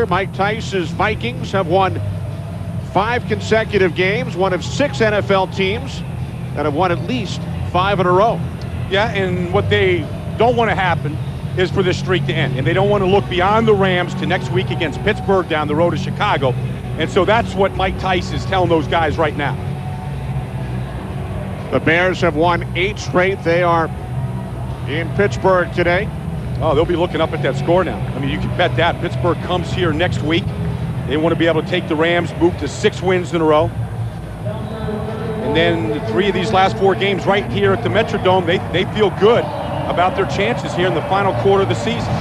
Mike Tice's Vikings have won 5 consecutive games, one of 6 NFL teams that have won at least 5 in a row. Yeah, and what they don't want to happen is for this streak to end. And they don't want to look beyond the Rams to next week against Pittsburgh down the road to Chicago. And so that's what Mike Tice is telling those guys right now. The Bears have won 8 straight. They are in Pittsburgh today. Oh, they'll be looking up at that score now. I mean, you can bet that. Pittsburgh comes here next week. They want to be able to take the Rams, move to 6 wins in a row. And then 3 of these last 4 games right here at the Metrodome, they feel good about their chances here in the final quarter of the season.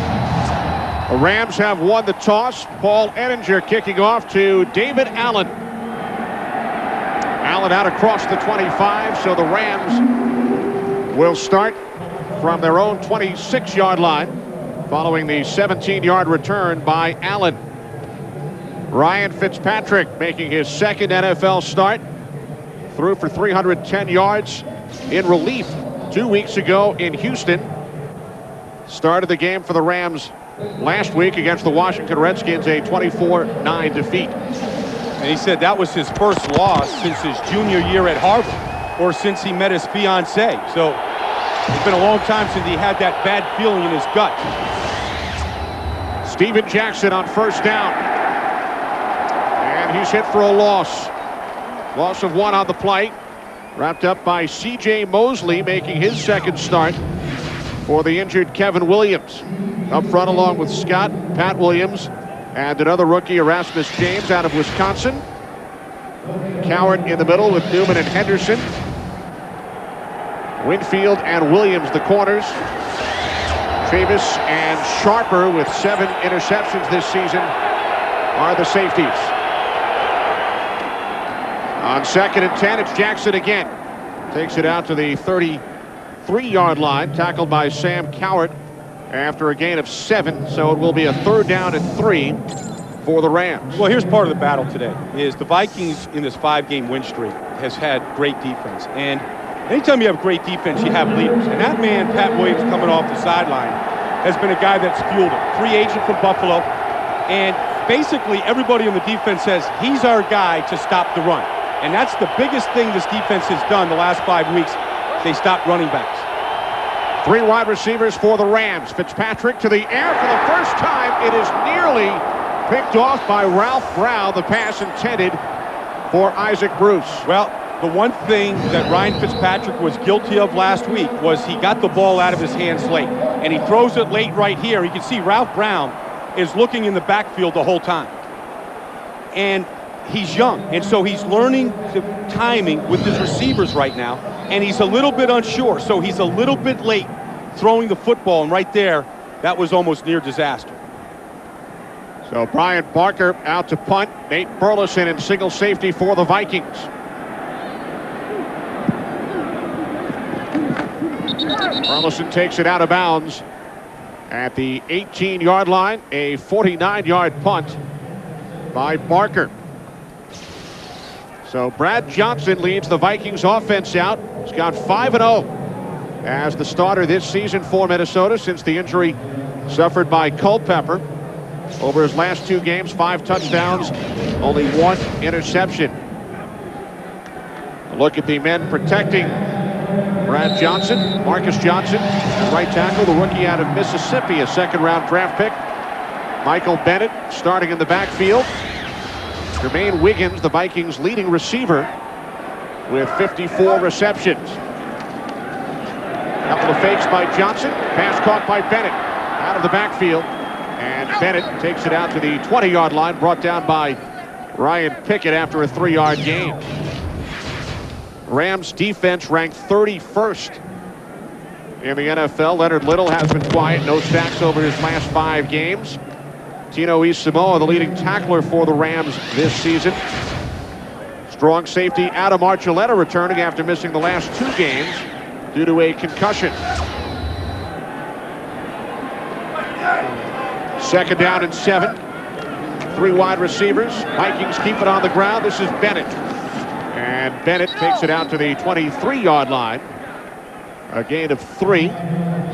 The Rams have won the toss. Paul Ettinger kicking off to David Allen. Allen out across the 25, so the Rams will start from their own 26-yard line following the 17-yard return by Allen. Ryan Fitzpatrick making his 2nd NFL start. Threw for 310 yards in relief 2 weeks ago in Houston. Started the game for the Rams last week against the Washington Redskins, a 24-9 defeat. And he said that was his first loss since his junior year at Harvard, or since he met his fiancée. So it's been a long time since he had that bad feeling in his gut. Steven Jackson on first down. And he's hit for a loss. Loss of 1 on the play. Wrapped up by C.J. Mosley making his 2nd start for the injured Kevin Williams. Up front along with Scott, Pat Williams, and another rookie, Erasmus James, out of Wisconsin. Cowart in the middle with Newman and Henderson. Winfield and Williams, the corners. Travis and Sharper, with 7 interceptions this season, are the safeties. On 2nd and 10, it's Jackson again. Takes it out to the 33-yard line, tackled by Sam Cowart after a gain of 7. So it will be a 3rd down and 3 for the Rams. Well, here's part of the battle today. Is the Vikings in this 5-game win streak has had great defense. And anytime you have great defense, you have leaders. And that man, Pat Williams, coming off the sideline, has been a guy that's fueled it. Free agent from Buffalo. And basically everybody on the defense says he's our guy to stop the run. And that's the biggest thing this defense has done the last 5 weeks. They stopped running backs. 3 wide receivers for the Rams. Fitzpatrick to the air for the first time. It is nearly picked off by Ralph Brown. The pass intended for Isaac Bruce. Well, the one thing that Ryan Fitzpatrick was guilty of last week was he got the ball out of his hands late. And he throws it late right here. You can see Ralph Brown is looking in the backfield the whole time. And he's young, and so he's learning the timing with his receivers right now, and he's a little bit unsure, so he's a little bit late throwing the football, and right there, that was almost near disaster. So Brian Barker out to punt. Nate Burleson in single safety for the Vikings. Burleson takes it out of bounds at the 18-yard line. A 49-yard punt by Barker. So Brad Johnson leads the Vikings offense out. He's got 5-0 as the starter this season for Minnesota since the injury suffered by Culpepper. Over his last 2 games, 5 touchdowns, only 1 interception. A look at the men protecting Brad Johnson. Marcus Johnson, right tackle, the rookie out of Mississippi, a 2nd-round draft pick. Michael Bennett starting in the backfield. Jermaine Wiggins, the Vikings' leading receiver, with 54 receptions. Couple of fakes by Johnson. Pass caught by Bennett out of the backfield. And Bennett takes it out to the 20-yard line, brought down by Ryan Pickett after a 3-yard gain. Rams defense ranked 31st in the NFL. Leonard Little has been quiet, no sacks over his last 5 games. Tino Esamoa, the leading tackler for the Rams this season. Strong safety Adam Archuleta returning after missing the last 2 games due to a concussion. 2nd down and 7. 3 wide receivers. Vikings keep it on the ground. This is Bennett. And Bennett takes it out to the 23-yard line. A gain of 3.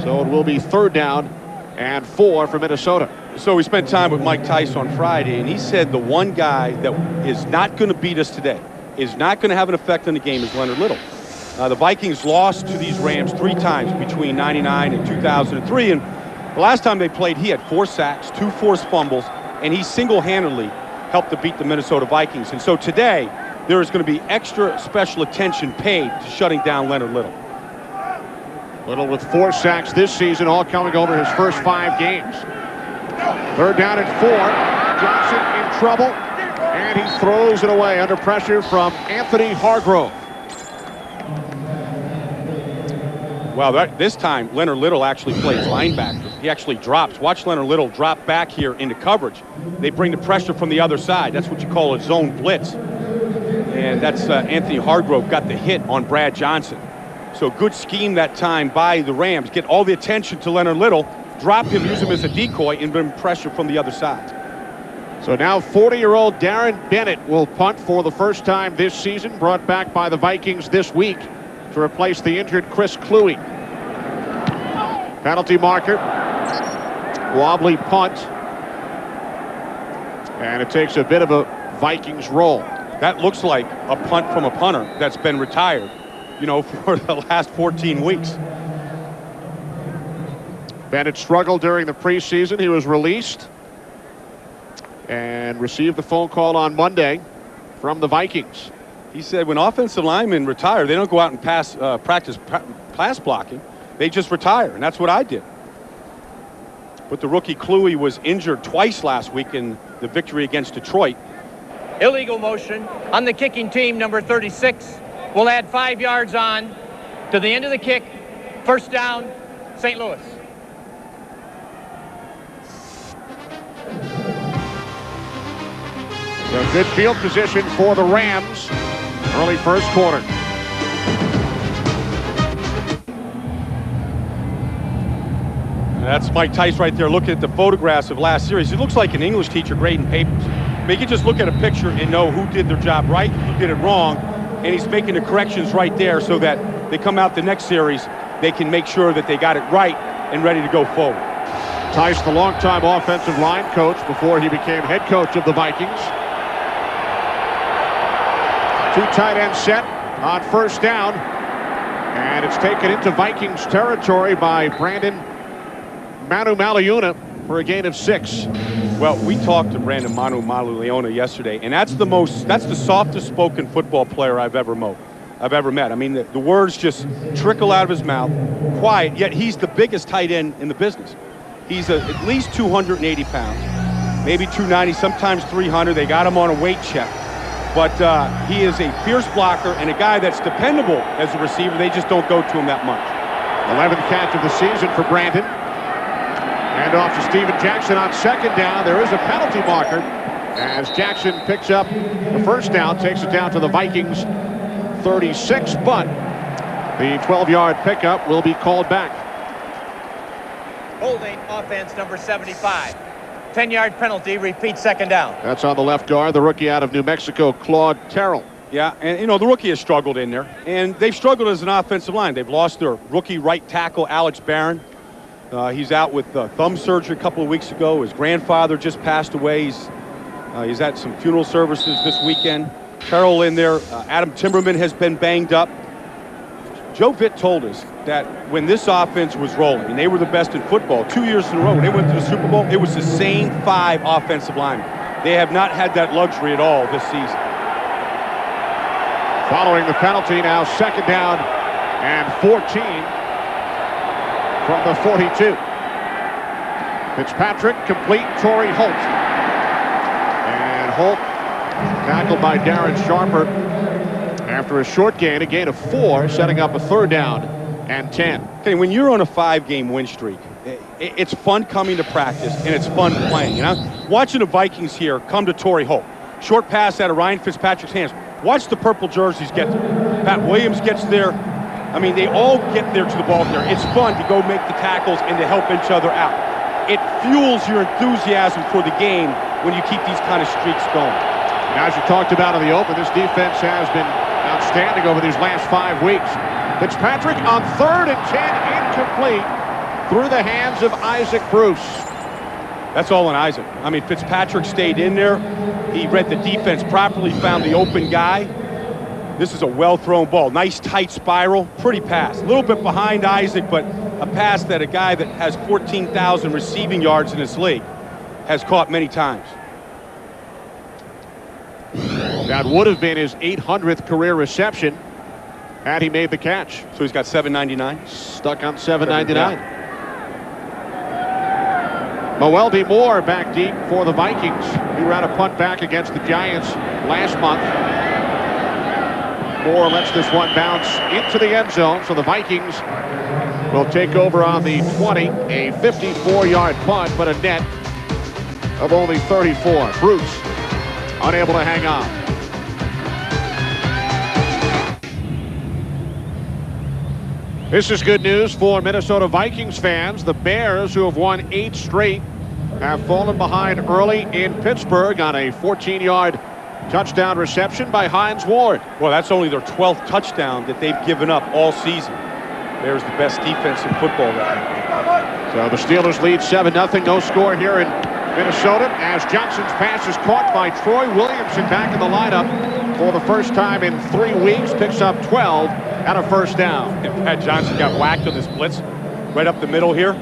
So it will be 3rd down and 4 for Minnesota. So we spent time with Mike Tice on Friday, and he said the one guy that is not going to beat us today, is not going to have an effect on the game, is Leonard Little. The Vikings lost to these Rams 3 times between 99 and 2003, and the last time they played, he had 4 sacks, 2 forced fumbles, and he single-handedly helped to beat the Minnesota Vikings. And so today, there is going to be extra special attention paid to shutting down Leonard Little. Little with 4 sacks this season, all coming over his first 5 games. 3rd down and 4. Johnson in trouble, and he throws it away under pressure from Anthony Hargrove. Well, this time, Leonard Little actually plays linebacker. He actually drops. Watch Leonard Little drop back here into coverage. They bring the pressure from the other side. That's what you call a zone blitz. And that's Anthony Hargrove got the hit on Brad Johnson. So good scheme that time by the Rams. Get all the attention to Leonard Little, drop him, use him as a decoy, and bring pressure from the other side. So now 40-year-old Darren Bennett will punt for the first time this season, brought back by the Vikings this week to replace the injured Chris Kluwe. Penalty marker. Wobbly punt. And it takes a bit of a Vikings roll. That looks like a punt from a punter that's been retired, you know, for the last 14 weeks. Bennett struggled during the preseason. He was released and received the phone call on Monday from the Vikings. He said when offensive linemen retire, they don't go out and practice pass blocking. They just retire, and that's what I did. But the rookie Kluwe was injured twice last week in the victory against Detroit. Illegal motion on the kicking team, number 36. We'll add 5 yards on to the end of the kick. 1st down, St. Louis. So good field position for the Rams. Early 1st quarter. That's Mike Tice right there looking at the photographs of last series. He looks like an English teacher grading papers. I mean, you can just look at a picture and know who did their job right, who did it wrong, and he's making the corrections right there so that they come out the next series, they can make sure that they got it right and ready to go forward. Tice, the longtime offensive line coach before he became head coach of the Vikings. 2 tight ends set on 1st down, and it's taken into Vikings territory by Brandon Manu Maliuna for a gain of 6. Well, we talked to Brandon Manu Maliuna yesterday, and that's the softest spoken football player I've ever met. I mean, the words just trickle out of his mouth, quiet, yet he's the biggest tight end in the business. He's at least 280 pounds, maybe 290, sometimes 300. They got him on a weight check. But he is a fierce blocker and a guy that's dependable as a receiver. They just don't go to him that much. 11th catch of the season for Brandon. Hand off to Steven Jackson on 2nd down. There is a penalty marker as Jackson picks up the 1st down, takes it down to the Vikings 36, but the 12-yard pickup will be called back. Holding offense number 75. 10-yard penalty, repeat 2nd down. That's on the left guard, the rookie out of New Mexico, Claude Terrell. Yeah, and, you know, the rookie has struggled in there, and they've struggled as an offensive line. They've lost their rookie right tackle, Alex Barron. He's out with thumb surgery a couple of weeks ago. His grandfather just passed away. He's at some funeral services this weekend. Terrell in there. Adam Timberman has been banged up. Joe Vitt told us that when this offense was rolling, and they were the best in football 2 years in a row, when they went to the Super Bowl, it was the same 5 offensive linemen. They have not had that luxury at all this season. Following the penalty, now 2nd down and 14 from the 42. Fitzpatrick complete, Torrey Holt. And Holt tackled by Darren Sharper after a short gain, a gain of 4, setting up a 3rd down and 10. Okay, when you're on a 5-game win streak, it's fun coming to practice and it's fun playing. You know, watching the Vikings here come to Torrey Holt. Short pass out of Ryan Fitzpatrick's hands. Watch the purple jerseys get there. Pat Williams gets there. I mean, they all get there to the ball here. It's fun to go make the tackles and to help each other out. It fuels your enthusiasm for the game when you keep these kind of streaks going. Now, as you talked about in the open, this defense has been outstanding over these last 5 weeks. Fitzpatrick on 3rd and 10, incomplete through the hands of Isaac Bruce. That's all on Isaac. I mean, Fitzpatrick stayed in there. He read the defense properly, found the open guy. This is a well-thrown ball. Nice, tight spiral. Pretty pass. A little bit behind Isaac, but a pass that a guy that has 14,000 receiving yards in this league has caught many times. That would have been his 800th career reception had he made the catch. So he's got 799. Stuck on 799. Moelby Moore back deep for the Vikings. He ran a punt back against the Giants last month. Moore lets this one bounce into the end zone, so the Vikings will take over on the 20. A 54-yard punt, but a net of only 34. Bruce unable to hang on. This is good news for Minnesota Vikings fans. The Bears, who have won 8 straight, have fallen behind early in Pittsburgh on a 14-yard touchdown reception by Hines Ward. Well, that's only their 12th touchdown that they've given up all season. Bears the best defense in football right now. So the Steelers lead 7-0. No score here in Minnesota as Johnson's pass is caught by Troy Williamson back in the lineup for the first time in 3 weeks. Picks up 12 and a first down. And Pat Johnson got whacked on this blitz right up the middle here.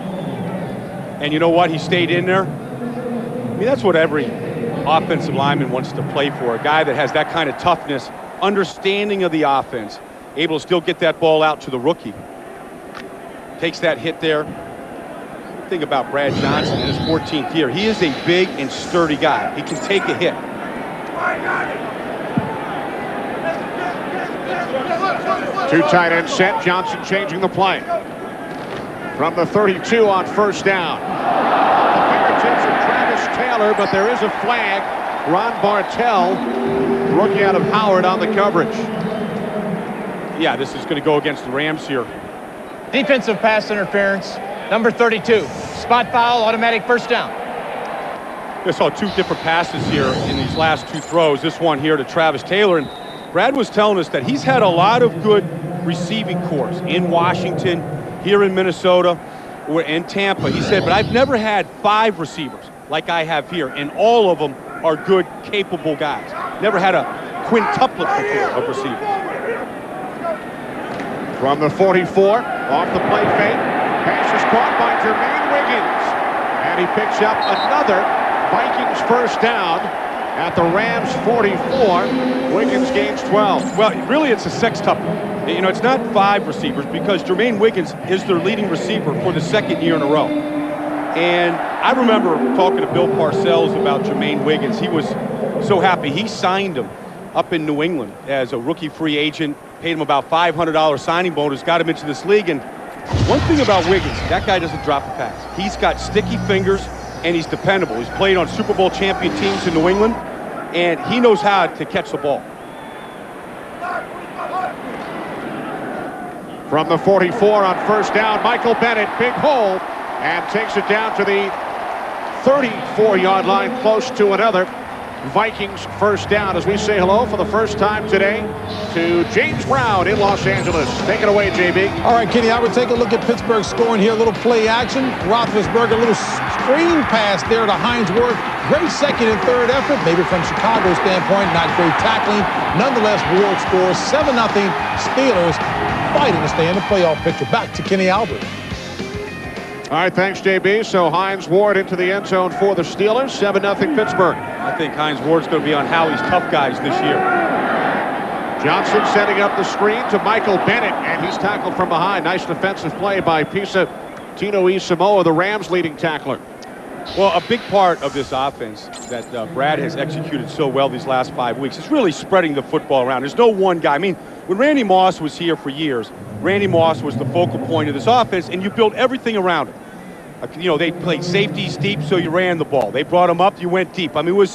And you know what? He stayed in there. I mean, that's what every offensive lineman wants to play for. A guy that has that kind of toughness, understanding of the offense, able to still get that ball out to the rookie. Takes that hit there. Think about Brad Johnson in his 14th year. He is a big and sturdy guy. He can take a hit. Two tight end set. Johnson changing the play. From the 32 on first down. The fingertips of Travis Taylor, but there is a flag. Ron Bartell, rookie out of Howard, on the coverage. Yeah, this is going to go against the Rams here. Defensive pass interference, number 32. Spot foul, automatic first down. I saw 2 different passes here in these last 2 throws. This one here to Travis Taylor. And Brad was telling us that he's had a lot of good receiving corps in Washington, here in Minnesota, or in Tampa. He said, but I've never had 5 receivers like I have here, and all of them are good, capable guys. Never had a quintuplet before of receivers. From the 44, off the play fake. Pass is caught by Jermaine Wiggins. And he picks up another Vikings first down at the Rams 44. Wiggins gains 12. Well, really, it's a sextuple. You know, it's not 5 receivers because Jermaine Wiggins is their leading receiver for the 2nd year in a row. And I remember talking to Bill Parcells about Jermaine Wiggins. He was so happy. He signed him up in New England as a rookie free agent, paid him about $500 signing bonus, got him into this league. And one thing about Wiggins, that guy doesn't drop a pass. He's got sticky fingers, and he's dependable. He's played on Super Bowl champion teams in New England, and he knows how to catch the ball. From the 44 on first down, Michael Bennett, big hole, and takes it down to the 34-yard line, close to another Vikings first down, as we say hello for the first time today to James Brown in Los Angeles. Take it away, JB. All right, Kenny, I would take a look at Pittsburgh scoring here. A little play action. Roethlisberger, a little screen pass there to Hines Ward. Great second and third effort, maybe from Chicago's standpoint, not great tackling. Nonetheless, Ward scores 7-0. Steelers fighting to stay in the playoff picture. Back to Kenny Albert. All right, thanks, JB. So Hines Ward into the end zone for the Steelers. 7-0 Pittsburgh. I think Hines Ward's going to be on Howie's tough guys this year. Johnson setting up the screen to Michael Bennett, and he's tackled from behind. Nice defensive play by Pisa Tino-Samoa, the Rams' leading tackler. Well, a big part of this offense that Brad has executed so well these last 5 weeks is really spreading the football around. There's no one guy. I mean, when Randy Moss was here for years, Randy Moss was the focal point of this offense, and you built everything around it. You know, they played safeties deep, so you ran the ball. They brought him up, you went deep. I mean,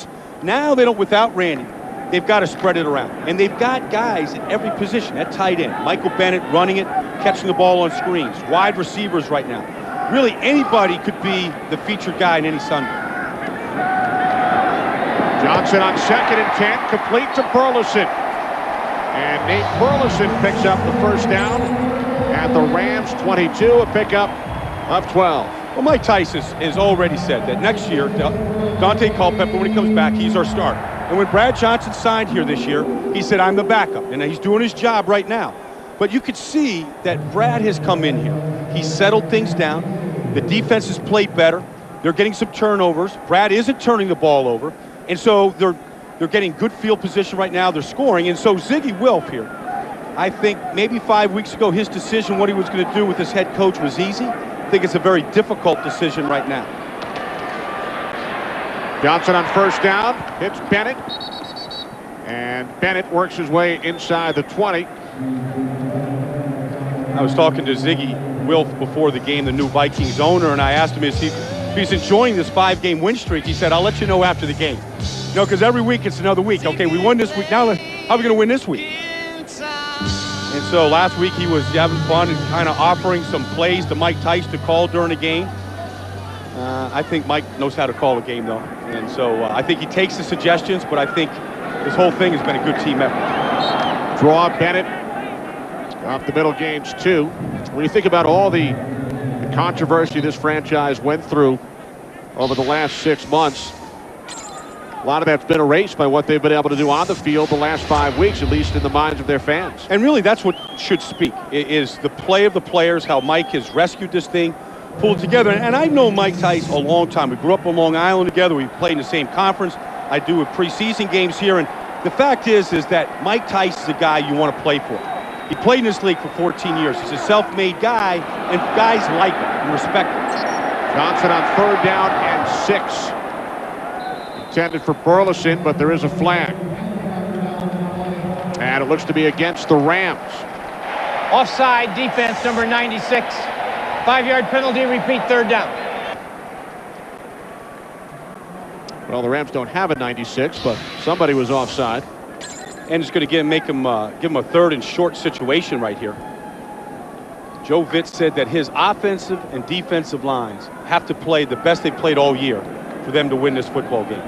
now they don't, without Randy, they've got to spread it around. And they've got guys at every position, at tight end. Michael Bennett running it, catching the ball on screens. Wide receivers right now. Really, anybody could be the featured guy in any Sunday. Johnson on 2nd and 10, complete to Burleson. And Nate Burleson picks up the first down at the Rams 22, a pickup of 12. Well, Mike Tice has already said that next year, Dante Culpepper, when he comes back, he's our starter. And when Brad Johnson signed here this year, he said, I'm the backup. And he's doing his job right now. But you could see that Brad has come in here. He's settled things down. The defense has played better. They're getting some turnovers. Brad isn't turning the ball over. And so they're getting good field position right now. They're scoring. And so Ziggy Wilf here, I think maybe 5 weeks ago, his decision, what he was going to do with his head coach was easy. I think it's a very difficult decision right now. Johnson on first down, hits Bennett. And Bennett works his way inside the 20. I was talking to Ziggy Wilf before the game, the new Vikings owner, and I asked him if he's enjoying this 5-game win streak. He said, I'll let you know after the game. You know, because every week it's another week. Okay, we won this week. Now how are we going to win this week? And so last week he was having fun and kind of offering some plays to Mike Tice to call during the game. I think Mike knows how to call a game, though. And so I think he takes the suggestions, but I think this whole thing has been a good team effort. Draw Bennett off the middle gains 2. When you think about all the controversy this franchise went through over the last 6 months, a lot of that's been erased by what they've been able to do on the field the last 5 weeks, at least in the minds of their fans. And really, that's what should speak, is the play of the players, how Mike has rescued this thing, pulled it together. And I've known Mike Tice a long time. We grew up on Long Island together. We played in the same conference. I do preseason games here. And the fact is that Mike Tice is a guy you want to play for. He played in this league for 14 years. He's a self-made guy, and guys like him and respect him. Johnson on third down and 6. Intended for Burleson, but there is a flag. And it looks to be against the Rams. Offside, defense number 96. 5-yard penalty, repeat, third down. Well, the Rams don't have a 96, but somebody was offside. And it's going to give him a third and short situation right here. Joe Vitt said that his offensive and defensive lines have to play the best they've played all year for them to win this football game.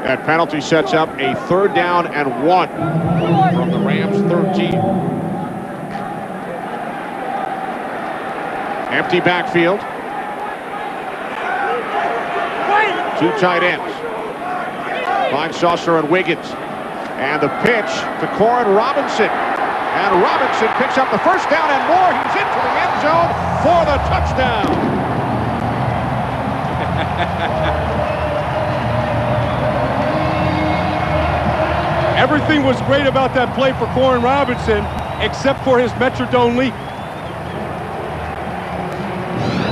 That penalty sets up a third down and 1 from the Rams 13. Empty backfield. 2 tight ends. Find Saucer and Wiggins. And the pitch to Corin Robinson. And Robinson picks up the first down and more. He's into the end zone for the touchdown. Everything was great about that play for Corin Robinson, except for his Metrodome leap.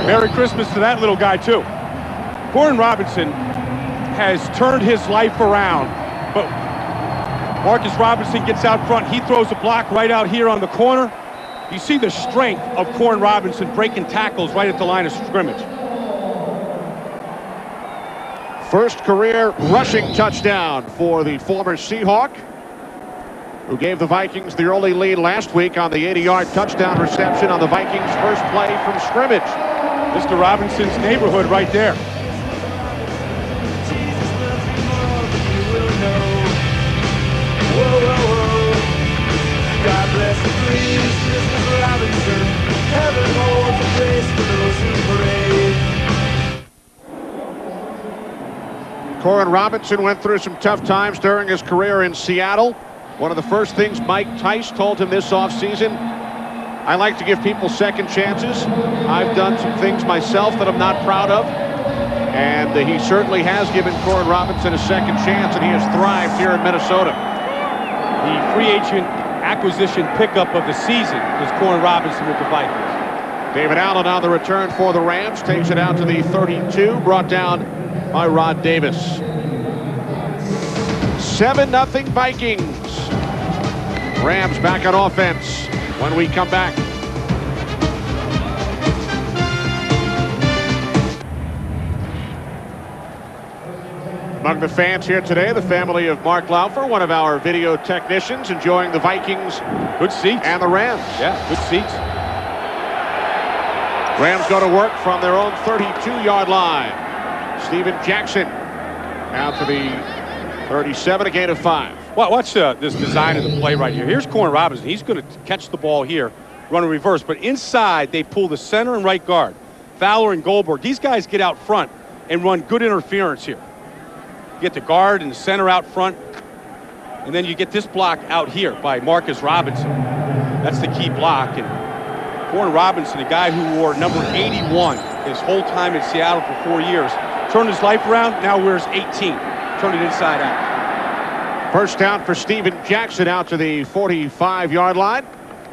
Merry Christmas to that little guy, too. Corin Robinson has turned his life around, but Marcus Robinson gets out front. He throws a block right out here on the corner. You see the strength of Corin Robinson breaking tackles right at the line of scrimmage. First career rushing touchdown for the former Seahawk, who gave the Vikings the early lead last week on the 80-yard touchdown reception on the Vikings' first play from scrimmage. Mr. Robinson's neighborhood right there. God bless the breeze, Mr. Robinson. Heaven holds a place for those who pray. Corin Robinson went through some tough times during his career in Seattle. One of the first things Mike Tice told him this offseason, I like to give people second chances. I've done some things myself that I'm not proud of. And he certainly has given Corin Robinson a second chance, and he has thrived here in Minnesota. The free agent acquisition pickup of the season is Corin Robinson with the Vikings. David Allen on the return for the Rams, takes it out to the 32, brought down by Rod Davis. 7-0 Vikings. Rams back on offense when we come back. Among the fans here today, the family of Mark Laufer, one of our video technicians, enjoying the Vikings. Good seats. And the Rams. Yeah, good seats. Rams go to work from their own 32-yard line. Steven Jackson out to the 37, a gain of 5. Well, watch this design of the play right here. Here's Corin Robinson. He's going to catch the ball here run a reverse. But inside, they pull the center and right guard. Fowler and Goldberg. These guys get out front and run good interference here. You get the guard and the center out front. And then you get this block out here by Marcus Robinson. That's the key block. And Warren Robinson, a guy who wore number 81 his whole time in Seattle for 4 years, turned his life around, now wears 18. Turned it inside out. First down for Steven Jackson out to the 45-yard line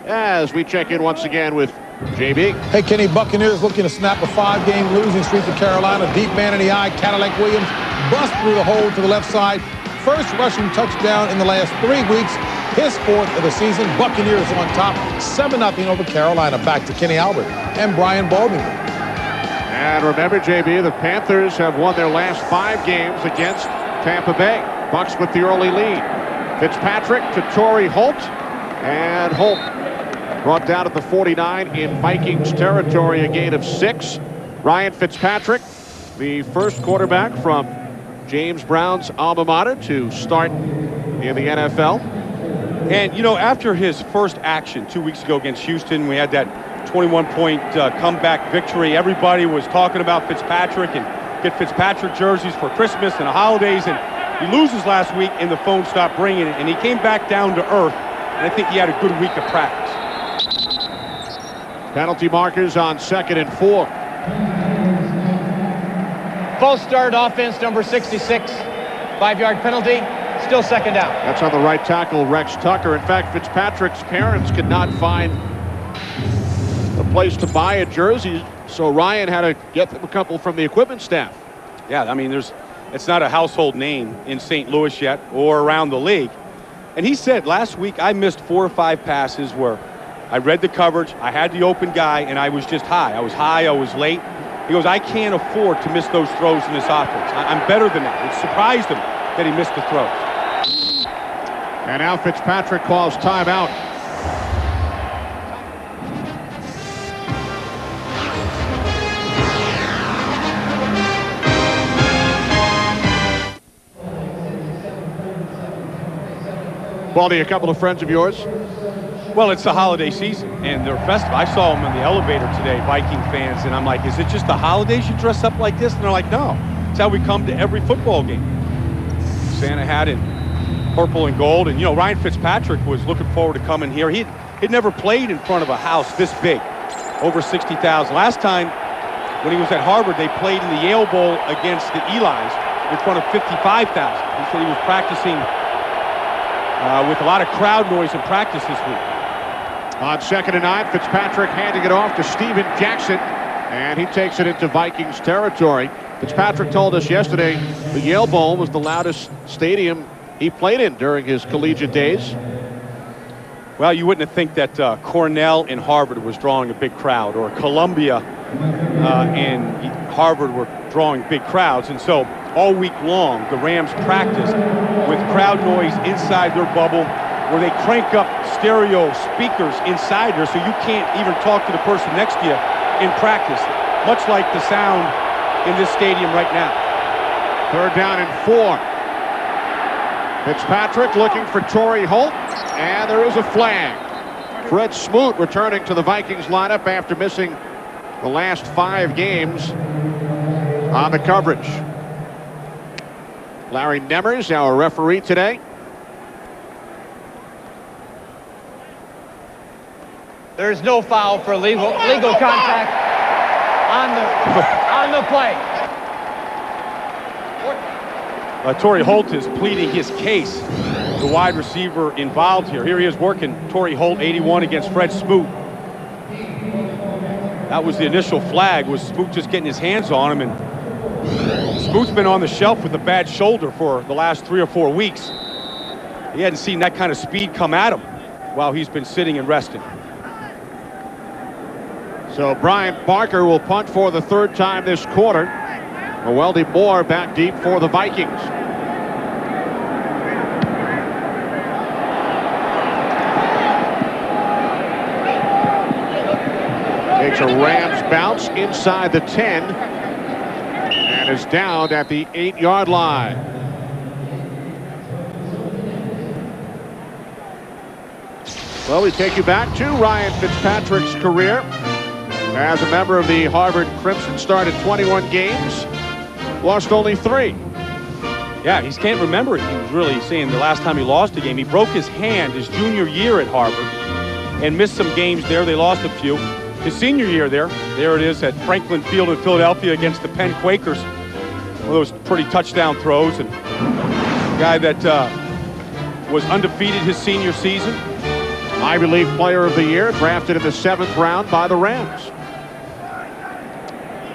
as we check in once again with JB. Hey, Kenny, Buccaneers looking to snap a 5-game losing streak to Carolina. Deep man in the eye, Cadillac Williams bust through the hole to the left side. First rushing touchdown in the last 3 weeks. His fourth of the season. Buccaneers on top, 7-0 over Carolina. Back to Kenny Albert and Brian Baldinger. And remember, JB, the Panthers have won their last 5 games against Tampa Bay. Bucs with the early lead. Fitzpatrick to Torrey Holt. And Holt brought down at the 49 in Vikings territory, a gain of 6. Ryan Fitzpatrick, the first quarterback from James Brown's alma mater to start in the NFL. And, you know, after his first action 2 weeks ago against Houston, we had that 21-point comeback victory. Everybody was talking about Fitzpatrick and get Fitzpatrick jerseys for Christmas and the holidays. And he loses last week, and the phone stopped ringing. And he came back down to earth, and I think he had a good week of practice. Penalty markers on 2nd and 4. False start offense, number 66. 5-yard penalty. Still second down. That's on the right tackle, Rex Tucker. In fact, Fitzpatrick's parents could not find a place to buy a jersey, so Ryan had to get them a couple from the equipment staff. Yeah, I mean, it's not a household name in St. Louis yet or around the league. And he said last week I missed 4 or 5 passes where I read the coverage, I had the open guy, and I was just high. I was late. He goes, I can't afford to miss those throws in this offense. I'm better than that. It surprised him that he missed the throws. And now Fitzpatrick calls timeout. Baldy, a couple of friends of yours? Well, it's the holiday season, and they're festive. I saw them in the elevator today, Viking fans, and I'm like, is it just the holidays you dress up like this? And they're like, no. It's how we come to every football game. Santa hat in purple and gold. And, you know, Ryan Fitzpatrick was looking forward to coming here. He'd never played in front of a house this big, over 60,000. Last time, when he was at Harvard, they played in the Yale Bowl against the Elis in front of 55,000. He said he was practicing with a lot of crowd noise in practice this week. On 2nd and 9, Fitzpatrick handing it off to Steven Jackson, and he takes it into Vikings territory. Fitzpatrick told us yesterday the Yale Bowl was the loudest stadium he played in during his collegiate days. Well, you wouldn't think that Cornell and Harvard was drawing a big crowd, or Columbia and Harvard were drawing big crowds. And so all week long, the Rams practiced with crowd noise inside their bubble, where they crank up stereo speakers inside there so you can't even talk to the person next to you in practice, much like the sound in this stadium right now. 3rd down and 4. Fitzpatrick looking for Torrey Holt, and there is a flag. Fred Smoot returning to the Vikings lineup after missing the last 5 games on the coverage. Larry Nemmers, our referee today. There's no foul for legal contact on the play. Torrey Holt is pleading his case, the wide receiver involved here. Here he is working Torrey Holt, 81, against Fred Smoot. That was the initial flag, was Smoot just getting his hands on him. And Smoot's been on the shelf with a bad shoulder for the last 3 or 4 weeks. He hadn't seen that kind of speed come at him while he's been sitting and resting. So Brian Barker will punt for the 3rd time this quarter. Weldy Moore back deep for the Vikings. Takes a Rams bounce inside the 10 and is down at the 8-yard line. Well, we take you back to Ryan Fitzpatrick's career as a member of the Harvard Crimson. Started 21 games, lost only 3. Yeah, he can't remember it. He was really saying the last time he lost a game. He broke his hand his junior year at Harvard and missed some games there. They lost a few. His senior year there it is at Franklin Field in Philadelphia against the Penn Quakers. One of those pretty touchdown throws. And a guy that was undefeated his senior season. Ivy League Player of the Year, drafted in the 7th round by the Rams.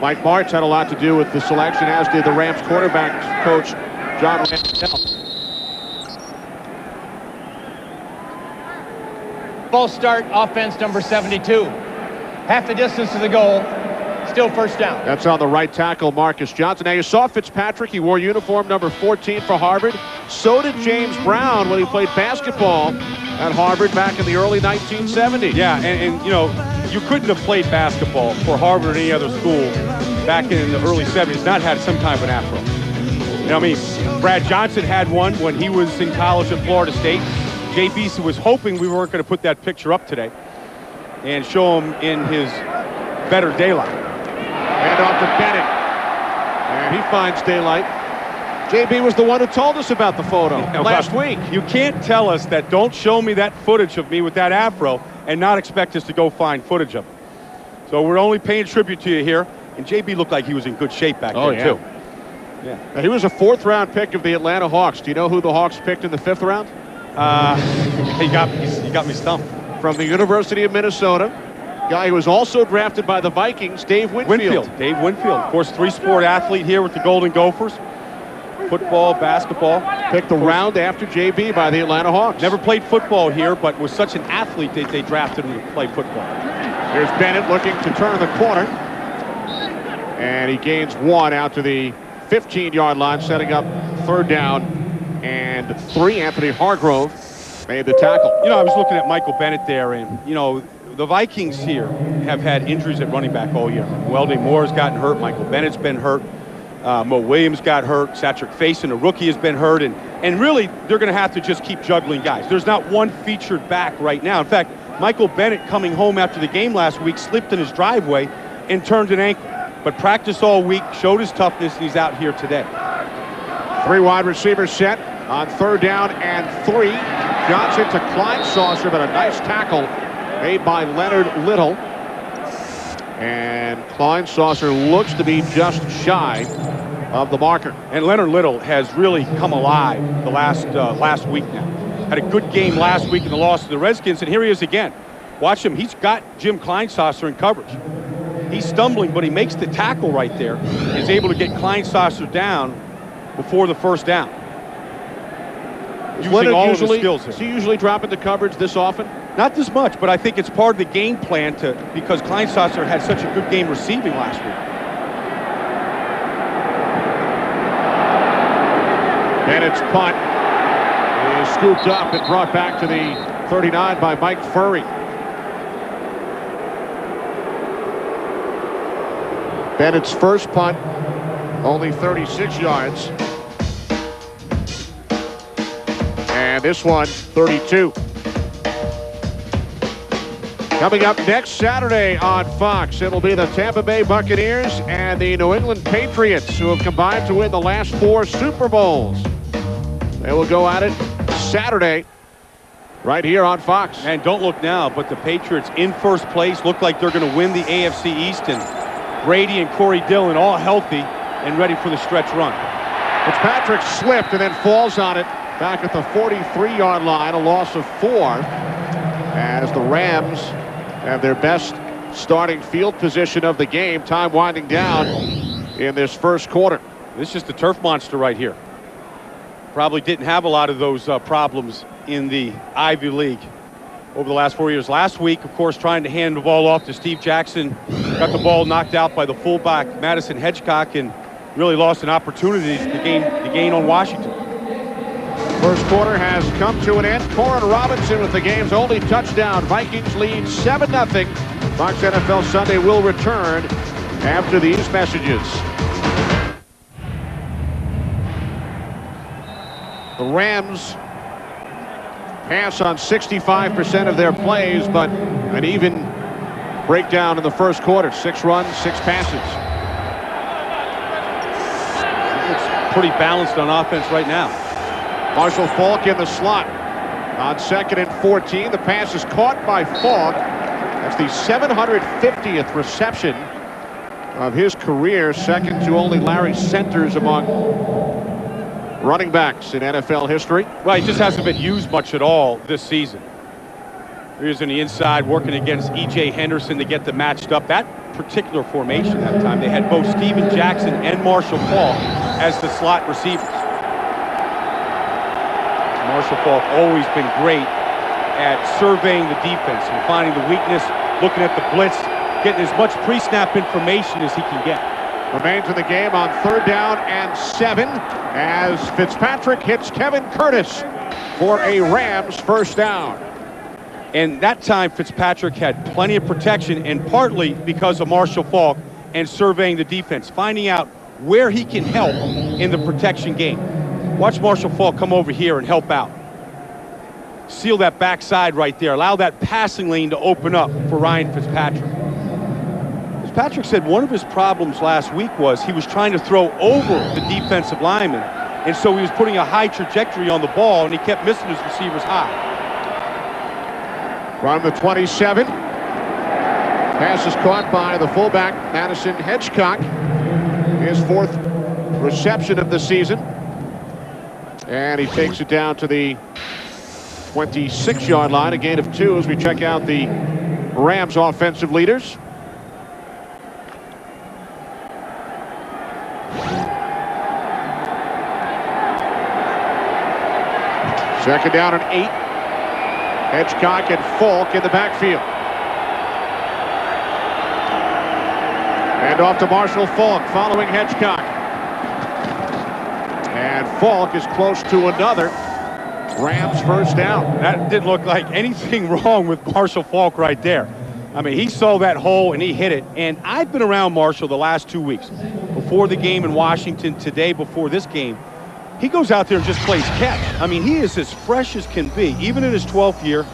Mike Martz had a lot to do with the selection, as did the Rams quarterback coach, John Randall. False start, offense number 72. Half the distance to the goal, still first down. That's on the right tackle, Marcus Johnson. Now, you saw Fitzpatrick. He wore uniform number 14 for Harvard. So did James Brown when he played basketball at Harvard back in the early 1970s. Yeah, and you know, you couldn't have played basketball for Harvard or any other school back in the early 70s, not had some kind of an afro. You know what I mean? Brad Johnson had one when he was in college at Florida State. JB was hoping we weren't going to put that picture up today and show him in his better daylight. Hand off to Bennett. And he finds daylight. JB was the one who told us about the photo last week. You can't tell us that don't show me that footage of me with that afro and not expect us to go find footage of it. So we're only paying tribute to you here. And JB looked like he was in good shape back there, too. Yeah. Now, he was a 4th-round pick of the Atlanta Hawks. Do you know who the Hawks picked in the 5th round? He got me stumped. From the University of Minnesota. Guy who was also drafted by the Vikings, Dave Winfield. Dave Winfield. Of course, 3-sport athlete here with the Golden Gophers. Football, basketball. Picked the round after JB by the Atlanta Hawks. Never played football here, but was such an athlete they drafted him to play football. Here's Bennett looking to turn the corner. And he gains 1 out to the 15-yard line, setting up 3rd down and 3. Anthony Hargrove made the tackle. You know, I was looking at Michael Bennett there, and, you know, the Vikings here have had injuries at running back all year. Welde Moore's gotten hurt. Michael Bennett's been hurt. Mo Williams got hurt. Satrick Faison, a rookie, has been hurt. And really, they're going to have to just keep juggling guys. There's not one featured back right now. In fact, Michael Bennett, coming home after the game last week, slipped in his driveway and turned an ankle. But practiced all week, showed his toughness, and he's out here today. 3 wide receivers set on 3rd down and 3. Johnson to Kleinsasser, but a nice tackle made by Leonard Little. And Kleinsasser looks to be just shy of the marker. And Leonard Little has really come alive the last week now. Had a good game last week in the loss to the Redskins, and here he is again. Watch him. He's got Jim Kleinsasser in coverage. He's stumbling, but he makes the tackle right there. He's able to get Kleinsasser down before the 1st down. Using all of his skills here. Does he usually drop into coverage this often? Not this much, but I think it's part of the game plan because Kleinsasser had such a good game receiving last week. Bennett's punt is scooped up and brought back to the 39 by Mike Furry. Bennett's first punt, only 36 yards. And this one, 32. Coming up next Saturday on Fox, it'll be the Tampa Bay Buccaneers and the New England Patriots, who have combined to win the last 4 Super Bowls. They will go at it Saturday right here on Fox. And don't look now, but the Patriots in first place look like they're going to win the AFC East. And Brady and Corey Dillon all healthy and ready for the stretch run. Fitzpatrick slipped and then falls on it back at the 43-yard line, a loss of 4, as the Rams have their best starting field position of the game. Time winding down in this first quarter. This is just a turf monster right here. Probably didn't have a lot of those problems in the Ivy League over the last 4 years. Last week, of course, trying to hand the ball off to Steve Jackson. Got the ball knocked out by the fullback, Madison Hedgecock, and really lost an opportunity to gain on Washington. First quarter has come to an end. Corin Robinson with the game's only touchdown. Vikings lead 7-0. Fox NFL Sunday will return after these messages. The Rams pass on 65% of their plays, but an even breakdown in the first quarter. 6 runs, 6 passes. It's pretty balanced on offense right now. Marshall Faulk in the slot. On 2nd and 14, the pass is caught by Faulk. That's the 750th reception of his career, second to only Larry Centers among running backs in NFL history. Well, he just hasn't been used much at all this season. Here's on the inside, working against E.J. Henderson to get them matched up. That particular formation that time, they had both Steven Jackson and Marshall Faulk as the slot receivers. Marshall Faulk always been great at surveying the defense and finding the weakness, looking at the blitz, getting as much pre-snap information as he can get. Remains in the game on 3rd down and 7 as Fitzpatrick hits Kevin Curtis for a Rams first down. And that time Fitzpatrick had plenty of protection, and partly because of Marshall Faulk and surveying the defense, finding out where he can help in the protection game. Watch Marshall Faulk come over here and help out. Seal that backside right there. Allow that passing lane to open up for Ryan Fitzpatrick. Fitzpatrick said one of his problems last week was he was trying to throw over the defensive lineman, and so he was putting a high trajectory on the ball, and he kept missing his receivers high. From the 27. Pass is caught by the fullback, Madison Hedgecock. His 4th reception of the season. And he takes it down to the 26-yard line, a gain of 2 as we check out the Rams offensive leaders. Second down and 8. Hedgecock and Faulk in the backfield. And off to Marshall Faulk following Hedgecock. And Faulk is close to another Rams first down. That didn't look like anything wrong with Marshall Faulk right there. I mean, he saw that hole and he hit it. And I've been around Marshall the last 2 weeks. Before the game in Washington, today before this game, he goes out there and just plays catch. I mean, he is as fresh as can be, even in his 12th year.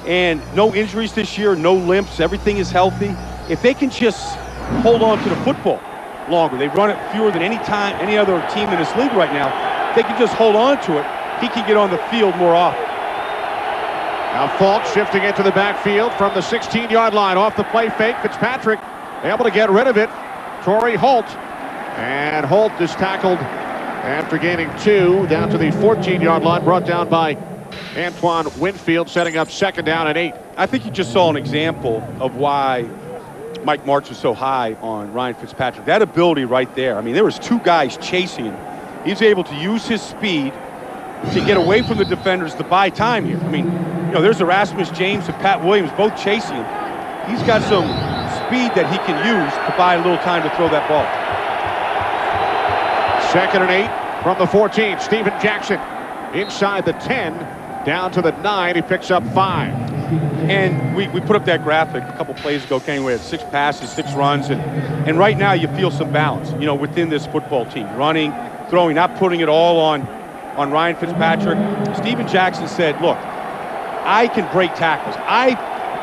And no injuries this year, no limps, everything is healthy. If they can just hold on to the football longer, they run it fewer than any other team in this league right now. If they can just hold on to it, he can get on the field more often. Now Faulk shifting into the backfield from the 16-yard line off the play fake. Fitzpatrick able to get rid of it. Torrey Holt. And Holt is tackled after gaining 2 down to the 14-yard line, brought down by Antoine Winfield, setting up 2nd down and 8. I think you just saw an example of why Mike Martz was so high on Ryan Fitzpatrick. That ability right there. I mean, there was 2 guys chasing him. He's able to use his speed to get away from the defenders to buy time here. I mean, you know, there's Erasmus James and Pat Williams both chasing him. He's got some speed that he can use to buy a little time to throw that ball. 2nd and 8 from the 14. Steven Jackson inside the 10, down to the 9. He picks up 5. And we put up that graphic a couple plays ago, Kenny. We had 6 passes, 6 runs, and right now you feel some balance, you know, within this football team. Running, throwing, not putting it all on Ryan Fitzpatrick. Steven Jackson said, look, I can break tackles. I,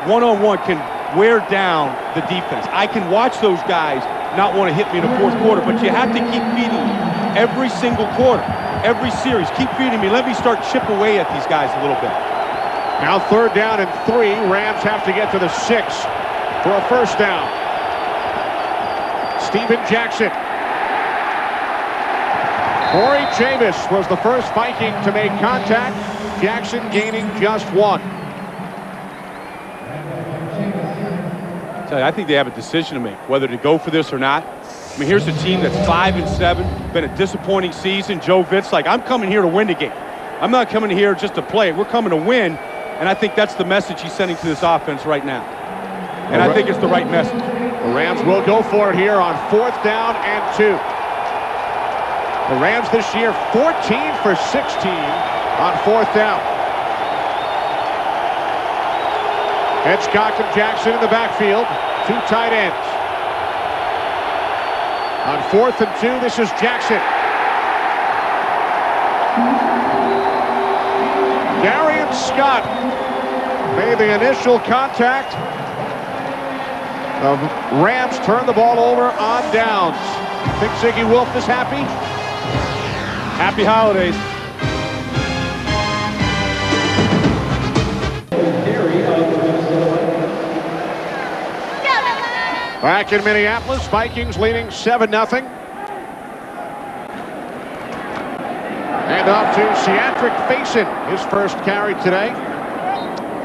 one-on-one, can wear down the defense. I can watch those guys not want to hit me in the 4th quarter, but you have to keep feeding me every single quarter, every series. Keep feeding me. Let me start chip away at these guys a little bit. Now 3rd down and 3. Rams have to get to the 6 for a first down. Steven Jackson. Corey Chavis was the first Viking to make contact. Jackson gaining just 1. I think they have a decision to make, whether to go for this or not. I mean, here's a team that's 5-7, been a disappointing season. Joe Vitz, like, I'm coming here to win the game. I'm not coming here just to play. We're coming to win, and I think that's the message he's sending to this offense right now. And I think it's the right message. The Rams will go for it here on 4th down and 2. The Rams this year 14 for 16 on 4th down. Hedgecock and Jackson in the backfield. 2 tight ends. On 4th and 2, this is Jackson. Darian Scott made the initial contact. The Rams turn the ball over on downs. Think Ziggy Wolf is happy? Happy holidays. Back in Minneapolis, Vikings leading 7-0. And off to Ciantric Faison, his first carry today.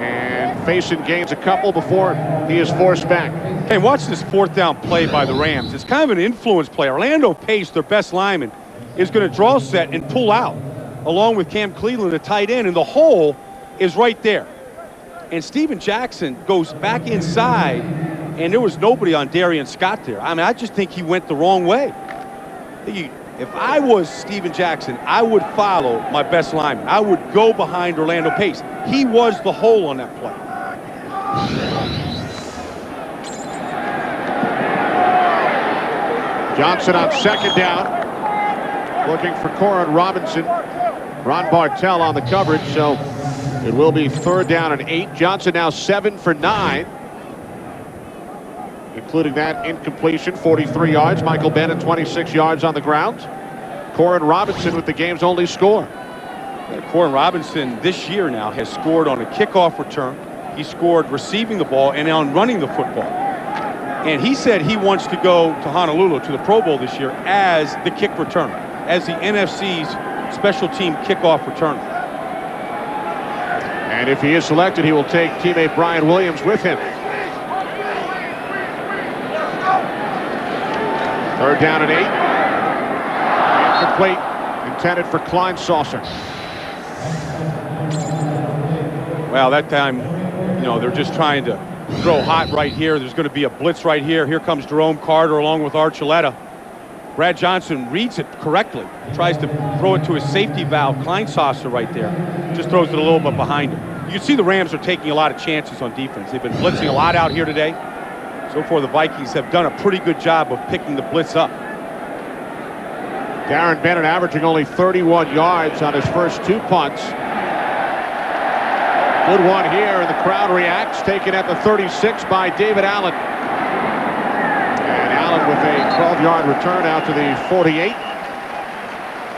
And Faison gains a couple before he is forced back. And watch this fourth down play by the Rams. It's kind of an influence play. Orlando Pace, their best lineman, is going to draw set and pull out, along with Cam Cleveland, the tight end, and the hole is right there. And Steven Jackson goes back inside, and there was nobody on Darian Scott there. I mean, I just think he went the wrong way. If I was Steven Jackson, I would follow my best lineman. I would go behind Orlando Pace. He was the hole on that play. Johnson on second down, looking for Corin Robinson. Ron Bartell on the coverage, so it will be third down and 8. Johnson now 7 for 9, including that incompletion, 43 yards. Michael Bennett 26 yards on the ground. Corin Robinson with the game's only score. Corin Robinson this year now has scored on a kickoff return. He scored receiving the ball and on running the football. And he said he wants to go to Honolulu, to the Pro Bowl this year, as the kick returner, as the NFC's special team kickoff returner. And if he is selected, he will take teammate Brian Williams with him. Third down and 8. Incomplete, intended for Kleinsasser. Well, that time, you know, they're just trying to throw hot right here. There's going to be a blitz right here. Here comes Jerome Carter along with Archuleta. Brad Johnson reads it correctly. Tries to throw it to his safety valve, Kleinsasser right there. Just throws it a little bit behind him. You can see the Rams are taking a lot of chances on defense. They've been blitzing a lot out here today. So far, the Vikings have done a pretty good job of picking the blitz up. Darren Bennett averaging only 31 yards on his first 2 punts. Good one here, and the crowd reacts. Taken at the 36 by David Allen. And Allen with a 12-yard return out to the 48.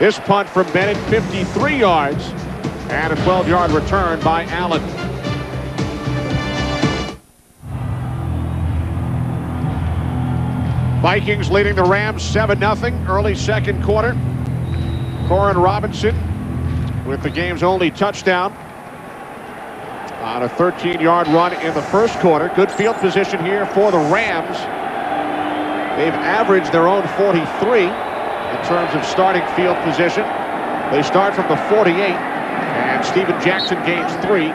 This punt from Bennett, 53 yards, and a 12-yard return by Allen. Vikings leading the Rams 7-0, early second quarter. Corin Robinson with the game's only touchdown on a 13-yard run in the first quarter. Good field position here for the Rams. They've averaged their own 43 in terms of starting field position. They start from the 48, and Steven Jackson gains 3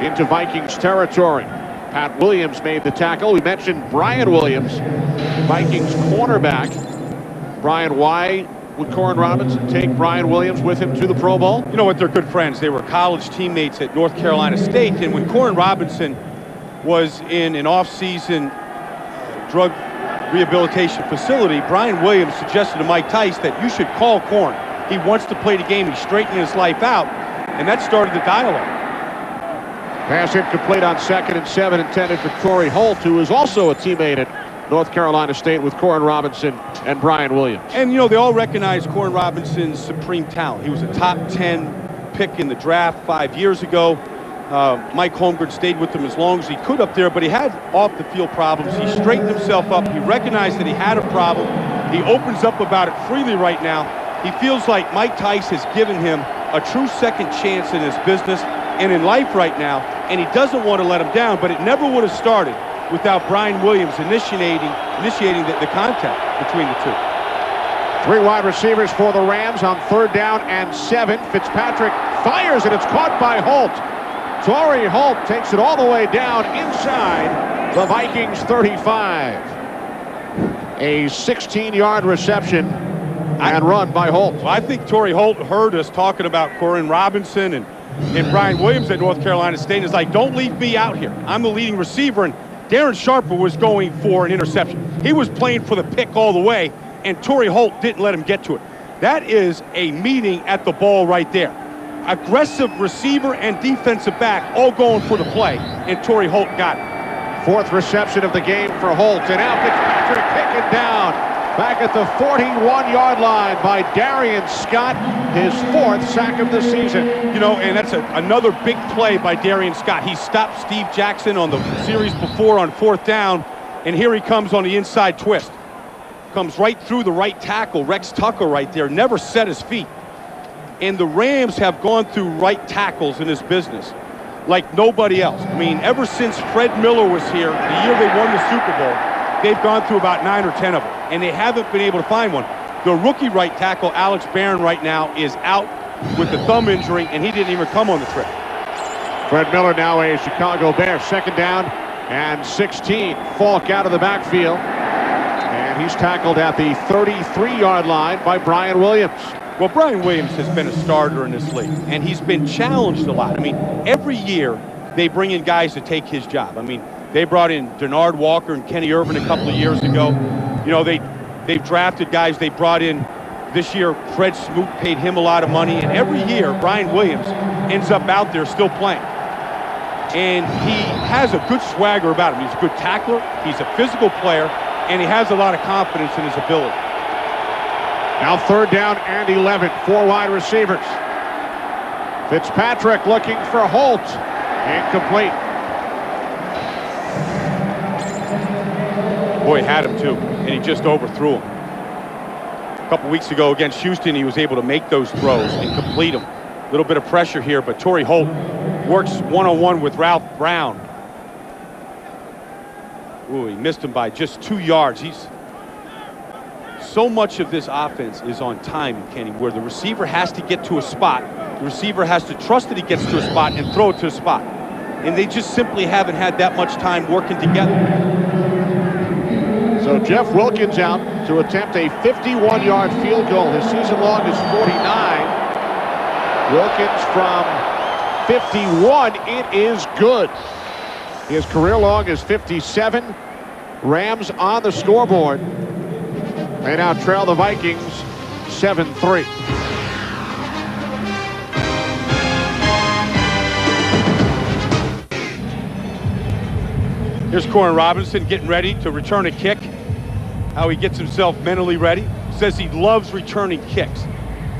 into Vikings territory. Pat Williams made the tackle. We mentioned Brian Williams, Vikings cornerback. Brian, why would Corin Robinson take Brian Williams with him to the Pro Bowl? You know what? They're good friends. They were college teammates at North Carolina State. And when Corin Robinson was in an off-season drug rehabilitation facility, Brian Williams suggested to Mike Tice that you should call Corin. He wants to play the game. He's straightening his life out. And that started the dialogue. Pass incomplete on 2nd and 7, intended for Torrey Holt, who is also a teammate at North Carolina State with Corin Robinson and Brian Williams. And, you know, they all recognize Corin Robinson's supreme talent. He was a top 10 pick in the draft 5 years ago. Mike Holmgren stayed with him as long as he could up there, but he had off-the-field problems. He straightened himself up. He recognized that he had a problem. He opens up about it freely right now. He feels like Mike Tice has given him a true second chance in his business and in life right now, and he doesn't want to let him down, but it never would have started without Brian Williams initiating the contact between the two. 3 wide receivers for the Rams on 3rd down and 7. Fitzpatrick fires, and it's caught by Holt. Torrey Holt takes it all the way down inside the Vikings 35. A 16-yard reception and run by Holt. Well, I think Torrey Holt heard us talking about Corin Robinson and Brian Williams at North Carolina State. Is like, don't leave me out here. I'm the leading receiver, and Darren Sharper was going for an interception. He was playing for the pick all the way, and Torrey Holt didn't let him get to it. That is a meeting at the ball right there. aggressive receiver and defensive back all going for the play, and Torrey Holt got it. Fourth reception of the game for Holt, and now Fitzpatrick kicking down back at the 41-yard line by Darian Scott, his fourth sack of the season. You know, and that's another big play by Darian Scott. He stopped Steve Jackson on the series before on fourth down, and here he comes on the inside twist. Comes right through the right tackle, Rex Tucker right there, never set his feet. And the Rams have gone through right tackles in this business like nobody else. I mean, ever since Fred Miller was here, the year they won the Super Bowl, they've gone through about 9 or 10 of them, and they haven't been able to find one. The rookie right tackle, Alex Barron, right now is out with the thumb injury, and he didn't even come on the trip. Fred Miller now a Chicago Bear. Second down and 16. Falk out of the backfield, and he's tackled at the 33-yard line by Brian Williams. Well, Brian Williams has been a starter in this league, and he's been challenged a lot. I mean, every year they bring in guys to take his job. I mean, they brought in Denard Walker and Kenny Irvin a couple of years ago. You know, they've drafted guys. They brought in this year, Fred Smoot paid him a lot of money, and every year Brian Williams ends up out there still playing. And he has a good swagger about him. He's a good tackler, he's a physical player, and he has a lot of confidence in his ability. Now third down and 11, 4 wide receivers. Fitzpatrick looking for Holt. Incomplete. Boy, he had him too, and he just overthrew him. A couple weeks ago against Houston, he was able to make those throws and complete them. A little bit of pressure here, but Torrey Holt works one-on-one with Ralph Brown. Ooh, he missed him by just 2 yards. So much of this offense is on timing, Kenny, where the receiver has to get to a spot. The receiver has to trust that he gets to a spot and throw it to a spot. And they just simply haven't had that much time working together. So Jeff Wilkins out to attempt a 51-yard field goal. His season long is 49. Wilkins from 51, it is good. His career long is 57. Rams on the scoreboard. They now trail the Vikings 7-3. Here's Koren Robinson getting ready to return a kick. How he gets himself mentally ready. Says he loves returning kicks.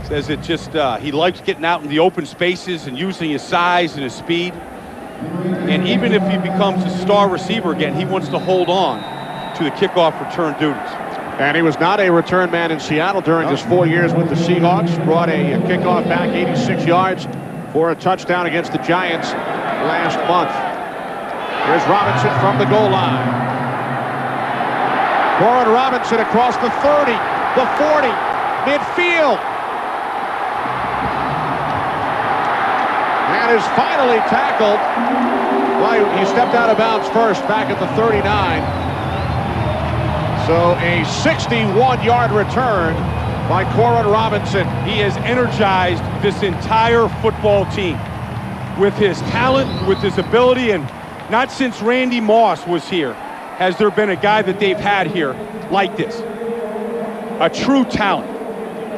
Says it just, he likes getting out in the open spaces and using his size and his speed. And even if he becomes a star receiver again, he wants to hold on to the kickoff return duties. And he was not a return man in Seattle during his 4 years with the Seahawks. Brought a kickoff back 86 yards for a touchdown against the Giants last month. Here's Robinson from the goal line. Koren Robinson across the 30, the 40, midfield. And is finally tackled. Well, he stepped out of bounds first back at the 39. So a 61-yard return by Koren Robinson. He has energized this entire football team with his talent, with his ability, and not since Randy Moss was here has there been a guy that they've had here like this. A true talent.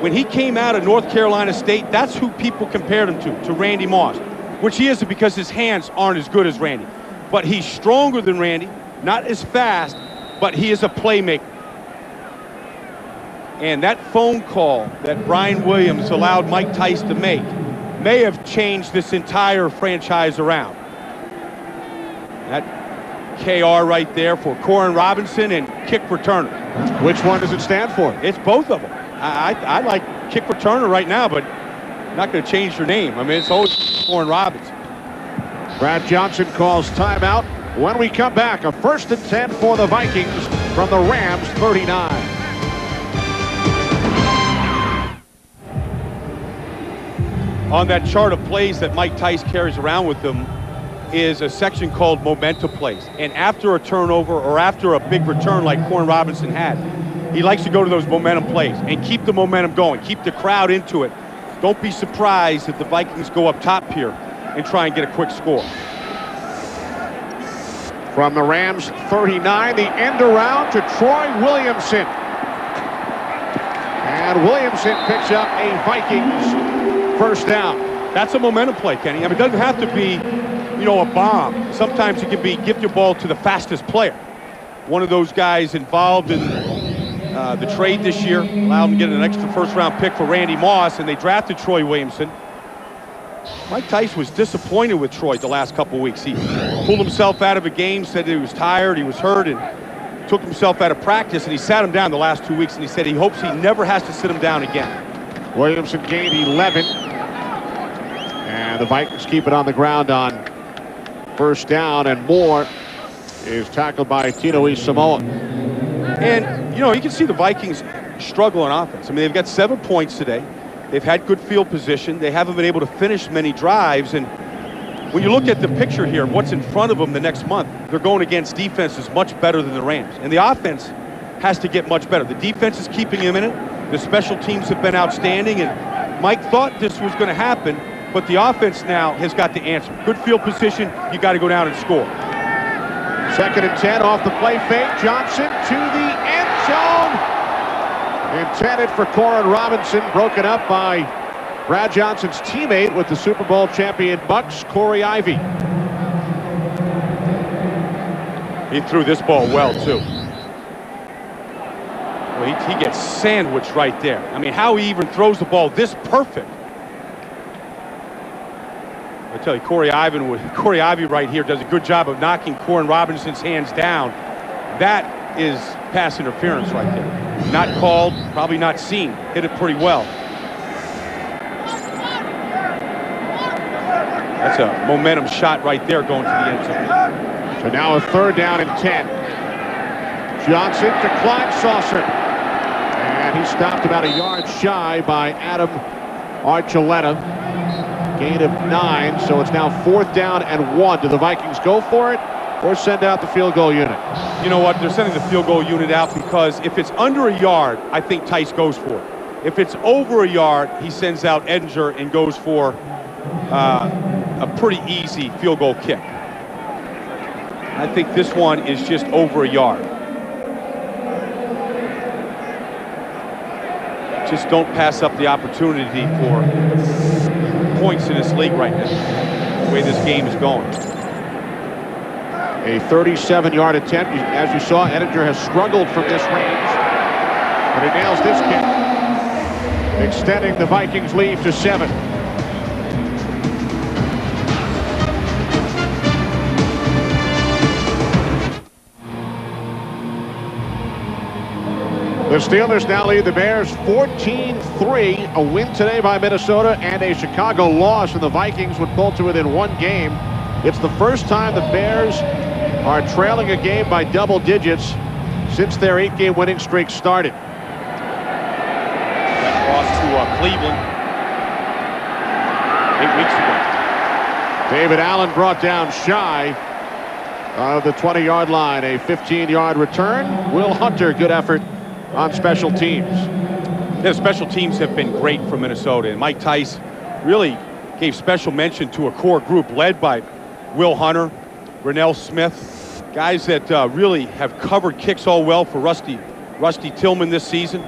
When he came out of North Carolina State, that's who people compared him to Randy Moss, which he isn't because his hands aren't as good as Randy. But he's stronger than Randy, not as fast, but he is a playmaker. And that phone call that Brian Williams allowed Mike Tice to make may have changed this entire franchise around. That KR right there for Koren Robinson and kick returner. Which one does it stand for? It's both of them. I like kick returner right now, but not going to change your name. I mean, it's always Koren Robinson. Brad Johnson calls timeout. When we come back, a 1st and 10 for the Vikings from the Rams 39. On that chart of plays that Mike Tice carries around with him is a section called momentum plays. And after a turnover or after a big return like Koren Robinson had, he likes to go to those momentum plays and keep the momentum going, keep the crowd into it. Don't be surprised if the Vikings go up top here and try and get a quick score. From the Rams 39, the end around to Troy Williamson. And Williamson picks up a Vikings first down. That's a momentum play, Kenny. I mean, it doesn't have to be, you know, a bomb. Sometimes it can be give your ball to the fastest player. One of those guys involved in the trade this year allowed him to get an extra first-round pick for Randy Moss, and they drafted Troy Williamson. Mike Tice was disappointed with Troy the last couple weeks. He pulled himself out of a game, said he was tired, he was hurt, and took himself out of practice, and he sat him down the last 2 weeks, and he said he hopes he never has to sit him down again. Williamson gained 11. And the Vikings keep it on the ground on first down, and Moore is tackled by Tino Samoa. And, you know, you can see the Vikings struggle on offense. I mean, they've got 7 points today. They've had good field position. They haven't been able to finish many drives. And when you look at the picture here, what's in front of them the next month, they're going against defenses much better than the Rams. And the offense has to get much better. The defense is keeping them in it. The special teams have been outstanding. And Mike thought this was going to happen, but the offense now has got to answer. Good field position, you got to go down and score. 2nd and 10 off the play fake. Johnson to the end zone. Intended for Corin Robinson, broken up by Brad Johnson's teammate with the Super Bowl champion Bucks, Corey Ivy. He threw this ball well, too. Well, he gets sandwiched right there. I mean, how he even throws the ball this perfect. I tell you, Corey Ivy right here does a good job of knocking Corin Robinson's hands down. That is pass interference right there. Not called, probably not seen. Hit it pretty well. That's a momentum shot right there going to the end zone. So now a 3rd down and 10. Johnson to Kleinsasser. And he stopped about a yard shy by Adam Archuleta. Gain of 9, so it's now 4th down and 1. Do the Vikings go for it or send out the field goal unit? You know what? They're sending the field goal unit out because if it's under a yard, I think Tice goes for it. If it's over a yard, he sends out Edinger and goes for a pretty easy field goal kick. I think this one is just over a yard. Just don't pass up the opportunity for points in this league right now, the way this game is going. A 37-yard attempt. As you saw, Edinger has struggled from this range, but he nails this kick, extending the Vikings lead to 7. The Steelers now lead the Bears 14-3. A win today by Minnesota and a Chicago loss, and the Vikings would pull to within 1 game. It's the first time the Bears are trailing a game by double digits since their 8-game winning streak started. That loss to Cleveland 8 weeks ago. David Allen brought down shy of the 20-yard line. A 15-yard return. Will Hunter, good effort on special teams. Yeah, special teams have been great for Minnesota, and Mike Tice really gave special mention to a core group led by Will Hunter, Rennell Smith, guys that really have covered kicks all well for Rusty Tillman this season.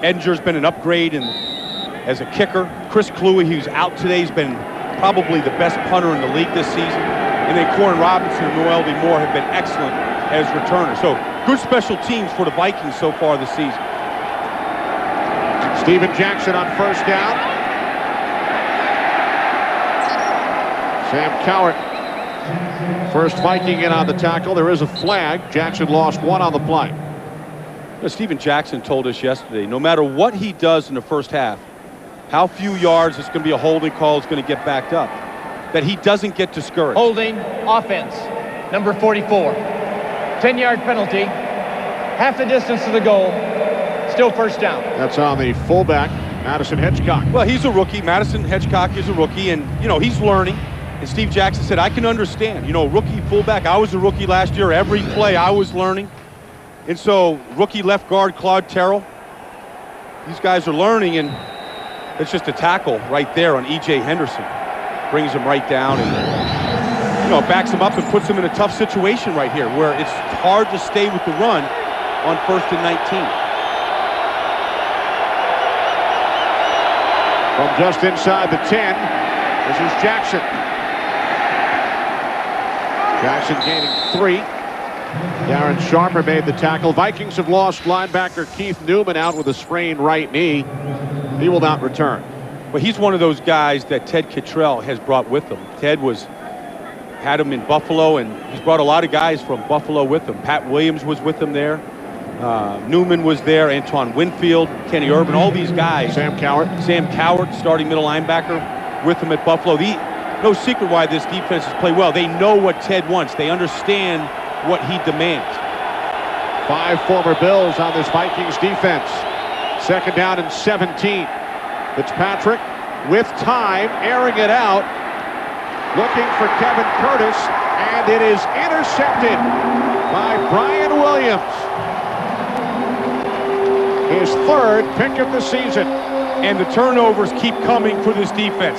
Edinger's been an upgrade as a kicker. Chris Kluwe, who's out today, has been probably the best punter in the league this season. And then Corin Robinson and Noel D. Moore have been excellent as returners. So good special teams for the Vikings so far this season. Steven Jackson on first down. Sam Cowart, first Viking in on the tackle. There is a flag. Jackson lost 1 on the play. Steven Jackson told us yesterday, no matter what he does in the first half, how few yards it's going to be a holding call, is going to get backed up, that he doesn't get discouraged. Holding offense, number 44. 10-yard penalty, half the distance to the goal, still first down. That's on the fullback, Madison Hedgecock. Well, he's a rookie. Madison Hedgecock is a rookie, and, you know, he's learning. And Steve Jackson said, I can understand. You know, rookie fullback, I was a rookie last year. Every play I was learning. And so, rookie left guard Claude Terrell, these guys are learning, and it's just a tackle right there on E.J. Henderson. Brings him right down and, you know, backs him up and puts him in a tough situation right here where it's hard to stay with the run on 1st and 19. From just inside the 10, This is Jackson. Jackson gaining 3. Darren Sharper made the tackle. Vikings have lost linebacker Keith Newman out with a sprained right knee. He will not return. But he's one of those guys that Ted Cottrell has brought with him. Ted had him in Buffalo, and he's brought a lot of guys from Buffalo with him. Pat Williams was with him there. Newman was there. Antoine Winfield, Kenny Urban, all these guys. Sam Cowart, starting middle linebacker, with him at Buffalo. No secret why this defense has played well. They know what Ted wants. They understand what he demands. 5 former Bills on this Vikings defense. 2nd down and 17. Fitzpatrick with time, airing it out, looking for Kevin Curtis, and it is intercepted by Brian Williams. His 3rd pick of the season. And the turnovers keep coming for this defense.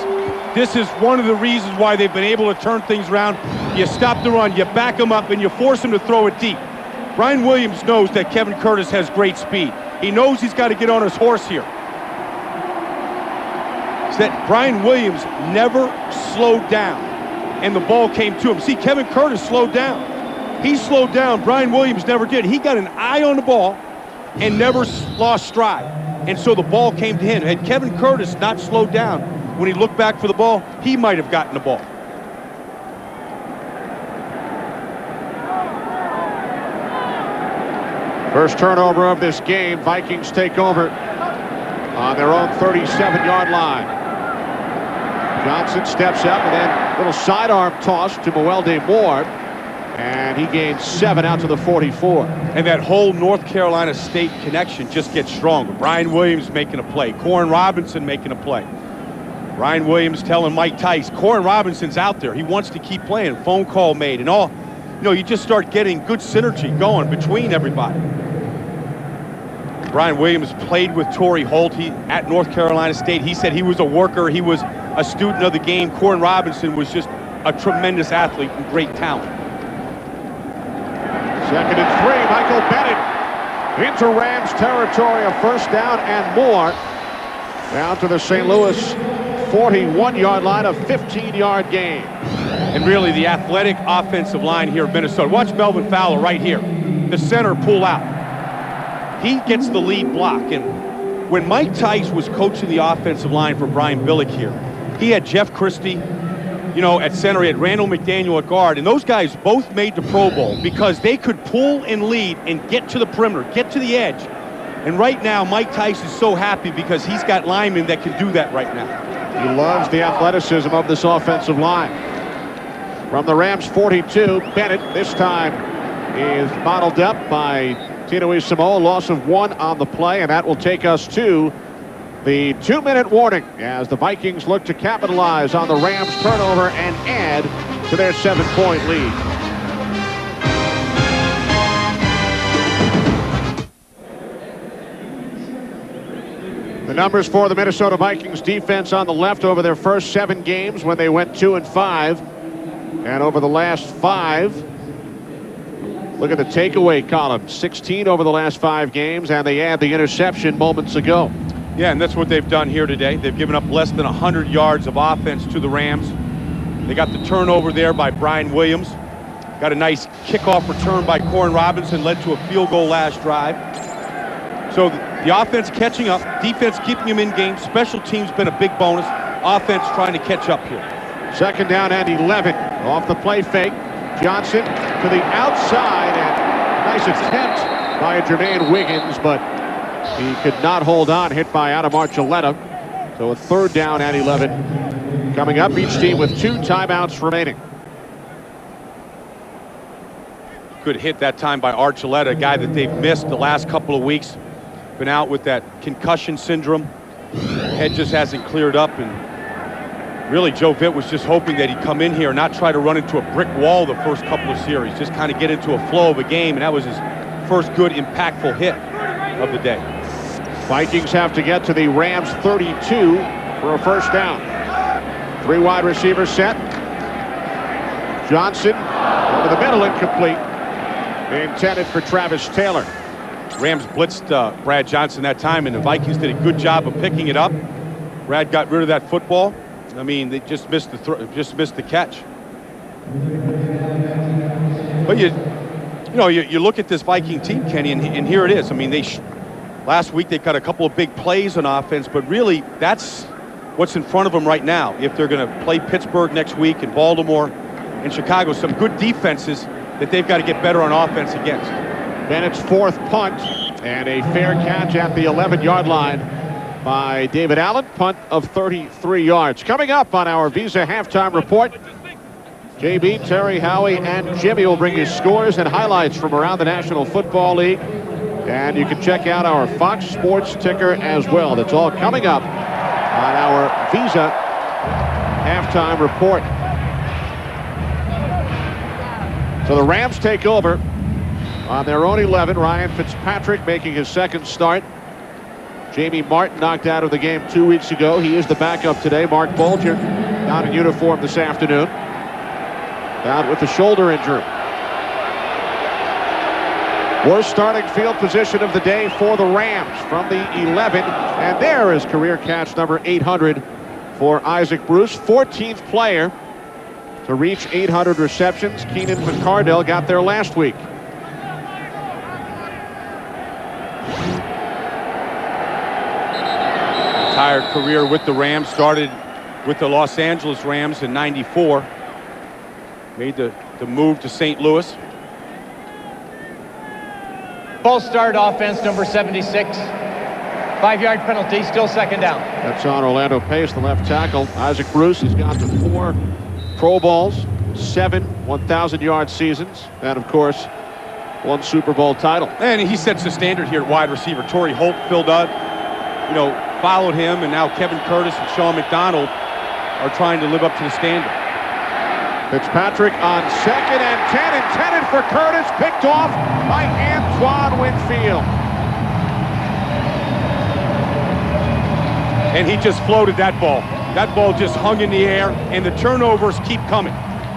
This is one of the reasons why they've been able to turn things around. You stop the run, you back them up, and you force them to throw it deep. Brian Williams knows that Kevin Curtis has great speed. He knows he's got to get on his horse here. So that Brian Williams never slowed down, and the ball came to him. See, Kevin Curtis slowed down. He slowed down. Brian Williams never did. He got an eye on the ball and never lost stride. And so the ball came to him. Had Kevin Curtis not slowed down, when he looked back for the ball, he might have gotten the ball. First turnover of this game. Vikings take over on their own 37-yard line. Johnson steps up, and then a little sidearm toss to Mewelde Moore, and he gains 7 out to the 44. And that whole North Carolina State connection just gets stronger. Brian Williams making a play. Koren Robinson making a play. Brian Williams telling Mike Tice, Koren Robinson's out there. He wants to keep playing. Phone call made and all. You know, you just start getting good synergy going between everybody. Brian Williams played with Torrey Holt at North Carolina State. He said he was a worker. He was a student of the game. Koren Robinson was just a tremendous athlete and great talent. 2nd and 3, Michael Bennett into Rams territory, a 1st down and more. Down to the St. Louis 41-yard line, a 15-yard gain. And really the athletic offensive line here in Minnesota. Watch Melvin Fowler right here. The center pull out. He gets the lead block. And when Mike Tice was coaching the offensive line for Brian Billick here, he had Jeff Christie, at center. He had Randall McDaniel at guard. And those guys both made the Pro Bowl because they could pull and lead and get to the perimeter, get to the edge. And right now, Mike Tice is so happy because he's got linemen that can do that right now. He loves the athleticism of this offensive line. From the Rams 42, Bennett this time is bottled up by Tino Isimo. Loss of 1 on the play, and that will take us to the 2-minute warning as the Vikings look to capitalize on the Rams turnover and add to their 7-point lead. The numbers for the Minnesota Vikings defense on the left over their first 7 games when they went 2-5. And over the last 5, look at the takeaway column. 16 over the last 5 games, and they add the interception moments ago. Yeah, and that's what they've done here today. They've given up less than 100 yards of offense to the Rams. They got the turnover there by Brian Williams. Got a nice kickoff return by Koren Robinson, led to a field goal last drive. So the offense catching up, defense keeping them in game. Special teams been a big bonus. Offense trying to catch up here. 2nd down and 11. Off the play fake. Johnson to the outside, and nice attempt by Jermaine Wiggins, but he could not hold on. Hit by Adam Archuleta. So a 3rd down and 11 coming up. Each team with 2 timeouts remaining. Good hit that time by Archuleta, a guy that they've missed the last couple of weeks. Been out with that concussion syndrome. Head just hasn't cleared up, and really Joe Vitt was just hoping that he'd come in here and not try to run into a brick wall the first couple of series, just kind of get into a flow of a game, and that was his first good impactful hit of the day. Vikings have to get to the Rams 32 for a 1st down. 3 wide receivers set. Johnson over the middle, incomplete. Intended for Travis Taylor. Rams blitzed Brad Johnson that time, and the Vikings did a good job of picking it up. Brad got rid of that football, I mean, they just missed the catch. But you look at this Viking team, Kenny, and here it is. I mean, last week they got a couple of big plays on offense, but really that's what's in front of them right now. If they're going to play Pittsburgh next week and Baltimore and Chicago, some good defenses that they've got to get better on offense against. Bennett's fourth punt and a fair catch at the 11-yard line by David Allen. Punt of 33 yards. Coming up on our Visa halftime report, JB, Terry, Howie, and Jimmy will bring you scores and highlights from around the National Football League. And you can check out our Fox Sports ticker as well. That's all coming up on our Visa halftime report. So the Rams take over on their own 11. Ryan Fitzpatrick making his second start. Jamie Martin knocked out of the game 2 weeks ago. He is the backup today. Mark Bulger not in uniform this afternoon, down with the shoulder injury. Worst starting field position of the day for the Rams from the 11. And there is career catch number 800 for Isaac Bruce. 14th player to reach 800 receptions. Keenan McCardell got there last week. Entire career with the Rams, started with the Los Angeles Rams in '94. Made the move to St. Louis. False start offense, number 76. 5-yard penalty, still second down. That's on Orlando Pace, the left tackle. Isaac Bruce has gone to 4 Pro Bowls, 7 1,000-yard seasons, and of course, 1 Super Bowl title. And he sets the standard here at wide receiver. Torrey Holt, Phil Dodd, followed him, and now Kevin Curtis and Sean McDonald are trying to live up to the standard. Fitzpatrick on 2nd and 10, intended for Curtis, picked off by Antoine Winfield. And he just floated that ball. That ball just hung in the air, and the turnovers keep coming.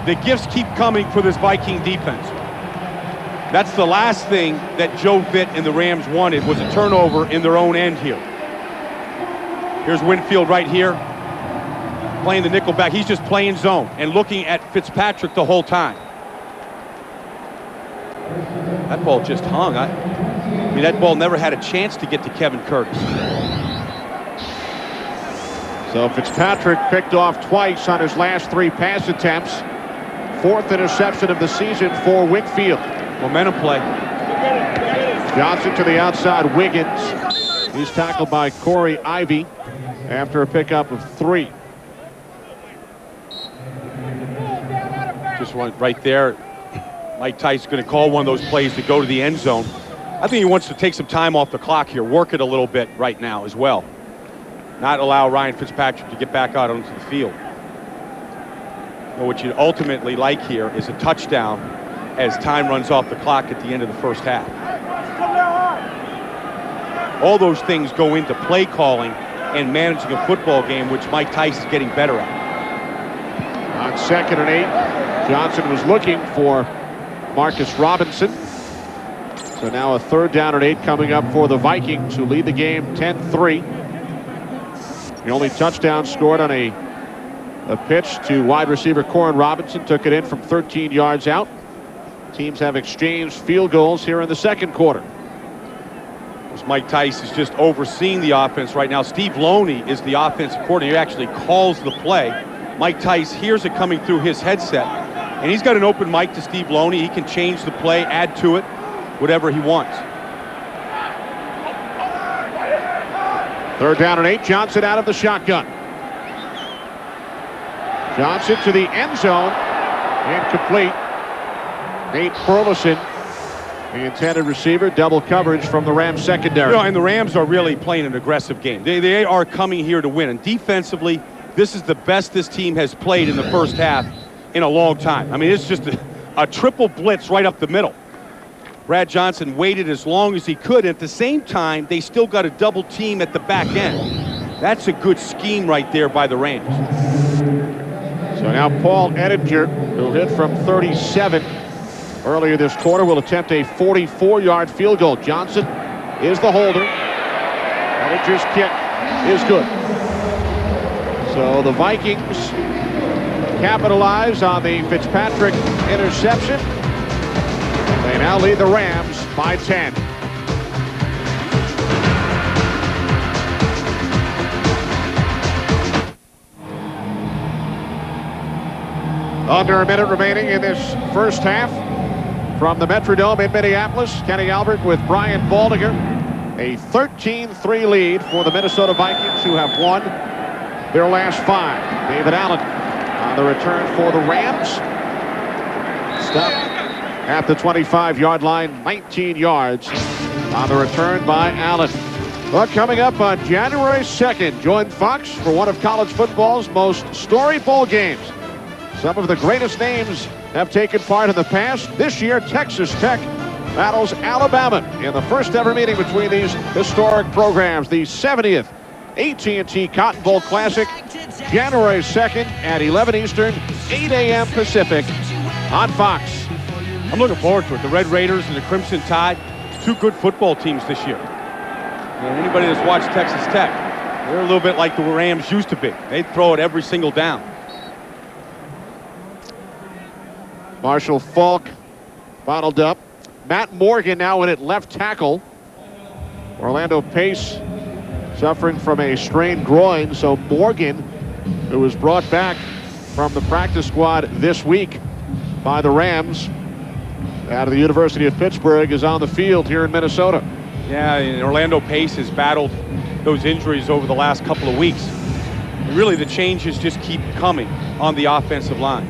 The gifts keep coming for this Viking defense. That's the last thing that Joe Vitt and the Rams wanted, was a turnover in their own end here. Here's Winfield right here, playing the nickel back. He's just playing zone and looking at Fitzpatrick the whole time. That ball just hung. I mean, that ball never had a chance to get to Kevin Curtis. So Fitzpatrick picked off twice on his last 3 pass attempts. 4th interception of the season for Winfield. Momentum play. Johnson to the outside, Wiggins. He's tackled by Corey Ivy after a pickup of 3. Just right there. Mike Tice going to call one of those plays to go to the end zone. I think he wants to take some time off the clock here, work it a little bit right now as well. Not allow Ryan Fitzpatrick to get back out onto the field. But what you'd ultimately like here is a touchdown as time runs off the clock at the end of the first half. All those things go into play calling and managing a football game, which Mike Tice is getting better at. On 2nd and 8, Johnson was looking for Marcus Robinson. So now a 3rd down and 8 coming up for the Vikings, who lead the game 10-3. The only touchdown scored on a pitch to wide receiver Corin Robinson. Took it in from 13 yards out. Teams have exchanged field goals here in the second quarter. As Mike Tice is just overseeing the offense right now. Steve Loney is the offensive coordinator. He actually calls the play. Mike Tice hears it coming through his headset, and he's got an open mic to Steve Loney. He can change the play, add to it, whatever he wants. 3rd down and 8. Johnson out of the shotgun. Johnson to the end zone. Incomplete. Nate Burleson, the intended receiver. Double coverage from the Rams secondary. And the Rams are really playing an aggressive game. They are coming here to win. And defensively, this is the best this team has played in the first half in a long time. I mean, it's just a triple blitz right up the middle. Brad Johnson waited as long as he could. At the same time, they still got a double team at the back end. That's a good scheme right there by the Rams. So now Paul Ettinger, who hit from 37 earlier this quarter, will attempt a 44-yard field goal. Johnson is the holder. Ettinger's kick is good. So the Vikings capitalize on the Fitzpatrick interception. They now lead the Rams by 10. Under a minute remaining in this first half. From the Metrodome in Minneapolis, Kenny Albert with Brian Baldinger. A 13-3 lead for the Minnesota Vikings, who have won their last 5. David Allen on the return for the Rams. Stopped at the 25-yard line, 19 yards on the return by Allen. Well, coming up on January 2nd, join Fox for one of college football's most storied bowl games. Some of the greatest names have taken part in the past. This year, Texas Tech battles Alabama in the first ever meeting between these historic programs. The 70th AT&T Cotton Bowl Classic, January 2nd at 11 Eastern, 8 a.m. Pacific on Fox. I'm looking forward to it. The Red Raiders and the Crimson Tide, 2 good football teams this year. And anybody that's watched Texas Tech, they're a little bit like the Rams used to be. They throw it every single down. Marshall Faulk bottled up. Matt Morgan now in at left tackle. Orlando Pace suffering from a strained groin, so Morgan, who was brought back from the practice squad this week by the Rams out of the University of Pittsburgh, is on the field here in Minnesota. Yeah, and Orlando Pace has battled those injuries over the last couple of weeks. And really, the changes just keep coming on the offensive line.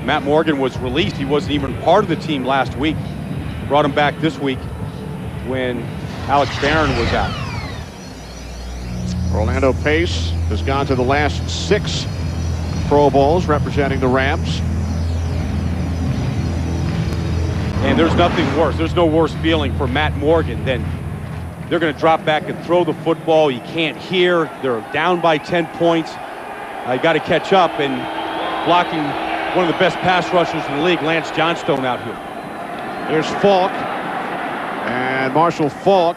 Matt Morgan was released. He wasn't even part of the team last week. Brought him back this week when Alex Barron was out. Orlando Pace has gone to the last 6 Pro Bowls representing the Rams. And there's nothing worse. There's no worse feeling for Matt Morgan than they're going to drop back and throw the football. You can't hear. They're down by 10 points. You got to catch up, and blocking one of the best pass rushers in the league, Lance Johnstone, out here. Here's Faulk, and Marshall Faulk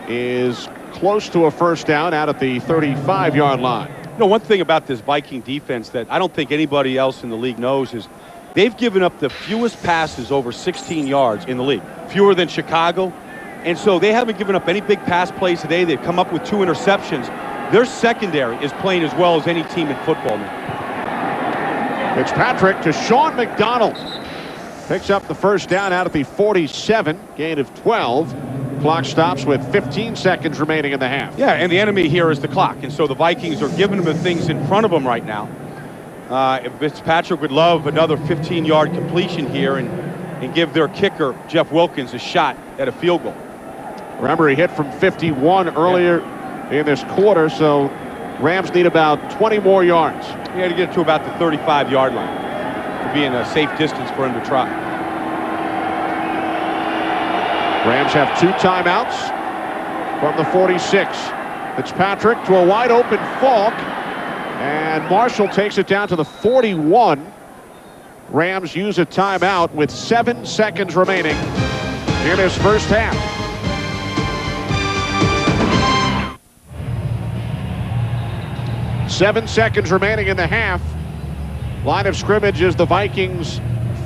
is close to a first down out at the 35-yard line. You know, one thing about this Viking defense that I don't think anybody else in the league knows is they've given up the fewest passes over 16 yards in the league, fewer than Chicago. And so they haven't given up any big pass plays today. They've come up with 2 interceptions. Their secondary is playing as well as any team in football now. Fitzpatrick to Sean McDonald. Picks up the first down out at the 47, gain of 12. Clock stops with 15 seconds remaining in the half. Yeah, and the enemy here is the clock. And so the Vikings are giving them the things in front of them right now. Fitzpatrick would love another 15-yard completion here and give their kicker, Jeff Wilkins, a shot at a field goal. Remember, he hit from 51 earlier in this quarter, so Rams need about 20 more yards. He had to get to about the 35-yard line to be in a safe distance for him to try. Rams have 2 timeouts from the 46. Fitzpatrick to a wide open Faulk, and Marshall takes it down to the 41. Rams use a timeout with 7 seconds remaining in this first half. Seven seconds remaining in the half. Line of scrimmage is the Vikings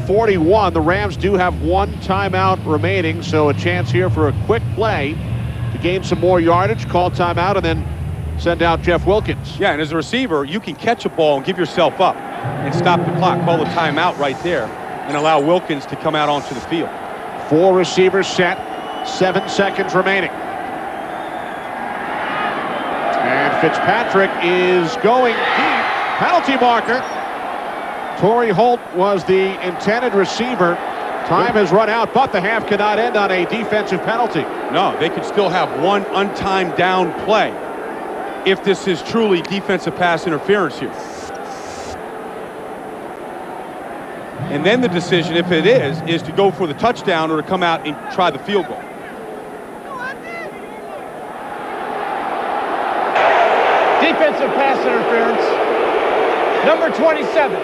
41. The Rams do have 1 timeout remaining, so a chance here for a quick play to gain some more yardage, call timeout, and then send out Jeff Wilkins. Yeah, and as a receiver, you can catch a ball and give yourself up and stop the clock, call the timeout right there, and allow Wilkins to come out onto the field. 4 receivers set, 7 seconds remaining. And Fitzpatrick is going deep. Penalty marker. Torrey Holt was the intended receiver. Time has run out, but the half cannot end on a defensive penalty. No, they could still have 1 untimed down play if this is truly defensive pass interference here. And then the decision, if it is to go for the touchdown or to come out and try the field goal. Defensive pass interference. Number 27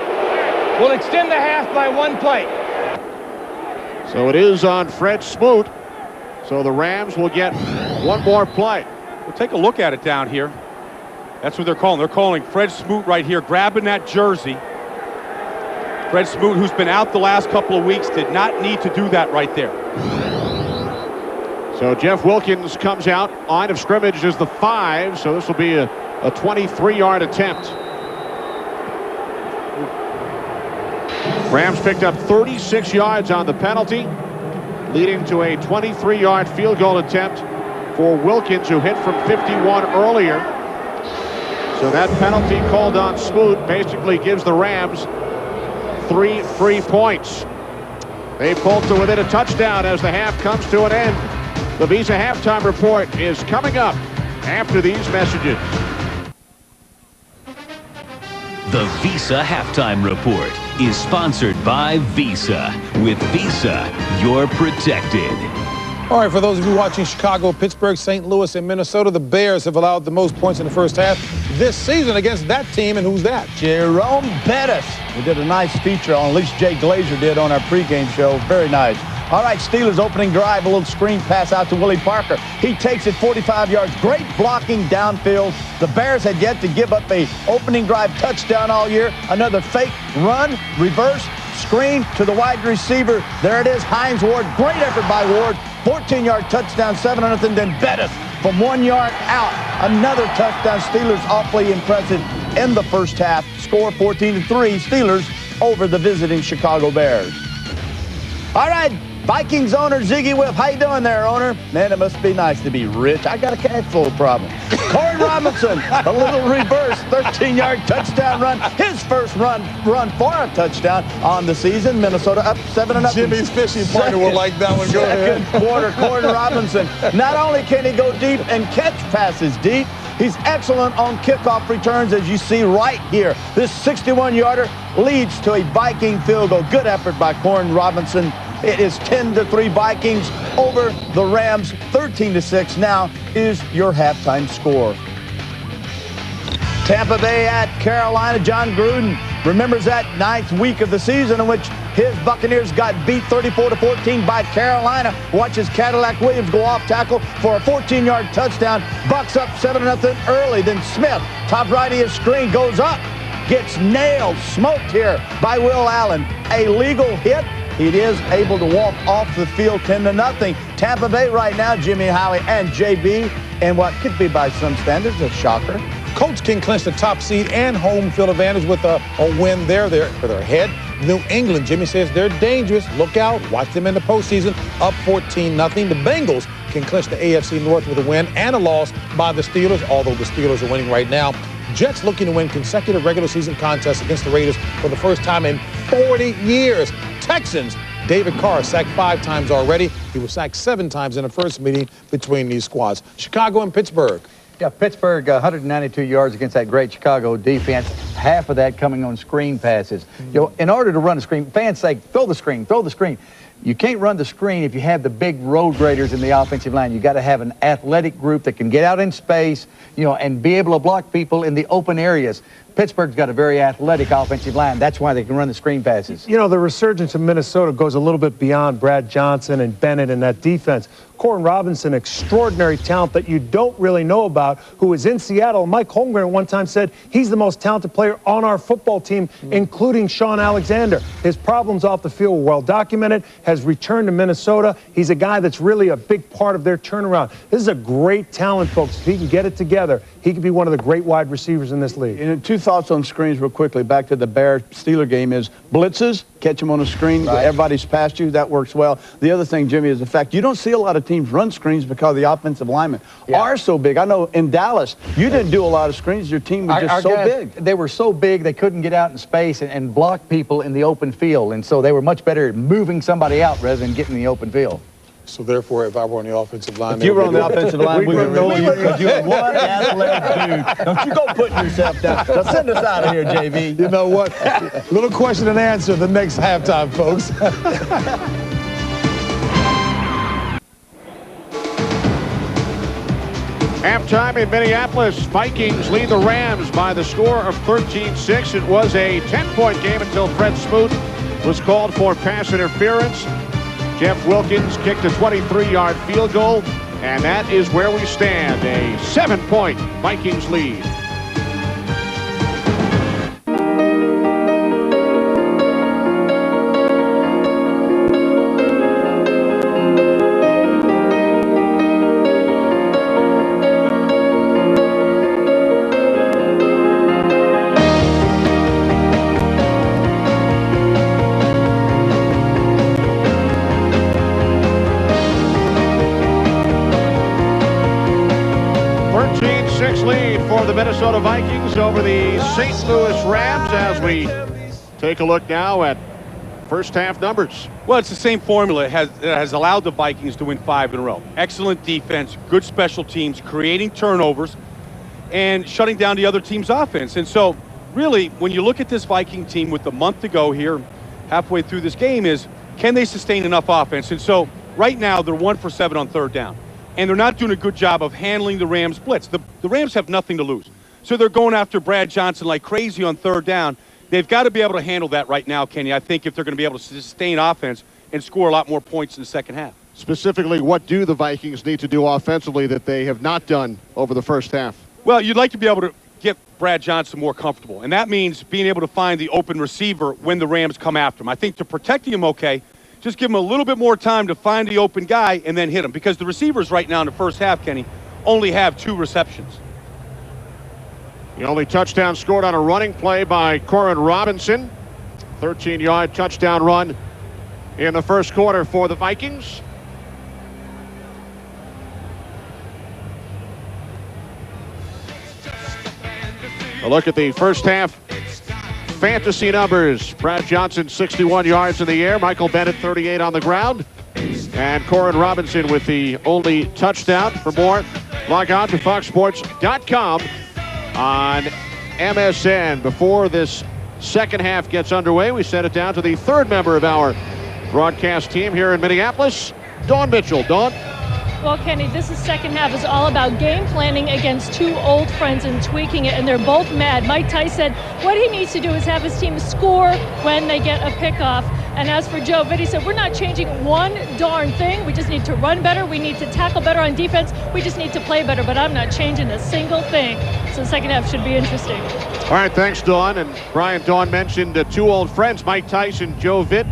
will extend the half by 1 play. So it is on Fred Smoot. So the Rams will get 1 more play. We'll take a look at it down here. That's what they're calling. They're calling Fred Smoot right here, grabbing that jersey. Fred Smoot, who's been out the last couple of weeks, did not need to do that right there. So Jeff Wilkins comes out. Line of scrimmage is the 5, so this will be a 23-yard attempt. Rams picked up 36 yards on the penalty, leading to a 23-yard field goal attempt for Wilkins, who hit from 51 earlier. So that penalty called on Smoot basically gives the Rams 3 free points. They pulled to within a touchdown as the half comes to an end. The Visa Halftime Report is coming up after these messages. The Visa Halftime Report is sponsored by Visa. With Visa, you're protected. All right, for those of you watching Chicago, Pittsburgh, St. Louis, and Minnesota, the Bears have allowed the most points in the first half this season against that team, and who's that? Jerome Bettis. We did a nice feature on, at least Jay Glazer did on our pregame show. Very nice. All right, Steelers opening drive, a little screen pass out to Willie Parker. He takes it 45 yards. Great blocking downfield. The Bears had yet to give up a opening drive touchdown all year. Another fake run, reverse, screen to the wide receiver. There it is, Hines Ward. Great effort by Ward. 14-yard touchdown, 7-0. Then Bettis from 1 yard out. Another touchdown. Steelers awfully impressive in the first half. Score 14-3. Steelers over the visiting Chicago Bears. All right, Vikings owner Ziggy Whip. How you doing there, owner? Man, it must be nice to be rich. I got a cash flow problem. Corey Robinson, a little reverse, 13-yard touchdown run. His first run for a touchdown on the season. Minnesota up 7-0. Jimmy's fishing partner will like that one. Go ahead. Second quarter, Corey Robinson. Not only can he go deep and catch passes deep, he's excellent on kickoff returns, as you see right here. This 61-yarder leads to a Viking field goal. Good effort by Corey Robinson. It is 10-3 Vikings over the Rams. 13-6 now is your halftime score. Tampa Bay at Carolina. John Gruden remembers that 9th week of the season in which his Buccaneers got beat 34-14 by Carolina. Watches Cadillac Williams go off tackle for a 14-yard touchdown. Bucks up 7-0 early. Then Smith, top right of his screen, goes up. Gets nailed, smoked here by Will Allen. A legal hit. He is able to walk off the field 10-0. Tampa Bay right now, Jimmy Howie and JB, and what could be by some standards a shocker. Colts can clinch the top seed and home field advantage with a win there for their head. New England, Jimmy says they're dangerous. Look out. Watch them in the postseason. Up 14-0. The Bengals can clinch the AFC North with a win and a loss by the Steelers, although the Steelers are winning right now. Jets looking to win consecutive regular season contests against the Raiders for the first time in 40 years. Texans, David Carr sacked 5 times already. He was sacked 7 times in the first meeting between these squads. Chicago and Pittsburgh. Yeah, Pittsburgh 192 yards against that great Chicago defense. Half of that coming on screen passes. You know, in order to run a screen, fans say, throw the screen, throw the screen. You can't run the screen if you have the big road graders in the offensive line. You got to have an athletic group that can get out in space, you know, and be able to block people in the open areas. Pittsburgh's got a very athletic offensive line. That's why they can run the screen passes. You know, the resurgence of Minnesota goes a little bit beyond Brad Johnson and Bennett and that defense. Corey Robinson, extraordinary talent that you don't really know about, who was in Seattle. Mike Holmgren at one time said he's the most talented player on our football team, including Sean Alexander. His problems off the field were well documented, has returned to Minnesota. He's a guy that's really a big part of their turnaround. This is a great talent, folks. If he can get it together, he could be one of the great wide receivers in this league. And 2 thoughts on screens real quickly. Back to the Bears-Steeler game is blitzes, catch them on a screen. Right. Everybody's past you. That works well. The other thing, Jimmy, is the fact you don't see a lot of teams run screens because the offensive linemen are so big. I know in Dallas, you didn't do a lot of screens. Your team was just so big. They were so big, they couldn't get out in space and block people in the open field. And so they were much better at moving somebody out rather than getting in the open field. So therefore, if I were on the offensive line, if you were on the offensive line, we would know you because you're one athletic dude. Don't you go putting yourself down. Now send us out of here, JV. You know what? Little question and answer the next halftime, folks. Halftime in Minneapolis, Vikings lead the Rams by the score of 13-6. It was a 10-point game until Fred Smoot was called for pass interference. Jeff Wilkins kicked a 23-yard field goal, and that is where we stand, a 7-point Vikings lead. Vikings over the St. Louis Rams as we take a look now at first half numbers. Well, it's the same formula that has allowed the Vikings to win 5 in a row. Excellent defense, good special teams, creating turnovers, and shutting down the other team's offense. And so, really, when you look at this Viking team with the month to go here, halfway through this game, is can they sustain enough offense? And so, right now, they're 1 for 7 on third down. And they're not doing a good job of handling the Rams' blitz. The Rams have nothing to lose. So they're going after Brad Johnson like crazy on third down. They've got to be able to handle that right now, Kenny, I think, if they're going to be able to sustain offense and score a lot more points in the second half. Specifically, what do the Vikings need to do offensively that they have not done over the first half? Well, you'd like to be able to get Brad Johnson more comfortable, and that means being able to find the open receiver when the Rams come after him. I think to protecting him, okay, just give him a little bit more time to find the open guy and then hit him, because the receivers right now in the first half, Kenny, only have 2 receptions. The only touchdown scored on a running play by Corin Robinson. 13-yard touchdown run in the first quarter for the Vikings. A look at the first half fantasy numbers. Brad Johnson, 61 yards in the air. Michael Bennett, 38 on the ground. And Corin Robinson with the only touchdown. For more, log on to foxsports.com on MSN. Before this second half gets underway, we send it down to the third member of our broadcast team here in Minneapolis, Dawn Mitchell. Dawn? Well, Kenny, this second half is all about game planning against 2 old friends and tweaking it, and they're both mad. Mike Tice said what he needs to do is have his team score when they get a pickoff. And as for Joe Vitt, he said we're not changing one darn thing. We just need to run better. We need to tackle better on defense. We just need to play better, but I'm not changing a single thing. So the second half should be interesting. All right, thanks, Dawn. And Brian, Dawn mentioned 2 old friends, Mike Tice and Joe Vitt,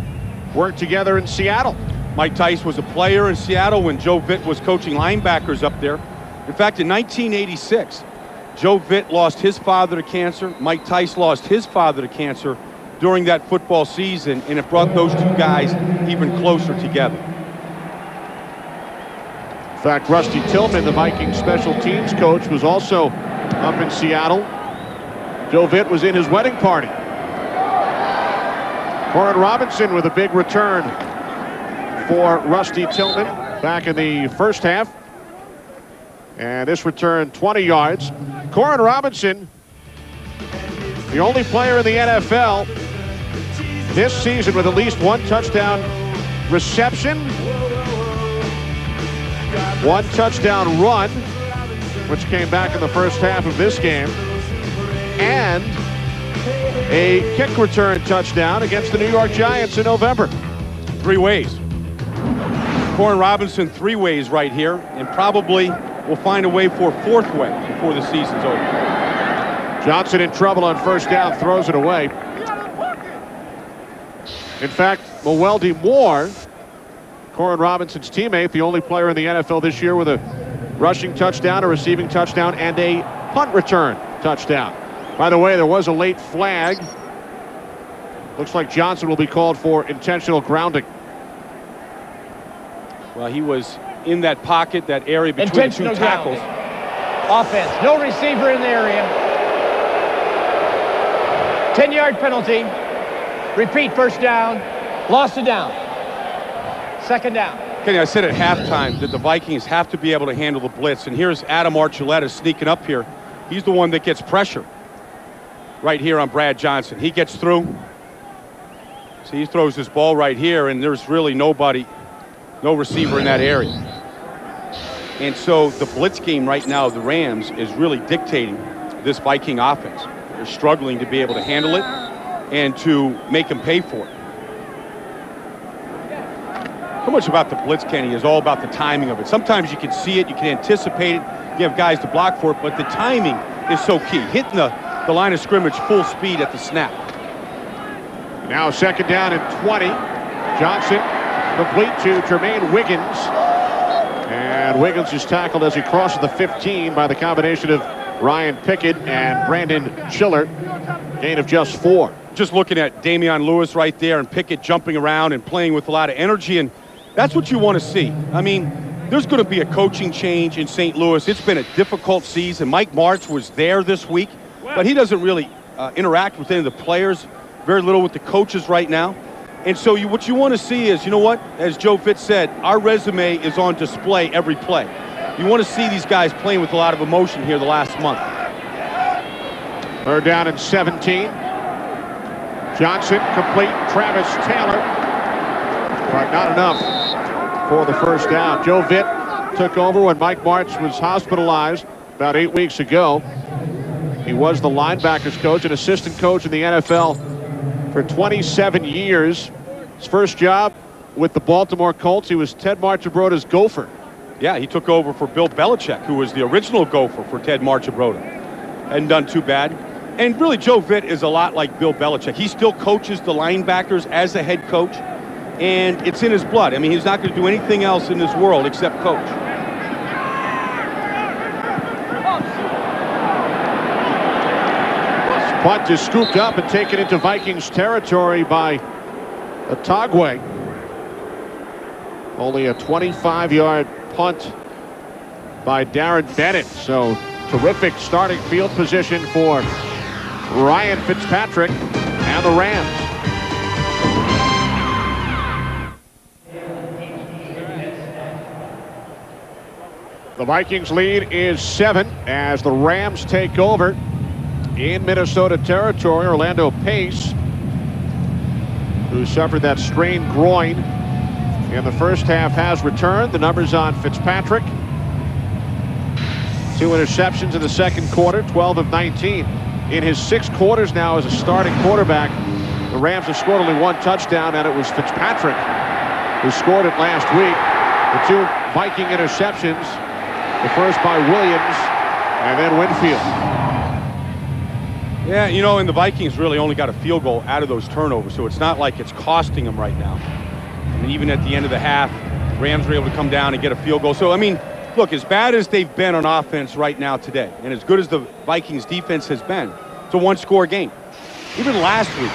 worked together in Seattle. Mike Tice was a player in Seattle when Joe Vitt was coaching linebackers up there. In fact, in 1986, Joe Vitt lost his father to cancer. Mike Tice lost his father to cancer during that football season, and it brought those 2 guys even closer together. In fact, Rusty Tillman, the Vikings special teams coach, was also up in Seattle. Joe Vitt was in his wedding party. Corin Robinson with a big return for Rusty Tillman back in the first half. And this return, 20 yards. Corin Robinson, the only player in the NFL this season with at least 1 touchdown reception, 1 touchdown run, which came back in the first half of this game, and a kick return touchdown against the New York Giants in November. 3 ways. Corin Robinson 3 ways right here, and probably will find a way for a 4th way before the season's over. Johnson in trouble on first down, throws it away. In fact, Mewelde Moore, Corin Robinson's teammate, the only player in the NFL this year with a rushing touchdown, a receiving touchdown, and a punt return touchdown. By the way, there was a late flag. Looks like Johnson will be called for intentional grounding. Well, he was in that pocket, that area between 2 tackles. Offense, no receiver in the area. 10-yard penalty. Repeat, first down. Lost it down. Second down. Kenny, I said at halftime that the Vikings have to be able to handle the blitz, and here's Adam Archuleta sneaking up here. He's the one that gets pressure right here on Brad Johnson. He gets through. So he throws this ball right here, and there's really nobody, no receiver in that area. And so the blitz game right now of the Rams is really dictating this Viking offense. They're struggling to be able to handle it and to make them pay for it. So much about the blitz, Kenny, is all about the timing of it. Sometimes you can see it, you can anticipate it, you have guys to block for it, but the timing is so key. Hitting the line of scrimmage full speed at the snap. Now second down and 20. Johnson complete to Jermaine Wiggins. And Wiggins is tackled as he crosses the 15 by the combination of Ryan Pickett and Brandon Chiller. Gain of just 4. Just looking at Damian Lewis right there and Pickett jumping around and playing with a lot of energy, and that's what you want to see. I mean, there's going to be a coaching change in St. Louis. It's been a difficult season. Mike Martz was there this week. but he doesn't really interact with any of the players, very little with the coaches right now. And so what you want to see is, you know what, as Joe Fitz said, our resume is on display every play. You want to see these guys playing with a lot of emotion here the last month. 3rd down and 17. Johnson complete. Travis Taylor. But not enough for the first down. Joe Vitt took over when Mike Martz was hospitalized about 8 weeks ago. He was the linebackers coach and assistant coach in the NFL for 27 years. His first job with the Baltimore Colts, he was Ted Marchibroda's gopher. Yeah, he took over for Bill Belichick, who was the original gopher for Ted Marchibroda. Hadn't done too bad. And really, Joe Vitt is a lot like Bill Belichick. He still coaches the linebackers as a head coach, and it's in his blood. I mean, he's not going to do anything else in this world except coach. Punt is scooped up and taken into Vikings territory by Otagwe. Only a 25-yard punt by Darren Bennett. So terrific starting field position for Ryan Fitzpatrick and the Rams. The Vikings lead is 7 as the Rams take over in Minnesota territory. Orlando Pace, who suffered that strained groin in the first half, has returned. The numbers on Fitzpatrick: 2 interceptions in the second quarter, 12 of 19. In his 6 quarters now as a starting quarterback, the Rams have scored only 1 touchdown, and it was Fitzpatrick who scored it last week. The 2 Viking interceptions, the first by Williams and then Winfield. Yeah, you know, and the Vikings really only got a field goal out of those turnovers, so it's not like it's costing them right now. I mean, even at the end of the half, Rams were able to come down and get a field goal. So, I mean, look, as bad as they've been on offense right now today, and as good as the Vikings defense has been, it's a 1-score game. Even last week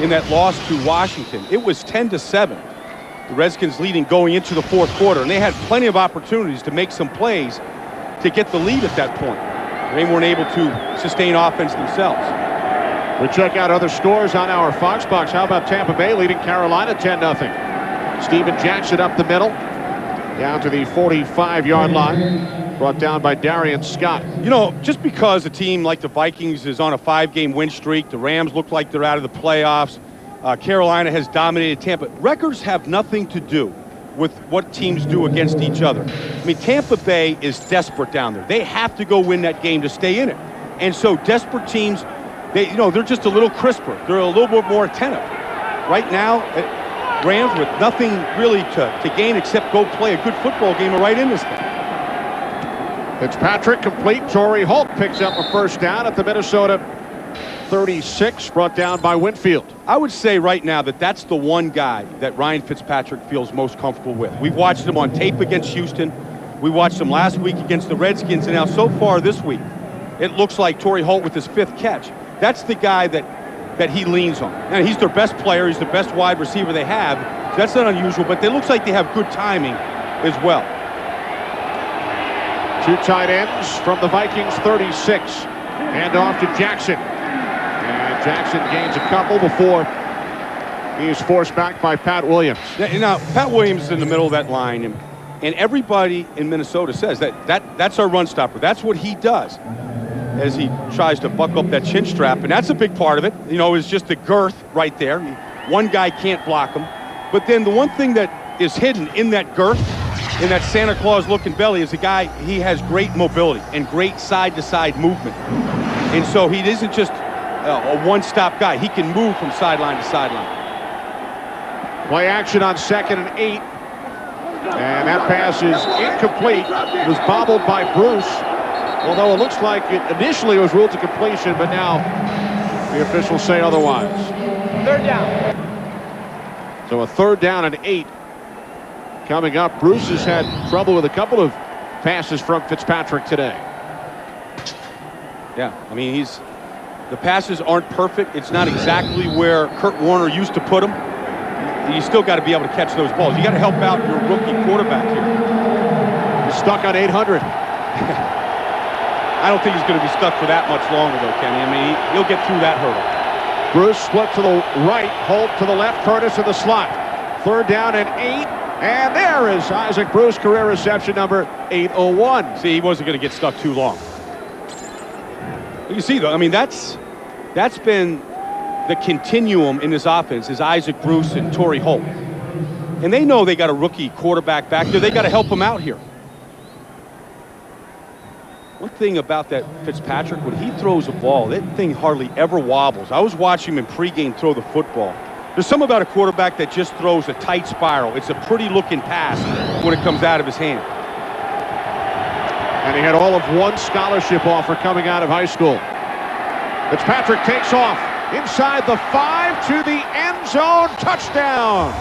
in that loss to Washington, it was 10-7. The Redskins leading going into the 4th quarter, and they had plenty of opportunities to make some plays to get the lead at that point. They weren't able to sustain offense themselves. We check out other scores on our Fox Box. How about Tampa Bay leading Carolina 10-0? Steven Jackson up the middle, down to the 45-yard line, brought down by Darian Scott. You know, just because a team like the Vikings is on a 5-game win streak, the Rams look like they're out of the playoffs, Carolina has dominated Tampa. Records have nothing to do with what teams do against each other. I mean, Tampa Bay is desperate down there. They have to go win that game to stay in it. And so desperate teams, they're just a little crisper. They're a little bit more attentive. Right now, Rams with nothing really to gain except go play a good football game are right in this thing. Fitzpatrick complete. Torrey Holt picks up a first down at the Minnesota 36, brought down by Winfield. I would say right now that that's the one guy that Ryan Fitzpatrick feels most comfortable with. We've watched him on tape against Houston. We watched him last week against the Redskins, and now so far this week, it looks like Torrey Holt with his 5th catch. That's the guy that he leans on. And he's their best player. He's the best wide receiver they have. So that's not unusual, but it looks like they have good timing as well. 2 tight ends from the Vikings 36. Hand off to Jackson. And Jackson gains a couple before he is forced back by Pat Williams. Now, Pat Williams is in the middle of that line, and everybody in Minnesota says that's our run stopper. That's what he does as he tries to buckle up that chin strap, and that's a big part of it. You know, is just the girth right there. One guy can't block him. But then the one thing that is hidden in that girth, in that Santa Claus-looking belly, is a guy, he has great mobility and great side-to-side movement. And so he isn't just a one-stop guy. He can move from sideline to sideline. Play action on 2nd and 8. And that pass is incomplete. It was bobbled by Bruce. Although it looks like it initially was ruled to completion, but now the officials say otherwise. 3rd down. So a 3rd down and 8 coming up. Bruce has had trouble with a couple of passes from Fitzpatrick today. Yeah, I mean, the passes aren't perfect. It's not exactly where Kurt Warner used to put them. You still got to be able to catch those balls. You got to help out your rookie quarterback here. He's stuck on 800. I don't think he's going to be stuck for that much longer, though, Kenny. I mean, he'll get through that hurdle. Bruce split to the right, Holt to the left, Curtis in the slot. 3rd down and 8, and there is Isaac Bruce, career reception number 801. See, he wasn't going to get stuck too long. You see, though, I mean, that's been the continuum in this offense is Isaac Bruce and Torrey Holt. And they know they got a rookie quarterback back there. They got to help him out here. One thing about that Fitzpatrick, when he throws a ball, that thing hardly ever wobbles. I was watching him in pregame throw the football. There's something about a quarterback that just throws a tight spiral. It's a pretty looking pass when it comes out of his hand. And he had all of one scholarship offer coming out of high school. Fitzpatrick takes off inside the 5 to the end zone. Touchdown.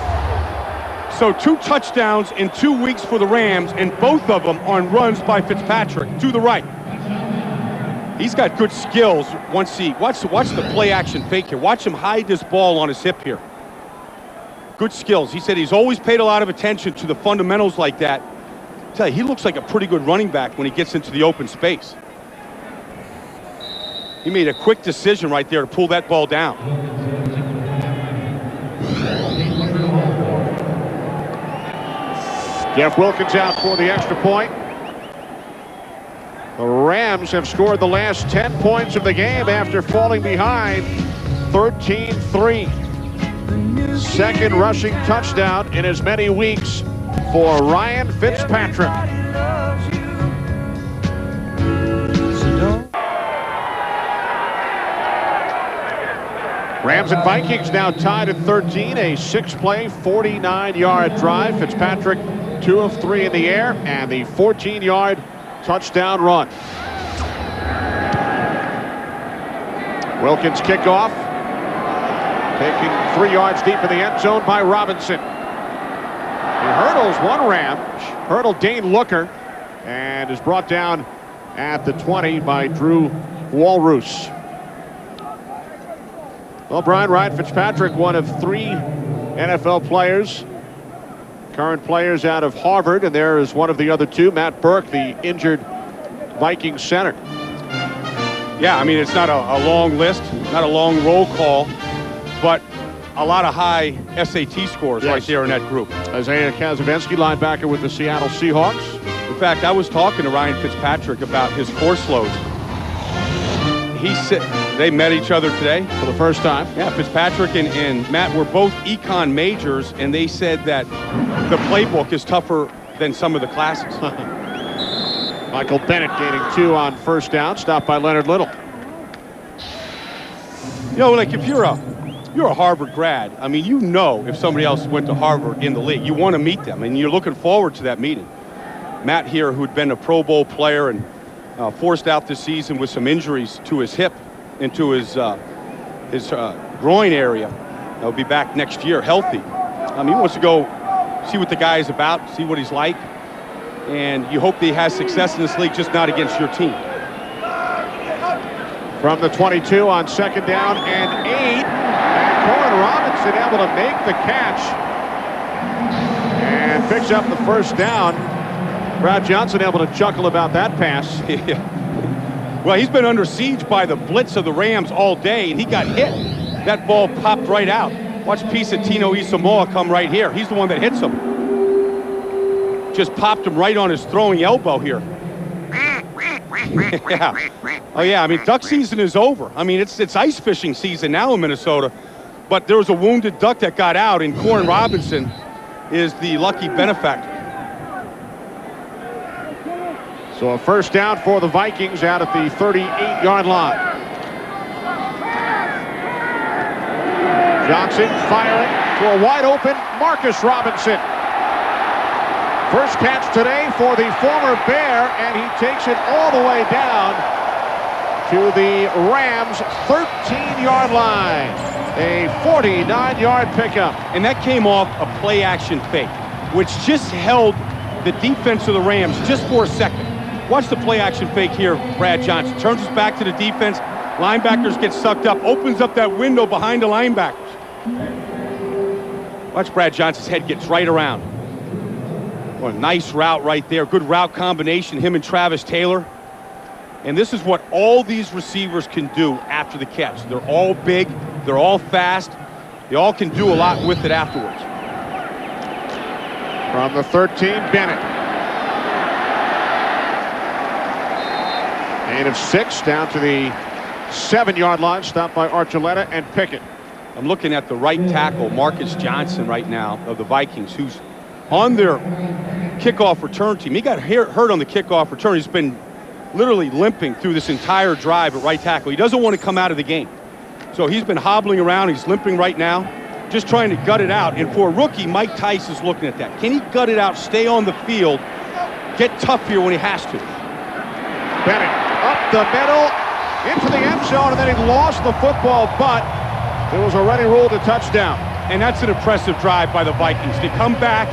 So 2 touchdowns in 2 weeks for the Rams, and both of them on runs by Fitzpatrick to the right. He's got good skills. Once he watch the play action fake here. Watch him hide this ball on his hip here. Good skills. He said he's always paid a lot of attention to the fundamentals like that. I tell you, he looks like a pretty good running back when he gets into the open space. He made a quick decision right there to pull that ball down. Jeff Wilkins out for the extra point. The Rams have scored the last 10 points of the game after falling behind 13-3. Second rushing touchdown in as many weeks for Ryan Fitzpatrick. Rams and Vikings now tied at 13. A 6-play, 49-yard drive. Fitzpatrick 2 of 3 in the air, and the 14-yard touchdown run. Wilkins kickoff. Taking 3 yards deep in the end zone by Robinson. He hurdles one Ram, hurdled Dane Looker, and is brought down at the 20 by Drew Walrus. Well, Brian, Ryan Fitzpatrick, one of 3 NFL players, current players out of Harvard, and there is one of the other 2, Matt Burke, the injured Vikings center. Yeah, I mean, it's not a long list, not a long roll call, but a lot of high SAT scores right there in that group. Isaiah Kazavensky, linebacker with the Seattle Seahawks. In fact, I was talking to Ryan Fitzpatrick about his course loads. He said they met each other today for the first time. Yeah, Fitzpatrick and Matt were both econ majors, and they said that the playbook is tougher than some of the classes. Michael Bennett gaining 2 on first down, stopped by Leonard Little. You know, like if you're a Harvard grad, I mean, you know if somebody else went to Harvard in the league, you want to meet them, and you're looking forward to that meeting. Matt here, who'd been a Pro Bowl player and forced out this season with some injuries to his hip and to his groin area. He'll be back next year healthy. He wants to go see what the guy is about, see what he's like, and you hope that he has success in this league, just not against your team. From the 22 on 2nd down and 8, and Corwin Robinson able to make the catch and picks up the first down. Brad Johnson able to chuckle about that pass. Yeah. Well, he's been under siege by the blitz of the Rams all day, and he got hit. That ball popped right out. Watch Pisatino Isamoah come right here. He's the one that hits him. Just popped him right on his throwing elbow here. Yeah. Oh, yeah, I mean, duck season is over. I mean, it's ice fishing season now in Minnesota. But there was a wounded duck that got out, and Corwin Robinson is the lucky benefactor. So a first down for the Vikings out at the 38-yard line. Johnson firing to a wide-open Marcus Robinson. First catch today for the former Bear, and he takes it all the way down to the Rams' 13-yard line. A 49-yard pickup. And that came off a play-action fake, which just held the defense of the Rams just for a second. Watch the play-action fake here, Brad Johnson. Turns his back to the defense. Linebackers get sucked up. Opens up that window behind the linebackers. Watch Brad Johnson's head gets right around. Oh, a nice route right there. Good route combination, him and Travis Taylor. And this is what all these receivers can do after the catch. They're all big. They're all fast. They all can do a lot with it afterwards. From the 13, Bennett. Gain of 6 down to the 7-yard line, stopped by Archuleta and Pickett. I'm looking at the right tackle, Marcus Johnson, right now of the Vikings, who's on their kickoff return team. He got hurt on the kickoff return. He's been literally limping through this entire drive at right tackle. He doesn't want to come out of the game. So he's been hobbling around. He's limping right now, just trying to gut it out. And for a rookie, Mike Tice is looking at that. Can he gut it out, stay on the field, get tough here when he has to? Bennett up the middle, into the end zone, and then he lost the football, but it was already ruled a touchdown. And that's an impressive drive by the Vikings to come back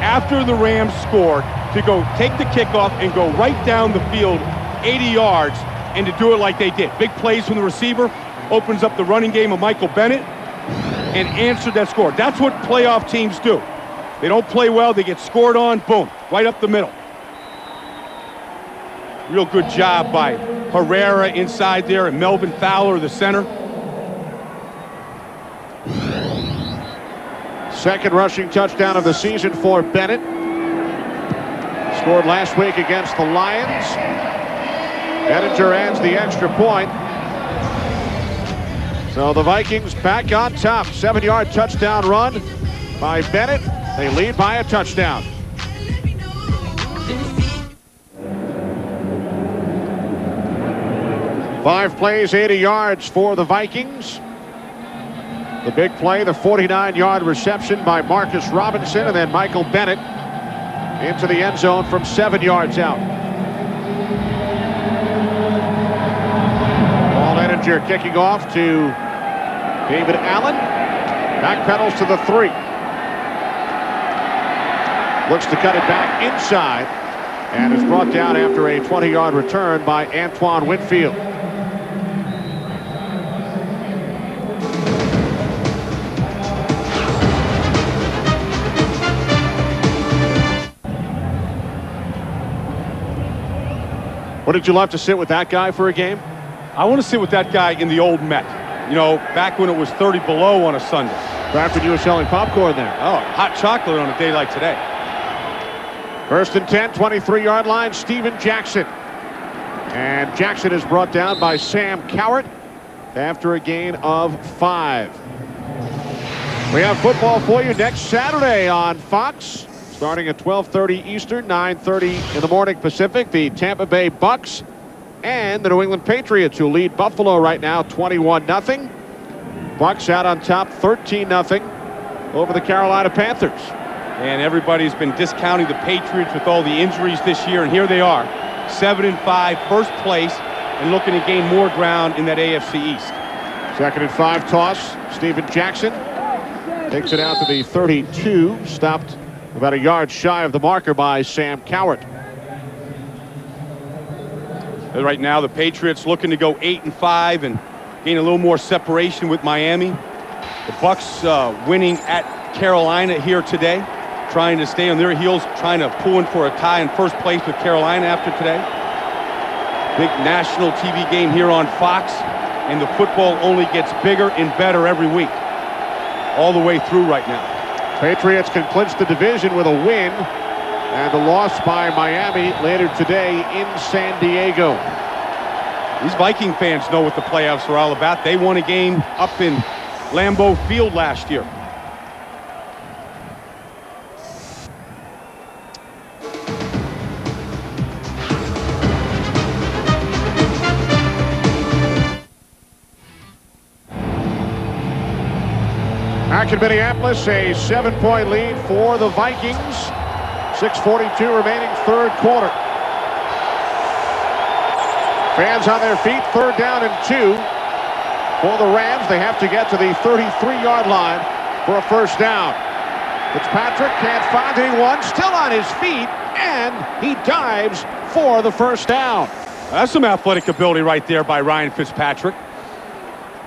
after the Rams scored, to go take the kickoff and go right down the field 80 yards, and to do it like they did. Big plays from the receiver, opens up the running game of Michael Bennett, and answered that score. That's what playoff teams do. They don't play well, they get scored on, boom, right up the middle. Real good job by Herrera inside there, and Melvin Fowler, the center. Second rushing touchdown of the season for Bennett. Scored last week against the Lions. Ettinger adds the extra point. So the Vikings back on top. 7-yard touchdown run by Bennett. They lead by a touchdown. Five plays, 80 yards for the Vikings. The big play, the 49-yard reception by Marcus Robinson, and then Michael Bennett into the end zone from 7 yards out. Paul Ettinger kicking off to David Allen. Backpedals to the 3. Looks to cut it back inside, and is brought down after a 20-yard return by Antoine Winfield. What did you love to sit with that guy for a game? I want to sit with that guy in the old Met. You know, back when it was 30 below on a Sunday. Back when you were selling popcorn there. Oh, hot chocolate on a day like today. First and 10, 23-yard line, Steven Jackson. And Jackson is brought down by Sam Cowart after a gain of 5. We have football for you next Saturday on Fox. Starting at 12:30 Eastern, 9:30 in the morning Pacific, the Tampa Bay Bucks and the New England Patriots, who lead Buffalo right now 21-0. Bucks out on top 13-0 over the Carolina Panthers. And everybody's been discounting the Patriots with all the injuries this year, and here they are, 7-5, first place, and looking to gain more ground in that AFC East. Second and 5 toss. Steven Jackson takes it out to the 32, stopped about a yard shy of the marker by Sam Cowart. Right now, the Patriots looking to go 8-5 and gain a little more separation with Miami. The Bucks winning at Carolina here today, trying to stay on their heels, trying to pull in for a tie in first place with Carolina after today. Big national TV game here on Fox, and the football only gets bigger and better every week, all the way through right now. Patriots can clinch the division with a win, and the loss by Miami later today in San Diego. These Viking fans know what the playoffs are all about. They won a game up in Lambeau Field last year. Back in Minneapolis, a 7-point lead for the Vikings. 6:42 remaining, third quarter. Fans on their feet, third down and 2 for the Rams. They have to get to the 33-yard line for a first down. Fitzpatrick can't find anyone, still on his feet, and he dives for the first down. That's some athletic ability right there by Ryan Fitzpatrick.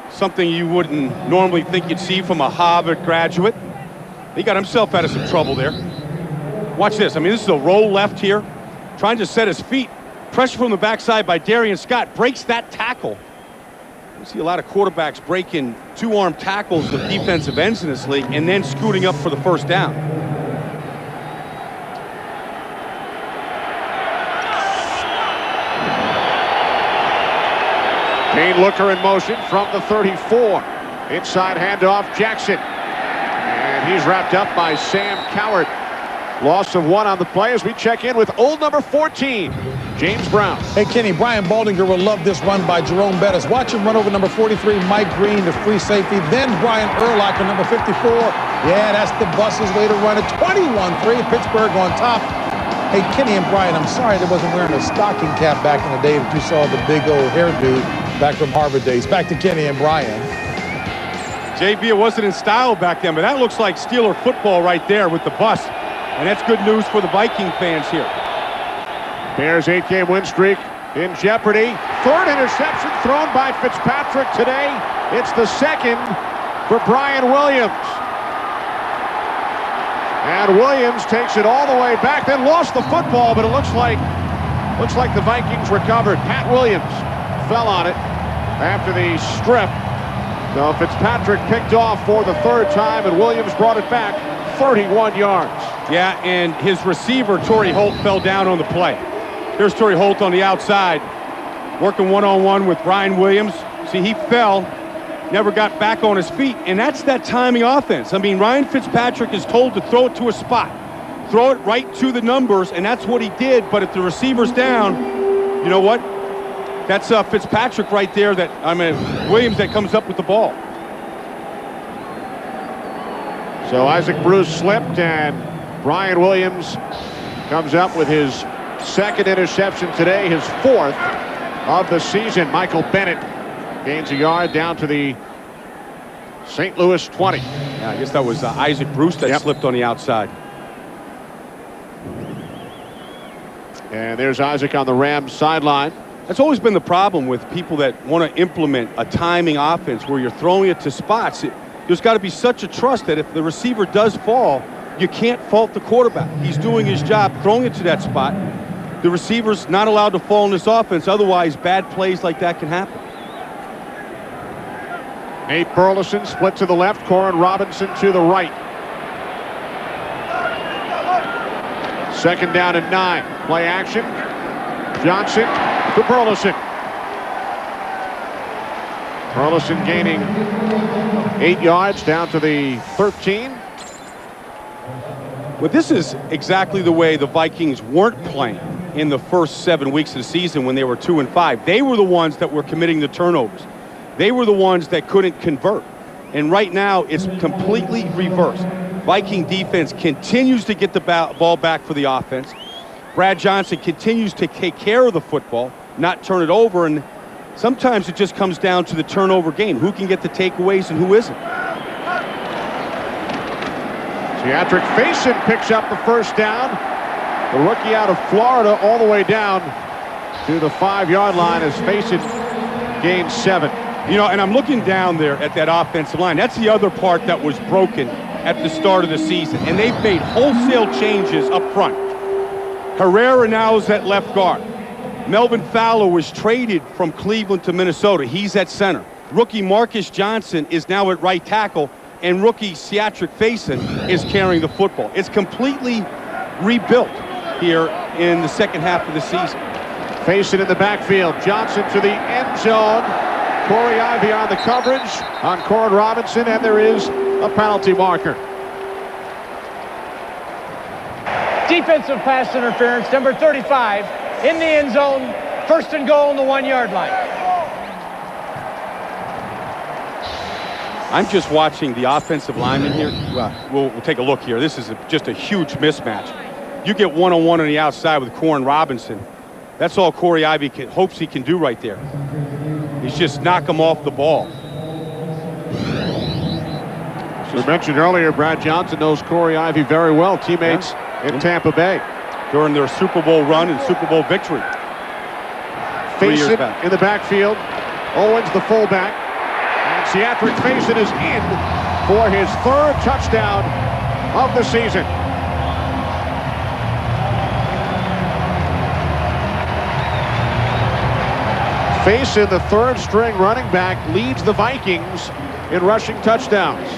Something you wouldn't normally think you'd see from a Harvard graduate. He got himself out of some trouble there. Watch this. I mean, this is a roll left here, trying to set his feet Pressure from the backside by Darian Scott breaks that tackle. You see a lot of quarterbacks breaking two-arm tackles with defensive ends in this league and then scooting up for the first down. Kane Looker in motion from the 34. Inside handoff, Jackson. And he's wrapped up by Sam Cowart. Loss of 1 on the play as we check in with old number 14, James Brown. Hey, Kenny, Brian Baldinger will love this run by Jerome Bettis. Watch him run over number 43, Mike Green, the free safety. Then Brian Urlacher, number 54. Yeah, that's the bus's way to run it. 21-3, Pittsburgh on top. Hey, Kenny and Brian, I'm sorry they wasn't wearing a stocking cap back in the day that you saw the big old hairdo back from Harvard days. Back to Kenny and Brian. JB, it wasn't in style back then, but that looks like Steeler football right there with the bus. And that's good news for the Viking fans here. Bears 8-game win streak in jeopardy. Third interception thrown by Fitzpatrick today. It's the second for Brian Williams. And Williams takes it all the way back, then lost the football, but it looks like the Vikings recovered. Pat Williams fell on it after the strip. So Fitzpatrick picked off for the third time, and Williams brought it back 31 yards. Yeah, and his receiver, Torrey Holt, fell down on the play. Here's Torrey Holt on the outside, working one-on-one with Brian Williams. See, he fell, never got back on his feet, and that's that timing offense. I mean, Ryan Fitzpatrick is told to throw it to a spot. Throw it right to the numbers, and that's what he did. But if the receiver's down, you know what? That's Fitzpatrick right there, Williams that comes up with the ball. So Isaac Bruce slipped, and Brian Williams comes up with his second interception today, his fourth of the season. Michael Bennett gains a yard down to the St. Louis 20. Yeah, I guess that was Isaac Bruce that slipped on the outside. And there's Isaac on the Rams sideline. That's always been the problem with people that want to implement a timing offense where you're throwing it to spots. There's got to be such a trust that if the receiver does fall, you can't fault the quarterback. He's doing his job, throwing it to that spot. The receiver's not allowed to fall in this offense. Otherwise, bad plays like that can happen. Nate Burleson split to the left, Corin Robinson to the right. Second down and 9. Play action. Johnson to Burleson. Burleson gaining 8 yards down to the 13. Well, this is exactly the way the Vikings weren't playing in the first 7 weeks of the season when they were 2-5. They were the ones that were committing the turnovers. They were the ones that couldn't convert. And right now, it's completely reversed. Viking defense continues to get the ball back for the offense. Brad Johnson continues to take care of the football, not turn it over, and sometimes it just comes down to the turnover game. Who can get the takeaways and who isn't? Teatrick Faison picks up the first down. The rookie out of Florida all the way down to the 5-yard line as Faison gains 7. You know, and I'm looking down there at that offensive line. That's the other part that was broken at the start of the season. And they've made wholesale changes up front. Herrera now is at left guard. Melvin Fowler was traded from Cleveland to Minnesota. He's at center. Rookie Marcus Johnson is now at right tackle, and rookie Teatrick Faison is carrying the football. It's completely rebuilt here in the second half of the season. Faison in the backfield. Johnson to the end zone. Corey Ivy on the coverage on Corin Robinson, and there is a penalty marker. Defensive pass interference, number 35, in the end zone, first and goal on the 1-yard line. I'm just watching the offensive lineman here. Well, we'll take a look here. This is just a huge mismatch. You get one-on-one on the outside with Corin Robinson. That's all Corey Ivy hopes he can do right there. He's just knock him off the ball. As we mentioned earlier, Brad Johnson knows Corey Ivy very well. Teammates in Tampa Bay during their Super Bowl run and Super Bowl victory. Faison in the backfield. Owens the fullback. And Teatrick Faison is in for his third touchdown of the season. Faison, the third-string running back, leads the Vikings in rushing touchdowns.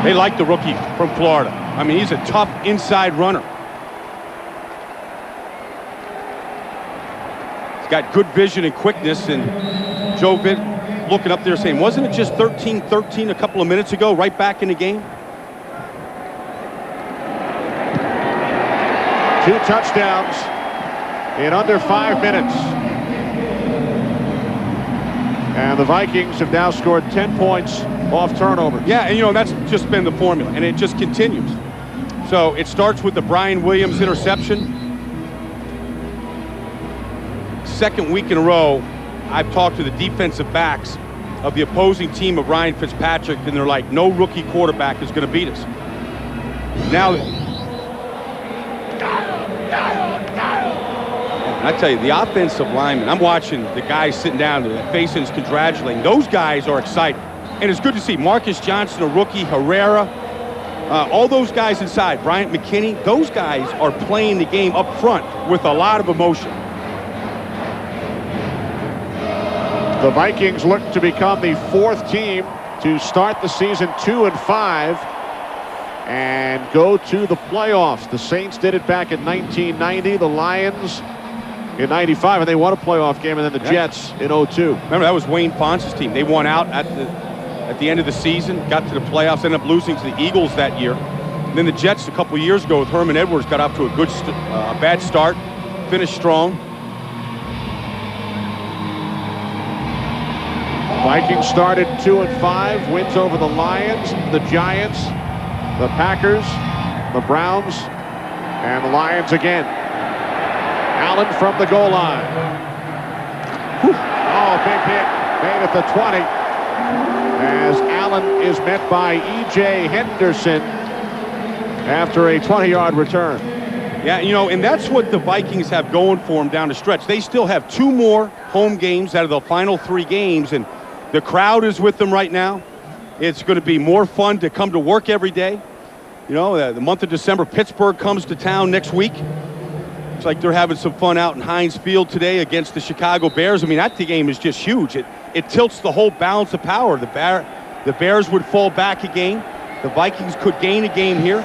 They like the rookie from Florida. I mean, he's a tough inside runner. He's got good vision and quickness, and Joe Vitt looking up there saying, wasn't it just 13-13 a couple of minutes ago, right back in the game? 2 touchdowns in under 5 minutes. And the Vikings have now scored 10 points off turnovers. Yeah, and you know, that's just been the formula, and it just continues. So it starts with the Brian Williams interception. Second week in a row, I've talked to the defensive backs of the opposing team of Ryan Fitzpatrick, and they're like, no rookie quarterback is going to beat us. Now, and I tell you, the offensive linemen, I'm watching the guys sitting down there, Faison's congratulating. Those guys are excited. And it's good to see Marcus Johnson, a rookie, Herrera, all those guys inside, Bryant McKinney, those guys are playing the game up front with a lot of emotion. The Vikings look to become the 4th team to start the season 2-5 and go to the playoffs. The Saints did it back in 1990, the Lions in 95, and they won a playoff game, and then the Jets in 02. Remember, that was Wayne Fonz's team. They won out at the end of the season, got to the playoffs, ended up losing to the Eagles that year. And then the Jets a couple years ago with Herman Edwards got off to a bad start, finished strong. Vikings started 2-5, wins over the Lions, the Giants, the Packers, the Browns, and the Lions again. Allen from the goal line. Whew. Oh, big hit made at the 20 as Allen is met by E.J. Henderson after a 20-yard return. Yeah, you know, and that's what the Vikings have going for them down the stretch. They still have 2 more home games out of the final 3 games, and the crowd is with them right now. It's going to be more fun to come to work every day. You know, the month of December, Pittsburgh comes to town next week. It's like they're having some fun out in Heinz Field today against the Chicago Bears. I mean, that game is just huge. It tilts the whole balance of power. The Bears would fall back a game. The Vikings could gain a game here.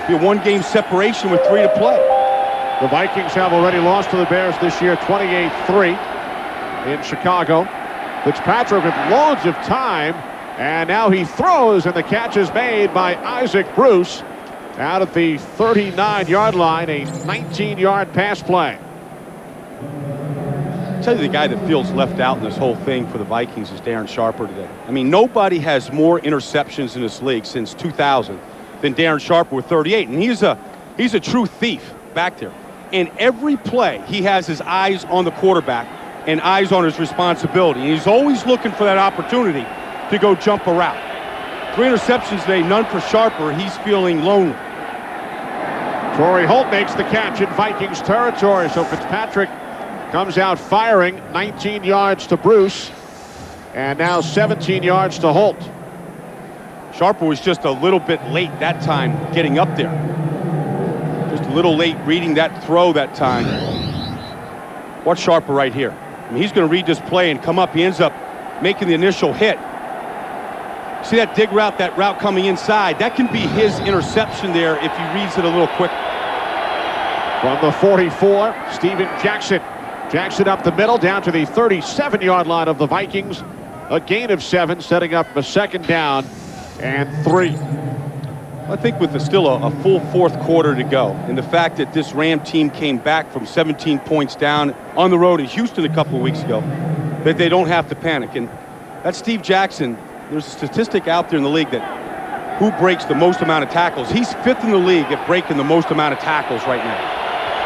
Be a 1-game separation with 3 to play. The Vikings have already lost to the Bears this year, 28-3 in Chicago. Fitzpatrick with loads of time, and now he throws, and the catch is made by Isaac Bruce out at the 39-yard line, a 19-yard pass play. I'll tell you, the guy that feels left out in this whole thing for the Vikings is Darren Sharper today. I mean, nobody has more interceptions in this league since 2000 than Darren Sharper with 38, and he's a true thief back there. In every play, he has his eyes on the quarterback and eyes on his responsibility. And he's always looking for that opportunity to go jump a route. 3 interceptions today, none for Sharper. He's feeling lonely. Torrey Holt makes the catch in Vikings territory, so Fitzpatrick comes out firing, 19 yards to Bruce, and now 17 yards to Holt. Sharper was just a little bit late that time getting up there. Just a little late reading that throw that time. Watch Sharper right here. I mean, he's going to read this play and come up. He ends up making the initial hit. See that dig route, that route coming inside? That can be his interception there if he reads it a little quicker. From the 44, Steven Jackson. Jackson up the middle, down to the 37-yard line of the Vikings. A gain of 7, setting up a 2nd down and 3. I think with still a full 4th quarter to go, and the fact that this Ram team came back from 17 points down on the road in Houston a couple of weeks ago, that they don't have to panic. And that's Steve Jackson. There's a statistic out there in the league that who breaks the most amount of tackles. He's 5th in the league at breaking the most amount of tackles right now.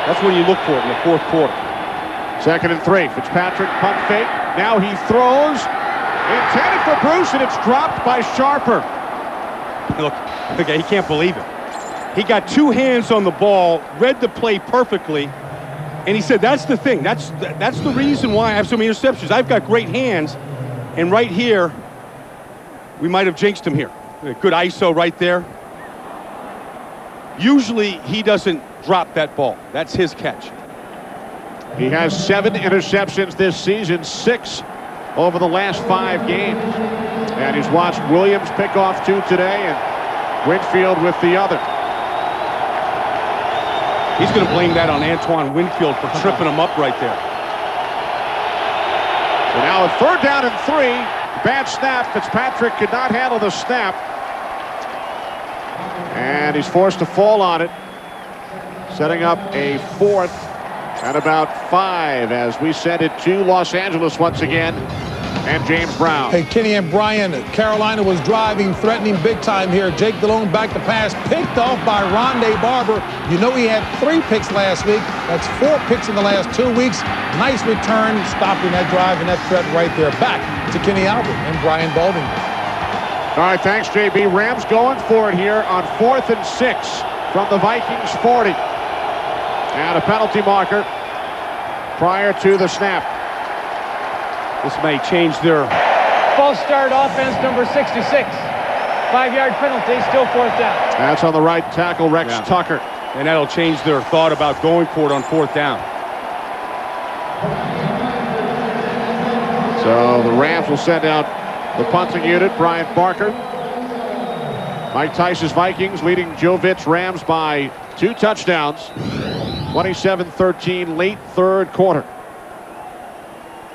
That's when you look for it in the 4th quarter. 2nd and 3. Fitzpatrick pump fake. Now he throws. Intended for Bruce, and it's dropped by Sharper. Look, he can't believe it. He got 2 hands on the ball, read the play perfectly, and he said, that's the thing. That's the reason why I have so many interceptions. I've got great hands, and right here, we might have jinxed him here. Good ISO right there. Usually, he doesn't drop that ball. That's his catch. He has 7 interceptions this season, 6 over the last 5 games. And he's watched Williams pick off 2 today and Winfield with the other. He's going to blame that on Antoine Winfield for tripping him up right there. So now a 3rd down and 3. Bad snap. Fitzpatrick could not handle the snap. And he's forced to fall on it. Setting up a 4th and about 5 as we send it to Los Angeles once again. And James Brown. Hey, Kenny and Brian, Carolina was driving, threatening big time here. Jake Delhomme back to pass, picked off by Rondé Barber. You know he had 3 picks last week. That's 4 picks in the last 2 weeks. Nice return, stopping that drive and that threat right there. Back to Kenny Albert and Brian Baldwin. All right, thanks, JB. Rams going for it here on 4th and 6 from the Vikings 40. And a penalty marker prior to the snap. This may change their... False start offense number 66. 5-yard penalty, still 4th down. That's on the right tackle, Rex Tucker. And that'll change their thought about going for it on 4th down. So the Rams will send out the punting unit, Brian Barker. Mike Tice's Vikings leading Joe Vitt's Rams by 2 touchdowns. 27-13 late 3rd quarter.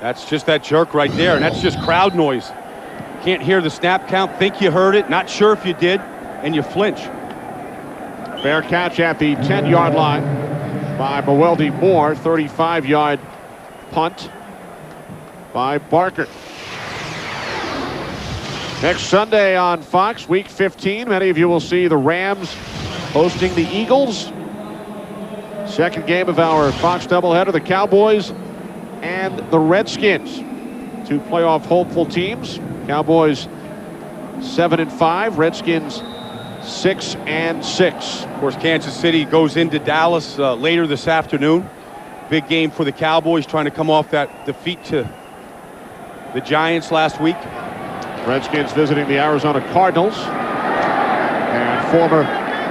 That's just that jerk right there, and that's just crowd noise. Can't hear the snap count, think you heard it, not sure if you did, and you flinch. Fair catch at the 10-yard line by Mewelde Moore. 35-yard punt by Barker. Next Sunday on Fox, Week 15, many of you will see the Rams hosting the Eagles. Second game of our Fox doubleheader, the Cowboys and the Redskins. 2 playoff hopeful teams. Cowboys 7-5, Redskins 6-6. Of course, Kansas City goes into Dallas later this afternoon. Big game for the Cowboys, trying to come off that defeat to the Giants last week. Redskins visiting the Arizona Cardinals. And former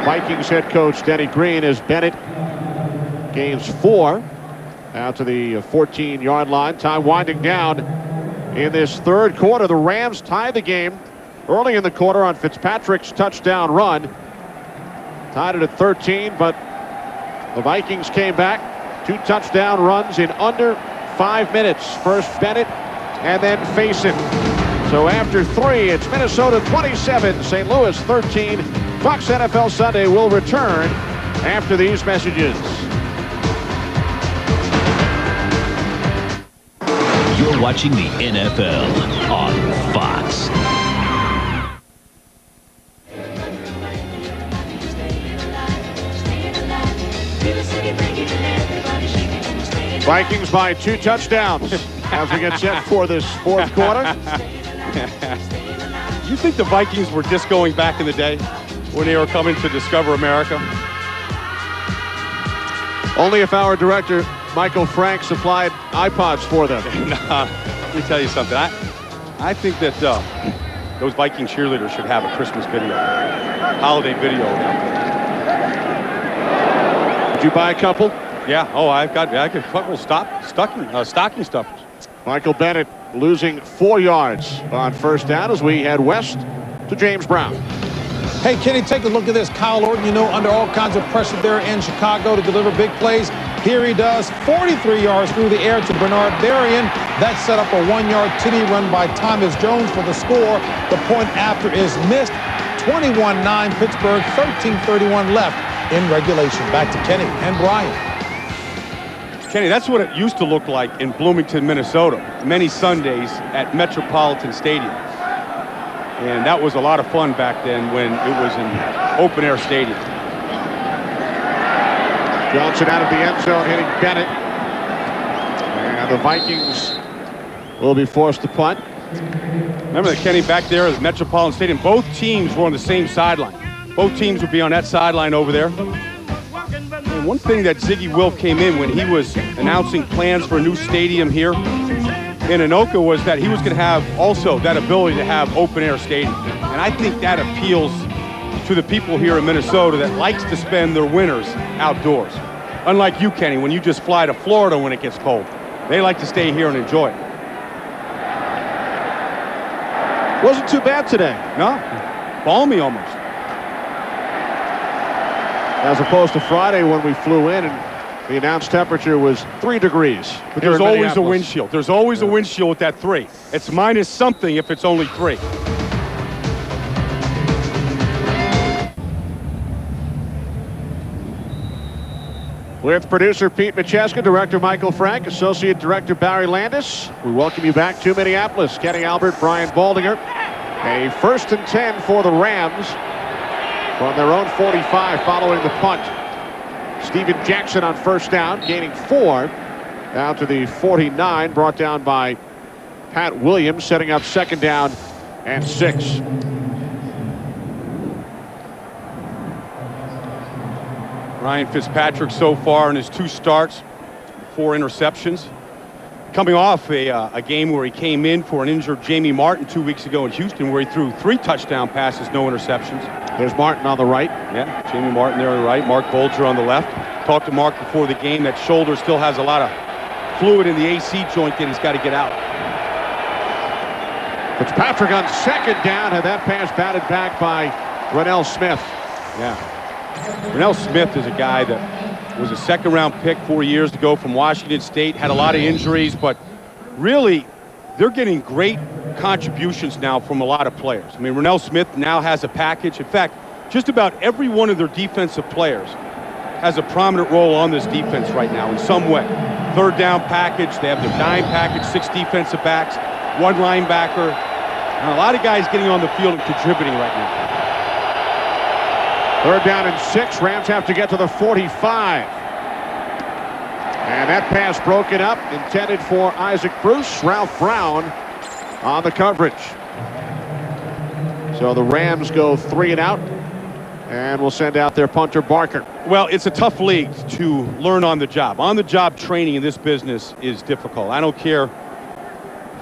Vikings head coach Denny Green as Bennett gains 4 out to the 14-yard line. Time winding down in this 3rd quarter. The Rams tied the game early in the quarter on Fitzpatrick's touchdown run. Tied it at 13, but the Vikings came back. 2 touchdown runs in under 5 minutes. First Bennett and then Faison. So after 3, it's Minnesota 27, St. Louis 13. Fox NFL Sunday will return after these messages. You're watching the NFL on Fox. Vikings by 2 touchdowns as we get set for this 4th quarter. You think the Vikings were discoing back in the day when they were coming to discover America? Only if our director Michael Frank supplied iPods for them. Nah, let me tell you something. I think that those Viking cheerleaders should have a Christmas video, holiday video out there. Did you buy a couple? Yeah. Oh, I got a couple stocking stuffers. Michael Bennett losing 4 yards on 1st down as we head west to James Brown. Hey, Kenny, take a look at this. Kyle Orton, you know, under all kinds of pressure there in Chicago to deliver big plays. Here he does, 43 yards through the air to Bernard Berrien. That set up a 1-yard TD run by Thomas Jones for the score. The point after is missed. 21-9 Pittsburgh, 13:31 left in regulation. Back to Kenny and Brian. Kenny, that's what it used to look like in Bloomington, Minnesota, many Sundays at Metropolitan Stadium. And that was a lot of fun back then when it was an open-air stadium. Johnson out of the end zone hitting Bennett. And the Vikings will be forced to punt. Remember that, Kenny, back there at the Metropolitan Stadium, both teams were on the same sideline. Both teams would be on that sideline over there. And one thing that Ziggy Wilf came in when he was announcing plans for a new stadium here in Anoka was that he was going to have also that ability to have open-air stadium. And I think that appeals to the people here in Minnesota that likes to spend their winters outdoors. Unlike you, Kenny, when you just fly to Florida when it gets cold. They like to stay here and enjoy it. Wasn't too bad today. No, balmy almost. As opposed to Friday when we flew in and the announced temperature was 3 degrees. But there's always a windshield. There's always a windshield with that 3. It's minus something if it's only 3. With producer Pete Macheska, director Michael Frank, associate director Barry Landis, we welcome you back to Minneapolis. Kenny Albert, Brian Baldinger. A 1st and 10 for the Rams from their own 45 following the punt. Steven Jackson on 1st down, gaining 4 down to the 49, brought down by Pat Williams, setting up 2nd down and 6. Ryan Fitzpatrick so far in his 2 starts, 4 interceptions. Coming off a game where he came in for an injured Jamie Martin 2 weeks ago in Houston, where he threw 3 touchdown passes, no interceptions. There's Martin on the right. Yeah, Jamie Martin there on the right, Mark Bolger on the left. Talked to Mark before the game. That shoulder still has a lot of fluid in the AC joint that he's got to get out. Fitzpatrick on 2nd down, had that pass batted back by Rennell Smith. Yeah. Rennell Smith is a guy that was a 2nd-round pick 4 years ago from Washington State, had a lot of injuries, but really, they're getting great contributions now from a lot of players. I mean, Rennell Smith now has a package. In fact, just about every one of their defensive players has a prominent role on this defense right now in some way. 3rd down package, they have their dime package, 6 defensive backs, 1 linebacker, and a lot of guys getting on the field and contributing right now. 3rd down and 6. Rams have to get to the 45. And that pass broken up, intended for Isaac Bruce. Ralph Brown on the coverage. So the Rams go 3 and out, and will send out their punter Barker. Well, it's a tough league to learn on the job. On-the-job training in this business is difficult. I don't care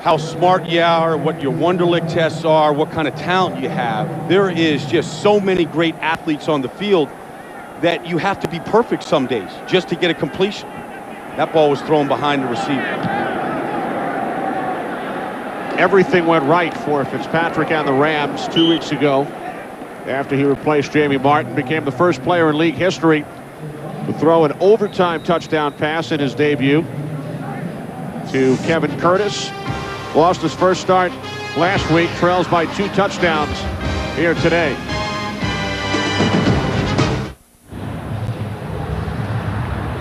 how smart you are, what your Wonderlic tests are, what kind of talent you have. There is just so many great athletes on the field that you have to be perfect some days just to get a completion. That ball was thrown behind the receiver. Everything went right for Fitzpatrick and the Rams 2 weeks ago after he replaced Jamie Martin. Became the first player in league history to throw an overtime touchdown pass in his debut to Kevin Curtis. Lost his first start last week, trails by 2 touchdowns here today.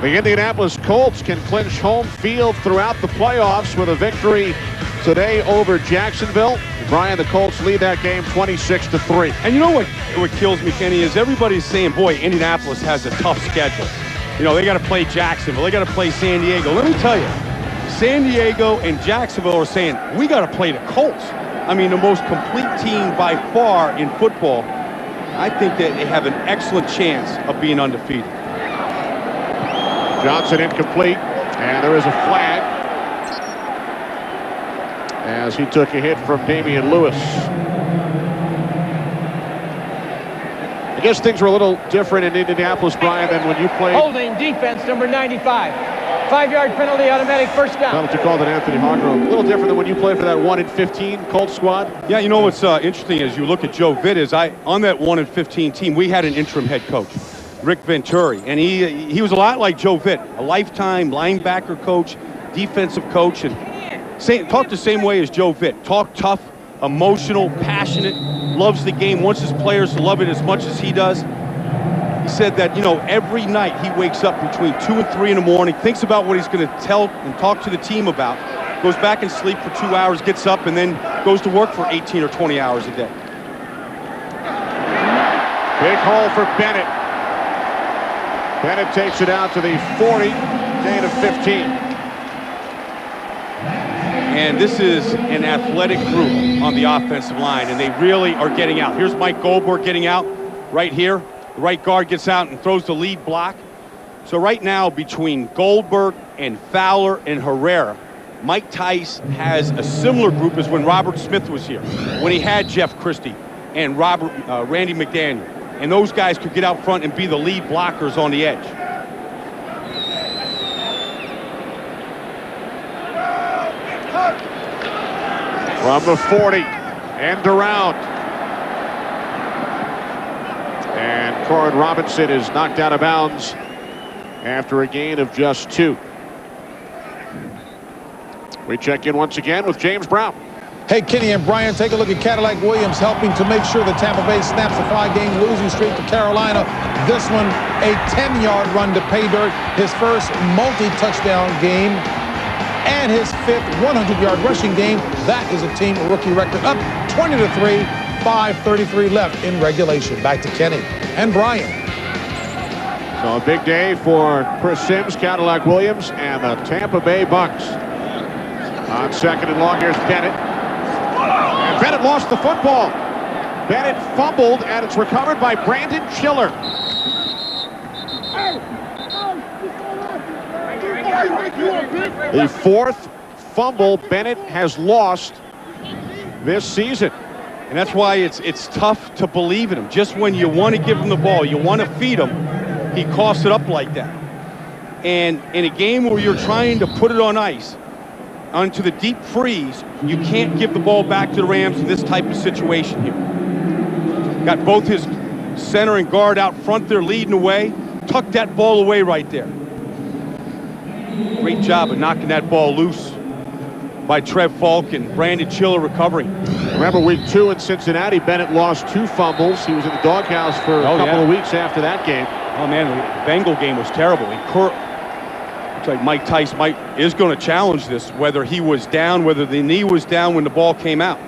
The Indianapolis Colts can clinch home field throughout the playoffs with a victory today over Jacksonville. Brian, the Colts lead that game 26-3. And you know what kills me, Kenny, is everybody's saying, boy, Indianapolis has a tough schedule. You know, they got to play Jacksonville, they got to play San Diego. Let me tell you, San Diego and Jacksonville are saying, we got to play the Colts. I mean, the most complete team by far in football. I think that they have an excellent chance of being undefeated. Johnson incomplete, and there is a flag as he took a hit from Damian Lewis. I guess things were a little different in Indianapolis, Brian, than when you played. Holding defense number 95. 5-yard penalty, automatic 1st down. Not what you called it, Anthony Hargrove. A little different than when you played for that 1-15 Colts squad. Yeah, you know what's interesting is you look at Joe Vitt. On that 1-15 team, we had an interim head coach, Rick Venturi, and he was a lot like Joe Vitt, a lifetime linebacker coach, defensive coach, and talked the same way as Joe Vitt. Talk tough, emotional, passionate, loves the game, wants his players to love it as much as he does. He said that, you know, every night he wakes up between 2 and 3 in the morning, thinks about what he's going to tell and talk to the team about, goes back and sleep for 2 hours, gets up, and then goes to work for 18 or 20 hours a day. Big hole for Bennett. Bennett takes it out to the 40, gain of 15. And this is an athletic group on the offensive line, and they really are getting out. Here's Mike Goldberg getting out right here. The right guard gets out and throws the lead block. So right now, between Goldberg and Fowler and Herrera, Mike Tice has a similar group as when Robert Smith was here, when he had Jeff Christie and Randy McDaniel. And those guys could get out front and be the lead blockers on the edge. From the 40, end around. And Koren Robinson is knocked out of bounds after a gain of just 2. We check in once again with James Brown. Hey, Kenny and Brian, take a look at Cadillac Williams helping to make sure that Tampa Bay snaps a 5-game losing streak to Carolina. This one, a 10-yard run to pay dirt, his first multi-touchdown game, and his 5th 100-yard rushing game. That is a team rookie record, up 20-3, 5:33 left in regulation. Back to Kenny and Brian. So a big day for Chris Sims, Cadillac Williams, and the Tampa Bay Bucks. On 2nd and long, here's Bennett. And Bennett lost the football. Bennett fumbled, and it's recovered by Brandon Chiller. The 4th fumble Bennett has lost this season. And that's why it's tough to believe in him. Just when you want to give him the ball, you want to feed him, he coughs it up like that. And in a game where you're trying to put it on ice, onto the deep freeze, you can't give the ball back to the Rams in this type of situation here. Got both his center and guard out front there leading away. Tucked that ball away right there. Great job of knocking that ball loose by Trev Falk and Brandon Chiller recovering. Remember week 2 in Cincinnati, Bennett lost 2 fumbles. He was in the doghouse for a couple of weeks after that game. Oh man, the Bengal game was terrible. Looks like Mike Tice is going to challenge this, whether he was down, whether the knee was down when the ball came out.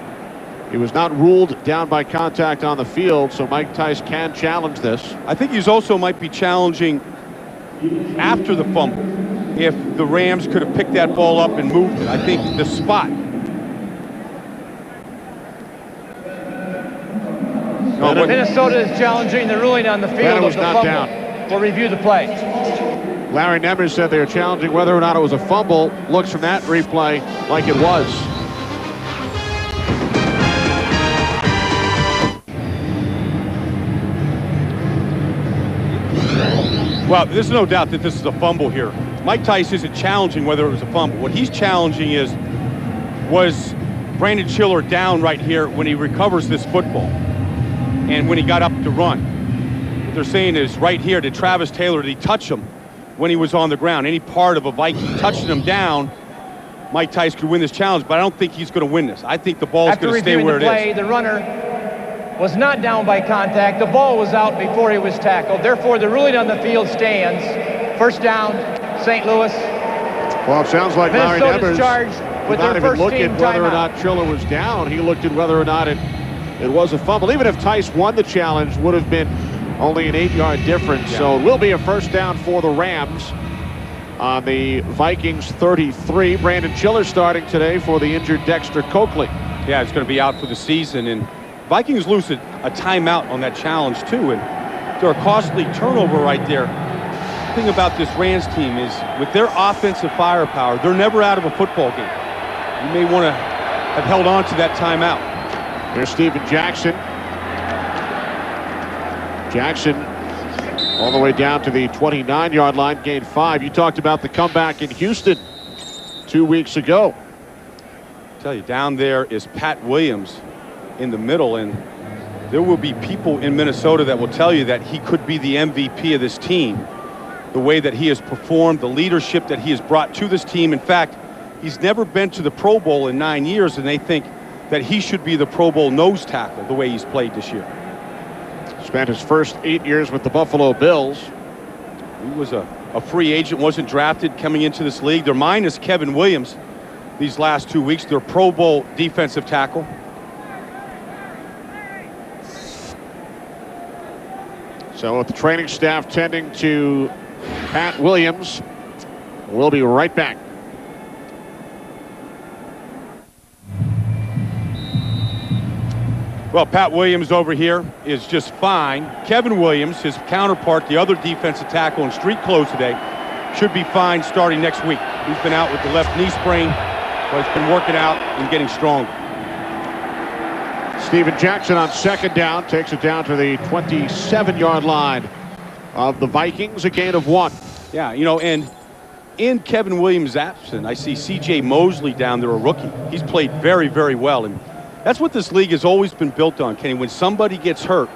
He was not ruled down by contact on the field, so Mike Tice can challenge this. I think he's also might be challenging after the fumble. If the Rams could have picked that ball up and moved it. I think the spot. Minnesota is challenging the ruling on the field of the fumble. Down. We'll review the play. Larry Nemers said they were challenging whether or not it was a fumble. Looks from that replay like it was. Well, there's no doubt that this is a fumble here. Mike Tice isn't challenging whether it was a fumble. What he's challenging was Brandon Chiller down right here when he recovers this football and when he got up to run. What they're saying is right here, did Travis Taylor, did he touch him when he was on the ground? Any part of a Viking touching him down, Mike Tice could win this challenge, but I don't think he's going to win this. I think the ball is going to stay where it is. After reviewing the play, the runner was not down by contact. The ball was out before he was tackled. Therefore, the ruling on the field stands. First down, St. Louis. Well, it sounds like Larry Nemers charged with did not their even first look team at whether or timeout. not Chiller was down. He looked at whether or not it was a fumble. Even if Tice won the challenge, would have been only an 8-yard difference. Yeah. So it will be a first down for the Rams on the Vikings 33. Brandon Chiller starting today for the injured Dexter Coakley. Yeah, it's going to be out for the season. And Vikings lose a timeout on that challenge, too. And they're a costly turnover right there. The thing about this Rams team is with their offensive firepower, they're never out of a football game. You may want to have held on to that timeout. Here's Steven Jackson. Jackson all the way down to the 29-yard line, gained 5. You talked about the comeback in Houston 2 weeks ago. I tell you, down there is Pat Williams in the middle, and there will be people in Minnesota that will tell you that he could be the MVP of this team. The way that he has performed, the leadership that he has brought to this team. In fact, he's never been to the Pro Bowl in 9 years, and they think that he should be the Pro Bowl nose tackle the way he's played this year. Spent his first 8 years with the Buffalo Bills. He was a free agent, wasn't drafted coming into this league. They're minus Kevin Williams these last 2 weeks. They're Pro Bowl defensive tackle. So with the training staff tending to Pat Williams, we'll be right back. Well, Pat Williams over here is just fine. Kevin Williams, his counterpart, the other defensive tackle in street clothes today, should be fine starting next week. He's been out with the left knee sprain, but he's been working out and getting stronger. Steven Jackson on second down takes it down to the 27-yard line of the Vikings, a gain of 1. Yeah, you know, and in Kevin Williams' absence, I see C.J. Mosley down there, a rookie. He's played very, very well. And that's what this league has always been built on, Kenny. When somebody gets hurt,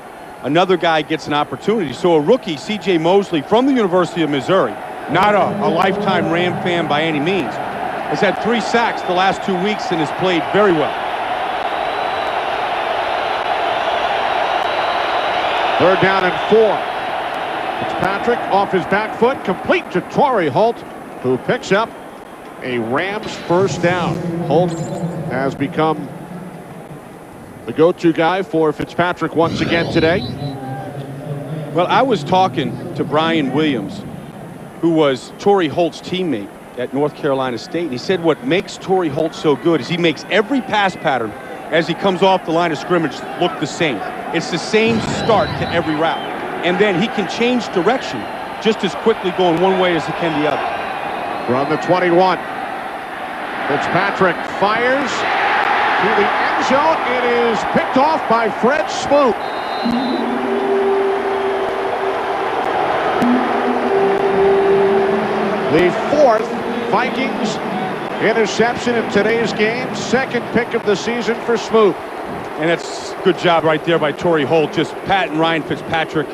another guy gets an opportunity. So a rookie, C.J. Mosley, from the University of Missouri, not a lifetime Ram fan by any means, has had 3 sacks the last 2 weeks and has played very well. Third down and 4. Fitzpatrick off his back foot, complete to Torrey Holt, who picks up a Rams first down. Holt has become the go-to guy for Fitzpatrick once again today. Well, I was talking to Brian Williams, who was Torrey Holt's teammate at North Carolina State, and he said what makes Torrey Holt so good is he makes every pass pattern as he comes off the line of scrimmage look the same. It's the same start to every route. And then he can change direction just as quickly going one way as he can the other. From the 21, Fitzpatrick fires to the end zone. It is picked off by Fred Smoot. The 4th Vikings interception in today's game. 2nd pick of the season for Smoot. And it's a good job right there by Torrey Holt, just patting Ryan Fitzpatrick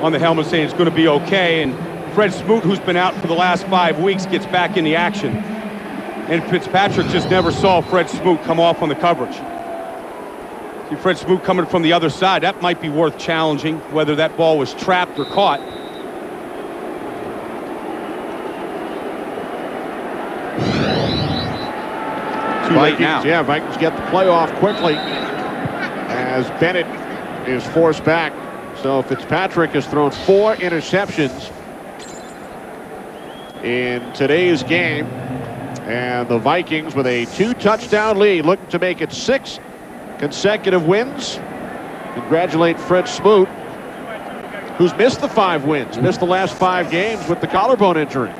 on the helmet saying it's going to be okay. And Fred Smoot, who's been out for the last 5 weeks, gets back in the action. And Fitzpatrick just never saw Fred Smoot come off on the coverage. See Fred Smoot coming from the other side. That might be worth challenging, whether that ball was trapped or caught. Too late now. Yeah, Vikings get the playoff quickly as Bennett is forced back. So Fitzpatrick has thrown 4 interceptions in today's game. And the Vikings with a 2-touchdown lead, looking to make it 6 consecutive wins. Congratulate Fred Smoot, who's missed the 5 wins, missed the last 5 games with the collarbone injury.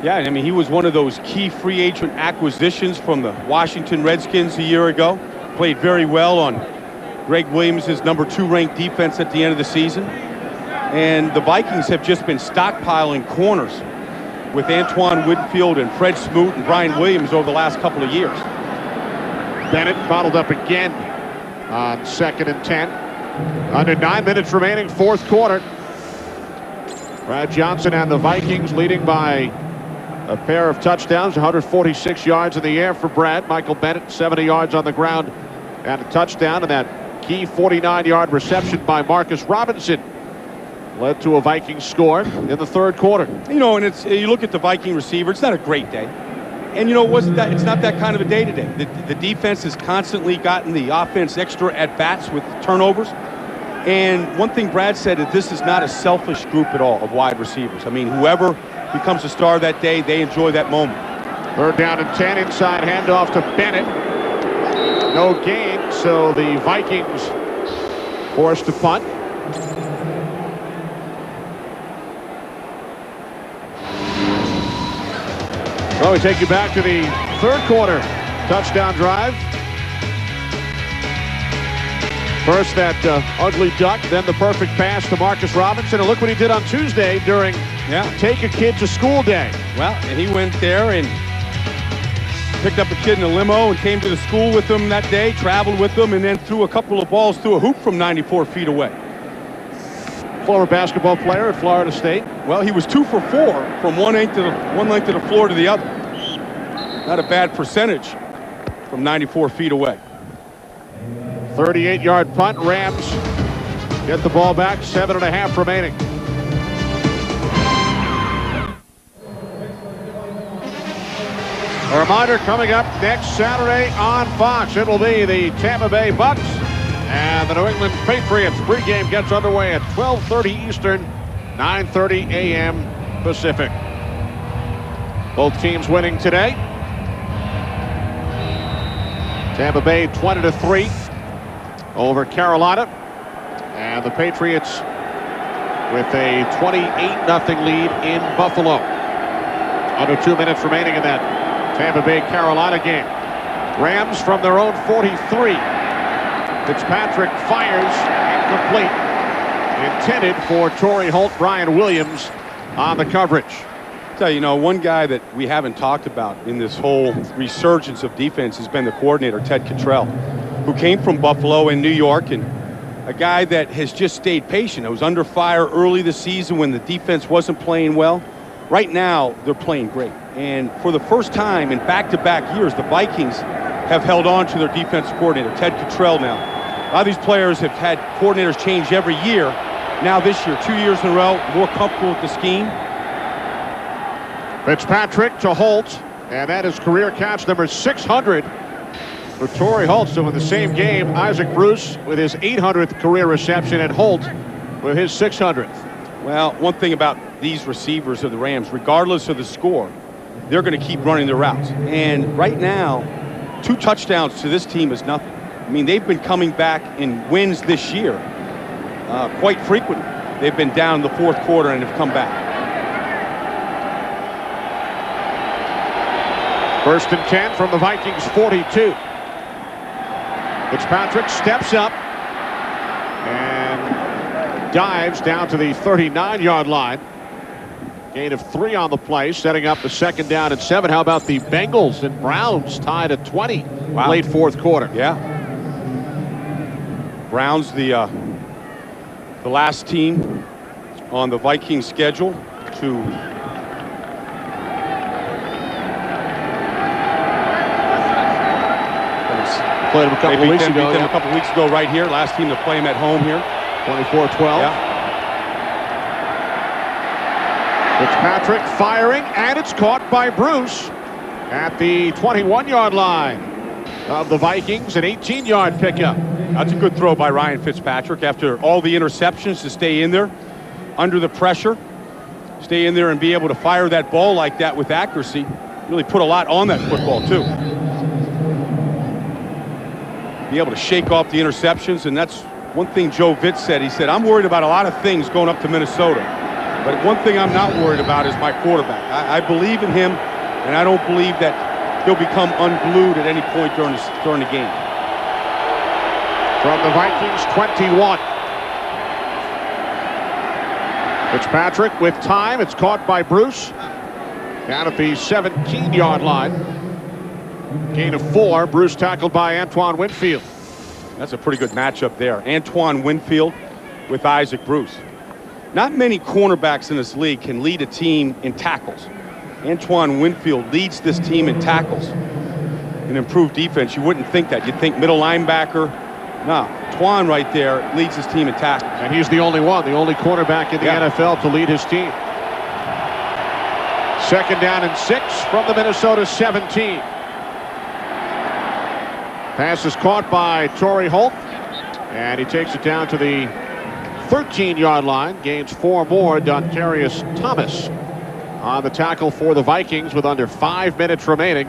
Yeah, I mean, he was one of those key free agent acquisitions from the Washington Redskins a year ago. Played very well on Greg Williams' #2 ranked defense at the end of the season. And the Vikings have just been stockpiling corners with Antoine Winfield and Fred Smoot and Brian Williams over the last couple of years. Bennett bottled up again on 2nd and 10. Under 9 minutes remaining, 4th quarter. Brad Johnson and the Vikings leading by a pair of touchdowns, 146 yards in the air for Brad. Michael Bennett, 70 yards on the ground and a touchdown. And that key 49-yard reception by Marcus Robinson led to a Vikings score in the 3rd quarter. You know, and you look at the Viking receiver, it's not a great day. And, you know, it's not that kind of a day today. The defense has constantly gotten the offense extra at-bats with turnovers. And one thing Brad said is this is not a selfish group at all of wide receivers. I mean, whoever becomes a star that day, they enjoy that moment. 3rd down and 10, inside handoff to Bennett. No gain, so the Vikings forced to punt. Well, we take you back to the 3rd quarter touchdown drive. First that ugly duck, then the perfect pass to Marcus Robinson. And look what he did on Tuesday during Take a Kid to School Day. Well, and he went there and picked up a kid in a limo and came to the school with them that day, traveled with them, and then threw a couple of balls through a hoop from 94 feet away. Former basketball player at Florida State. Well, he was 2 for 4 from one length of the floor to the other. Not a bad percentage from 94 feet away. 38-yard punt. Rams get the ball back. 7.5 remaining. A reminder coming up next Saturday on Fox. It will be the Tampa Bay Bucks and the New England Patriots. Pregame gets underway at 12:30 Eastern, 9:30 a.m. Pacific. Both teams winning today. Tampa Bay 20-3 over Carolina. And the Patriots with a 28-0 lead in Buffalo. Under 2 minutes remaining in that Tampa Bay-Carolina game. Rams from their own 43. Fitzpatrick fires, incomplete. Intended for Torrey Holt. Brian Williams on the coverage. tell you, one guy that we haven't talked about in this whole resurgence of defense has been the coordinator, Ted Cottrell, who came from Buffalo in New York, and a guy that has just stayed patient. It was under fire early this season when the defense wasn't playing well. Right now, they're playing great. And for the first time in back-to-back years, the Vikings have held on to their defensive coordinator, Ted Cottrell now. A lot of these players have had coordinators change every year. Now this year, 2 years in a row, more comfortable with the scheme. Fitzpatrick to Holt, and that is career catch number 600 for Torrey Holt. So in the same game, Isaac Bruce with his 800th career reception, and Holt with his 600th. Well, one thing about these receivers of the Rams, regardless of the score, they're going to keep running their routes. And right now, 2 touchdowns to this team is nothing. I mean, they've been coming back in wins this year quite frequently. They've been down in the fourth quarter and have come back. 1st and 10 from the Vikings 42. Fitzpatrick steps up and dives down to the 39-yard line. Gain of 3 on the play, setting up the 2nd down and 7. How about the Bengals and Browns tied at 20? Wow. Late fourth quarter. Yeah. Browns, the last team on the Vikings schedule to played him a couple weeks ago. A couple weeks ago right here. Last team to play him at home here. 24-12. Yeah. Fitzpatrick firing, and it's caught by Bruce at the 21-yard line of the Vikings, an 18-yard pickup. That's a good throw by Ryan Fitzpatrick after all the interceptions to stay in there under the pressure. Stay in there and be able to fire that ball like that with accuracy. Really put a lot on that football, too. Be able to shake off the interceptions, and that's one thing Joe Vitz said. He said, I'm worried about a lot of things going up to Minnesota, but one thing I'm not worried about is my quarterback. I believe in him, and I don't believe that he'll become unglued at any point during the game. From the Vikings 21. Fitzpatrick with time. It's caught by Bruce down at the 17-yard line. Gain of 4. Bruce tackled by Antoine Winfield. That's a pretty good matchup there. Antoine Winfield with Isaac Bruce. Not many cornerbacks in this league can lead a team in tackles. Antoine Winfield leads this team in tackles. An improved defense. You wouldn't think that. You'd think middle linebacker. No, Twan right there leads his team in tackles. And he's the only only cornerback in the NFL to lead his team. 2nd down and 6 from the Minnesota 17. Pass is caught by Torrey Holt, and he takes it down to the 13-yard line. Gains 4 more. Dontarius Thomas on the tackle for the Vikings with under 5 minutes remaining.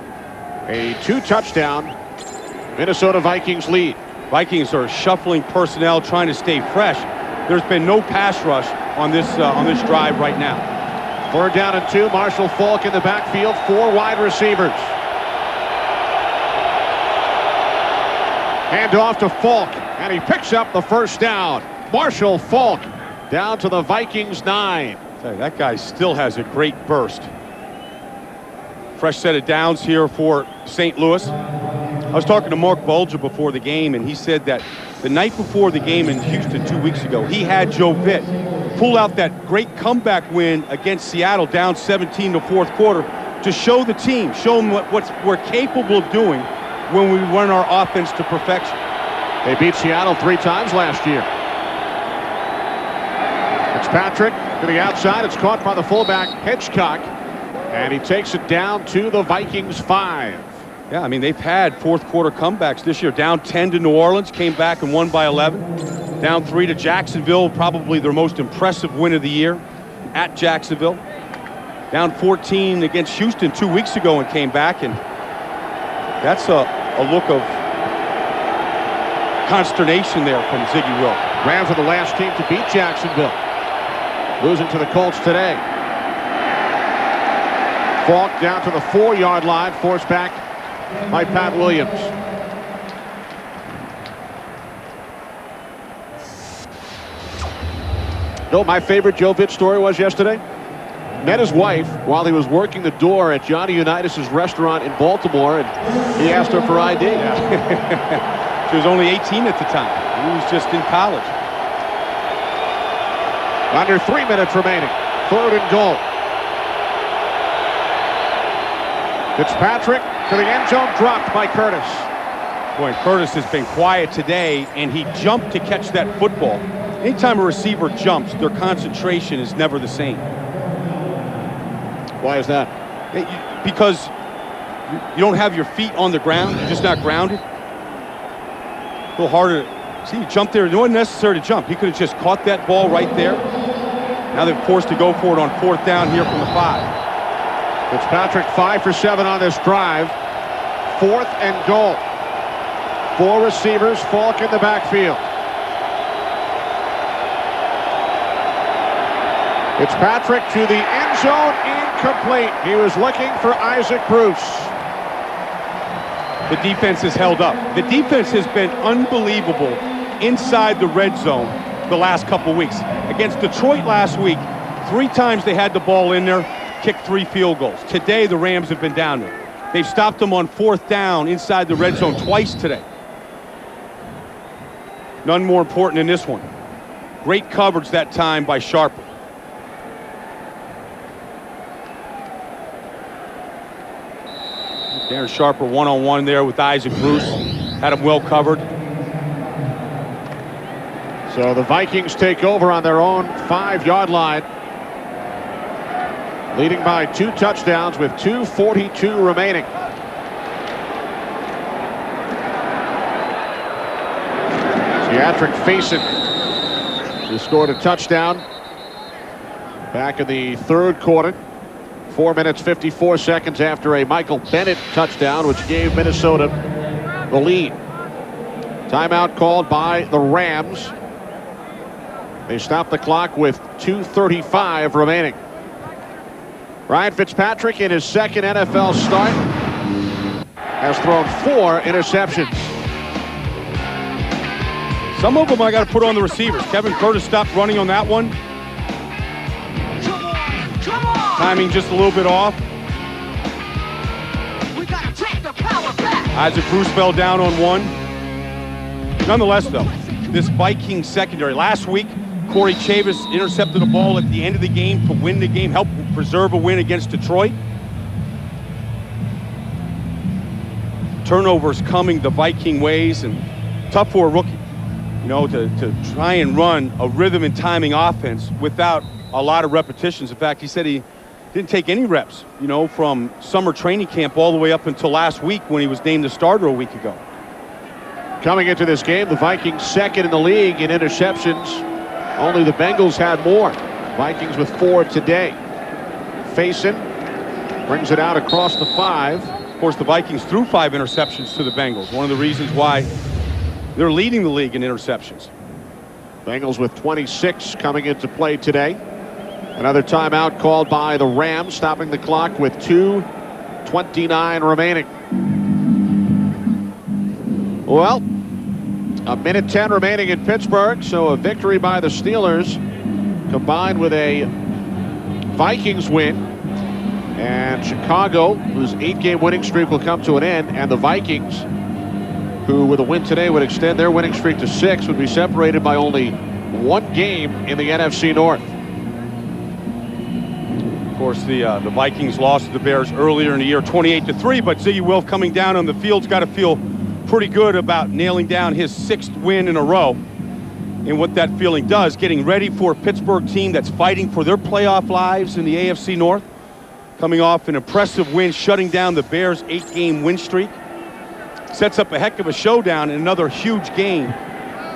A 2-touchdown Minnesota Vikings lead. Vikings are shuffling personnel, trying to stay fresh. There's been no pass rush on this drive right now. 3rd down and 2. Marshall Faulk in the backfield. 4 wide receivers. Hand off to Faulk, and he picks up the 1st down. Marshall Faulk down to the Vikings 9. That guy still has a great burst. Fresh set of downs here for St. Louis. I was talking to Mark Bulger before the game, and he said that the night before the game in Houston 2 weeks ago, he had Joe Vitt pull out that great comeback win against Seattle down 17 in the fourth quarter to show the team, show them what we're capable of doing when we run our offense to perfection. They beat Seattle 3 times last year. Fitzpatrick to the outside. It's caught by the fullback, Hitchcock, and he takes it down to the Vikings 5. Yeah, I mean, they've had fourth quarter comebacks this year. Down 10 to New Orleans, came back and won by 11. Down 3 to Jacksonville, probably their most impressive win of the year at Jacksonville. Down 14 against Houston 2 weeks ago and came back, and that's a look of consternation there from Ziggy Wilk. Rams are the last team to beat Jacksonville, losing to the Colts today. Faulk down to the 4-yard line, forced back by Pat Williams. You know what my favorite Joe Vitt story was yesterday? met his wife while he was working the door at Johnny Unitas' restaurant in Baltimore, and he asked her for ID. Yeah. She was only 18 at the time. He was just in college. Under 3 minutes remaining. 3rd and goal. Fitzpatrick to the end zone, dropped by Curtis. Boy, Curtis has been quiet today, and he jumped to catch that football. Anytime a receiver jumps, their concentration is never the same. Why is that? Because you don't have your feet on the ground. You're just not grounded. A little harder. See, he jumped there. It wasn't necessary to jump. He could have just caught that ball right there. Now they're forced to go for it on 4th down here from the 5. Fitzpatrick 5 for 7 on this drive. 4th and goal. 4 receivers, Falk in the backfield. Fitzpatrick to the end zone, incomplete. He was looking for Isaac Bruce. The defense has held up. The defense has been unbelievable inside the red zone the last couple weeks. Against Detroit last week, 3 times they had the ball in there, kicked 3 field goals. Today, the Rams have been down there. They've stopped them on 4th down inside the red zone twice today. None more important than this one. Great coverage that time by Sharper. Darren Sharper one-on-one there with Isaac Bruce. Had him well covered. So the Vikings take over on their own 5-yard line, leading by 2 touchdowns with 2:42 remaining. Patrick Faison has scored a touchdown back in the 3rd quarter. 4 minutes 54 seconds after a Michael Bennett touchdown, which gave Minnesota the lead. Timeout called by the Rams. They stop the clock with 2:35 remaining. Ryan Fitzpatrick, in his 2nd NFL start, has thrown 4 interceptions. Some of them I got to put on the receivers. Kevin Curtis stopped running on that one. Timing just a little bit off. Isaac Bruce fell down on one. Nonetheless, though, this Viking secondary. Last week, Corey Chavis intercepted a ball at the end of the game to win the game, help preserve a win against Detroit. Turnovers coming the Viking ways, and tough for a rookie, you know, to try and run a rhythm and timing offense without a lot of repetitions. In fact, he said he didn't take any reps, you know, from summer training camp all the way up until last week when he was named the starter a week ago. Coming into this game, the Vikings 2nd in the league in interceptions. Only the Bengals had more. Vikings with 4 today. Faison brings it out across the 5. Of course, the Vikings threw 5 interceptions to the Bengals. One of the reasons why they're leading the league in interceptions. Bengals with 26 coming into play today. Another timeout called by the Rams, stopping the clock with 2:29 remaining. Well, 1:10 remaining in Pittsburgh, so a victory by the Steelers combined with a Vikings win, and Chicago, whose 8-game winning streak will come to an end, and the Vikings, who with a win today would extend their winning streak to 6, would be separated by only 1 game in the NFC North. Of course, the Vikings lost to the Bears earlier in the year, 28-3, but Ziggy Wilf coming down on the field's got to feel pretty good about nailing down his 6th win in a row, and what that feeling does, getting ready for a Pittsburgh team that's fighting for their playoff lives in the AFC North, coming off an impressive win, shutting down the Bears' 8-game win streak. Sets up a heck of a showdown and another huge game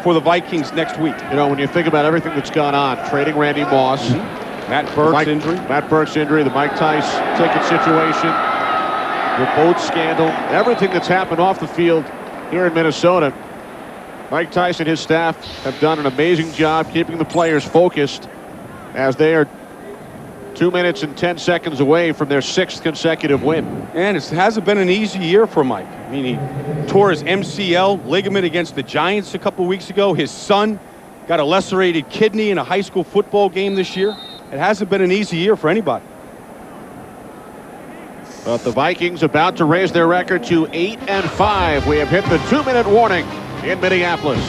for the Vikings next week. You know, when you think about everything that's gone on, trading Randy Moss, Matt Burke's injury. Matt Burke's injury, the Mike Tice ticket situation, the boat scandal, everything that's happened off the field here in Minnesota. Mike Tice and his staff have done an amazing job keeping the players focused as they are 2 minutes and 10 seconds away from their 6th consecutive win. And it hasn't been an easy year for Mike. I mean, he tore his MCL ligament against the Giants a couple weeks ago. His son got a lacerated kidney in a high school football game this year. It hasn't been an easy year for anybody. But the Vikings about to raise their record to 8-5. We have hit the 2-minute warning in Minneapolis.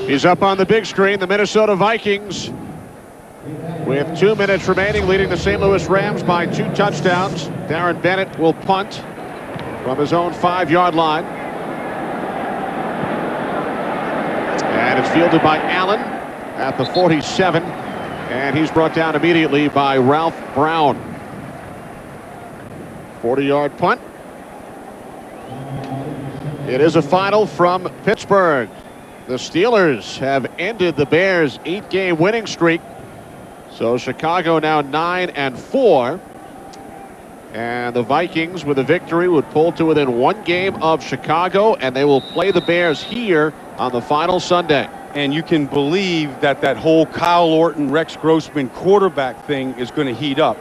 He's up on the big screen, the Minnesota Vikings, with 2 minutes remaining, leading the St. Louis Rams by 2 touchdowns. Darren Bennett will punt from his own 5-yard line. And it's fielded by Allen at the 47, and he's brought down immediately by Ralph Brown. 40-yard punt. It is a final from Pittsburgh. The Steelers have ended the Bears' 8-game winning streak. So Chicago now 9-4. And the Vikings with a victory would pull to within 1 game of Chicago, and they will play the Bears here on the final Sunday. And you can believe that that whole Kyle Orton, Rex Grossman quarterback thing is going to heat up,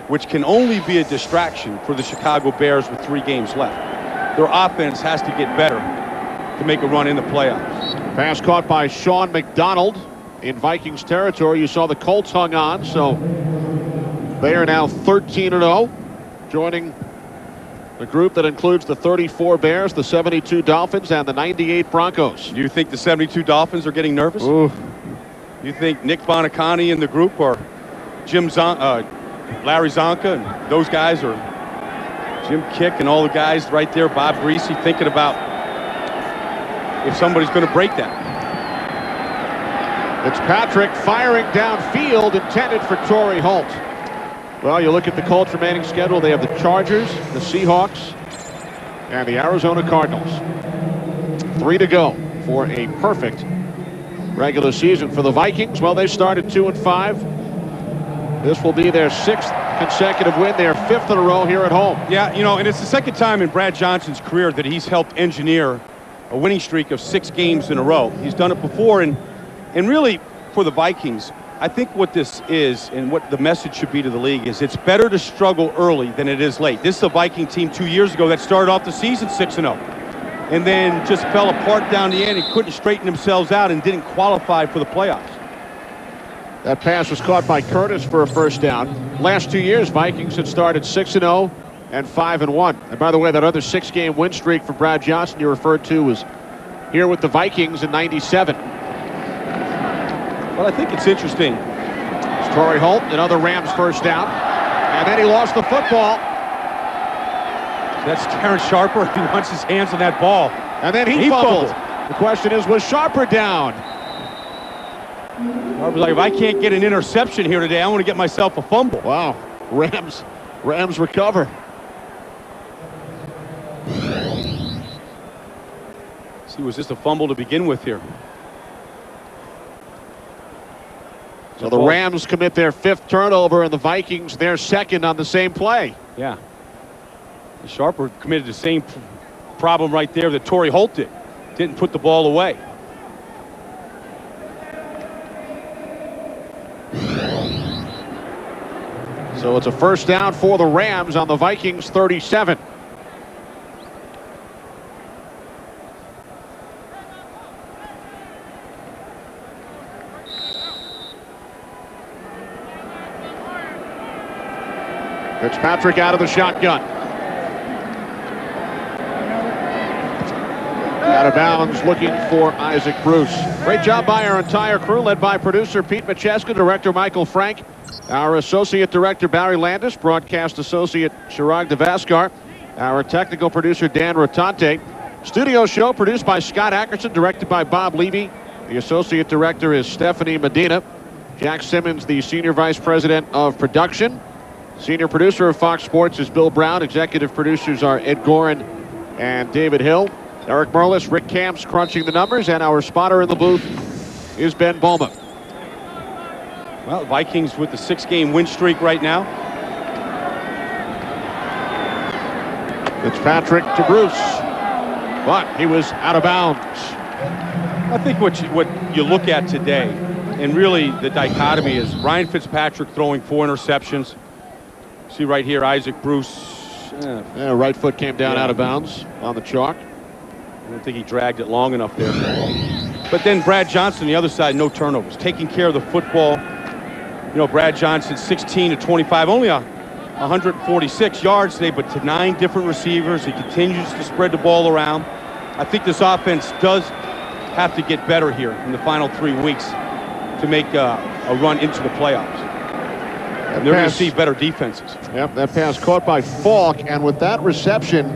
which can only be a distraction for the Chicago Bears with 3 games left. Their offense has to get better to make a run in the playoffs. Pass caught by Sean McDonald in Vikings territory. You saw the Colts hung on, so they are now 13-0, joining the group that includes the 34 Bears, the 72 Dolphins, and the 98 Broncos. Do you think the 72 Dolphins are getting nervous? Ooh. You think Nick Bonacani and the group are Larry Zonka and those guys are Jim Kick and all the guys right there, Bob Greasy, thinking about if somebody's going to break that? It's Patrick firing downfield, intended for Torrey Holt. Well, you look at the Colts' remaining schedule. They have the Chargers, the Seahawks, and the Arizona Cardinals. 3 to go for a perfect regular season for the Vikings. Well, they started 2-5. This will be their 6th consecutive win, their 5th in a row here at home. Yeah, you know, and it's the 2nd time in Brad Johnson's career that he's helped engineer a winning streak of 6 games in a row. He's done it before, and really for the Vikings, I think what this is and what the message should be to the league is it's better to struggle early than it is late. This is a Viking team 2 years ago that started off the season 6-0 and then just fell apart down the end and couldn't straighten themselves out and didn't qualify for the playoffs. That pass was caught by Curtis for a first down. Last 2 years, Vikings had started 6-0 and 5-1. And by the way, that other 6-game win streak for Brad Johnson you referred to was here with the Vikings in '97. Well, I think it's interesting. It's Torrey Holt, another Rams first down. And then he lost the football. That's Terrence Sharper. He wants his hands on that ball. And then he fumbled. The question is, was Sharper down? Sharper's like, if I can't get an interception here today, I want to get myself a fumble. Wow. Rams recover. See, was this a fumble to begin with here? So the Rams commit their 5th turnover, and the Vikings their 2nd on the same play. Yeah. Sharper committed the same problem right there that Torrey Holt did. Didn't put the ball away. So it's a first down for the Rams on the Vikings 37. Fitzpatrick out of the shotgun. Out of bounds, looking for Isaac Bruce. Great job by our entire crew, led by producer Pete Macheska, director Michael Frank, our associate director Barry Landis, broadcast associate Chirag Devaskar, our technical producer Dan Rotante. Studio show produced by Scott Ackerson, directed by Bob Levy. The associate director is Stephanie Medina. Jack Simmons, the senior vice president of production. Senior producer of Fox Sports is Bill Brown. Executive producers are Ed Gorin and David Hill. Eric Merlis, Rick Camps crunching the numbers, and our spotter in the booth is Ben Bowman. Well, Vikings with the 6-game win streak right now. Fitzpatrick to Bruce. but he was out of bounds. I think what you look at today, and really the dichotomy is Ryan Fitzpatrick throwing 4 interceptions. See right here, Isaac Bruce. Right foot came down out of bounds on the chalk. I don't think he dragged it long enough there. But then Brad Johnson, the other side, no turnovers, taking care of the football. You know, Brad Johnson, 16 to 25, only 146 yards today, but to 9 different receivers. He continues to spread the ball around. I think this offense does have to get better here in the final 3 weeks to make a run into the playoffs. And they're going to see better defenses. Yep, that pass caught by Falk, and with that reception,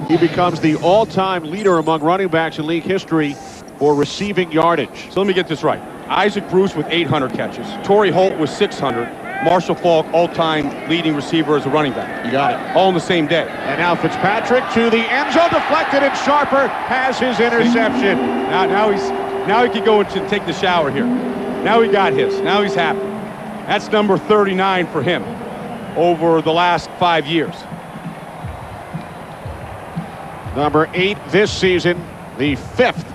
he becomes the all-time leader among running backs in league history for receiving yardage. So let me get this right. Isaac Bruce with 800 catches. Torrey Holt with 600. Marshall Falk, all-time leading receiver as a running back. You got it. All in the same day. And now Fitzpatrick to the end zone, deflected, and Sharper has his interception. Now he can go and take the shower here. Now he got his. Now he's happy. That's number 39 for him over the last 5 years. Number 8 this season, the 5th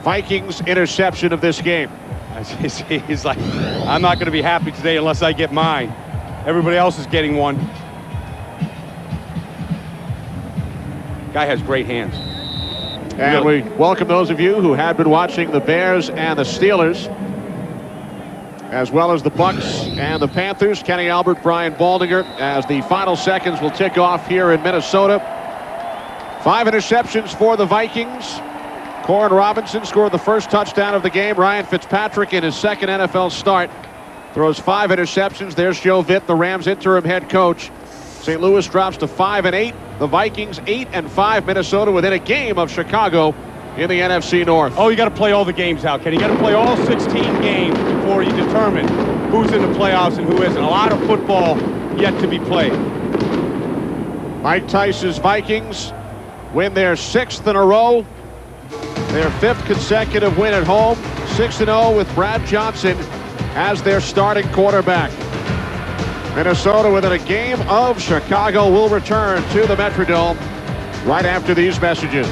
Vikings interception of this game. He's like, I'm not going to be happy today unless I get mine. Everybody else is getting one. Guy has great hands. And we welcome those of you who had been watching the Bears and the Steelers, as well as the Bucks and the Panthers. Kenny Albert, Brian Baldinger, as the final seconds will tick off here in Minnesota. 5 interceptions for the Vikings. Corin Robinson scored the first touchdown of the game. Ryan Fitzpatrick, in his second NFL start, throws 5 interceptions. There's Joe Vitt, the Rams interim head coach. St. Louis drops to 5-8. The Vikings 8-5. Minnesota within a game of Chicago in the NFC North. Oh, you got to play all the games out, Kenny. You got to play all 16 games before you determine who's in the playoffs and who isn't. A lot of football yet to be played. Mike Tice's Vikings win their 6th in a row. Their 5th consecutive win at home. 6-0 with Brad Johnson as their starting quarterback. Minnesota within a game of Chicago will return to the Metrodome right after these messages.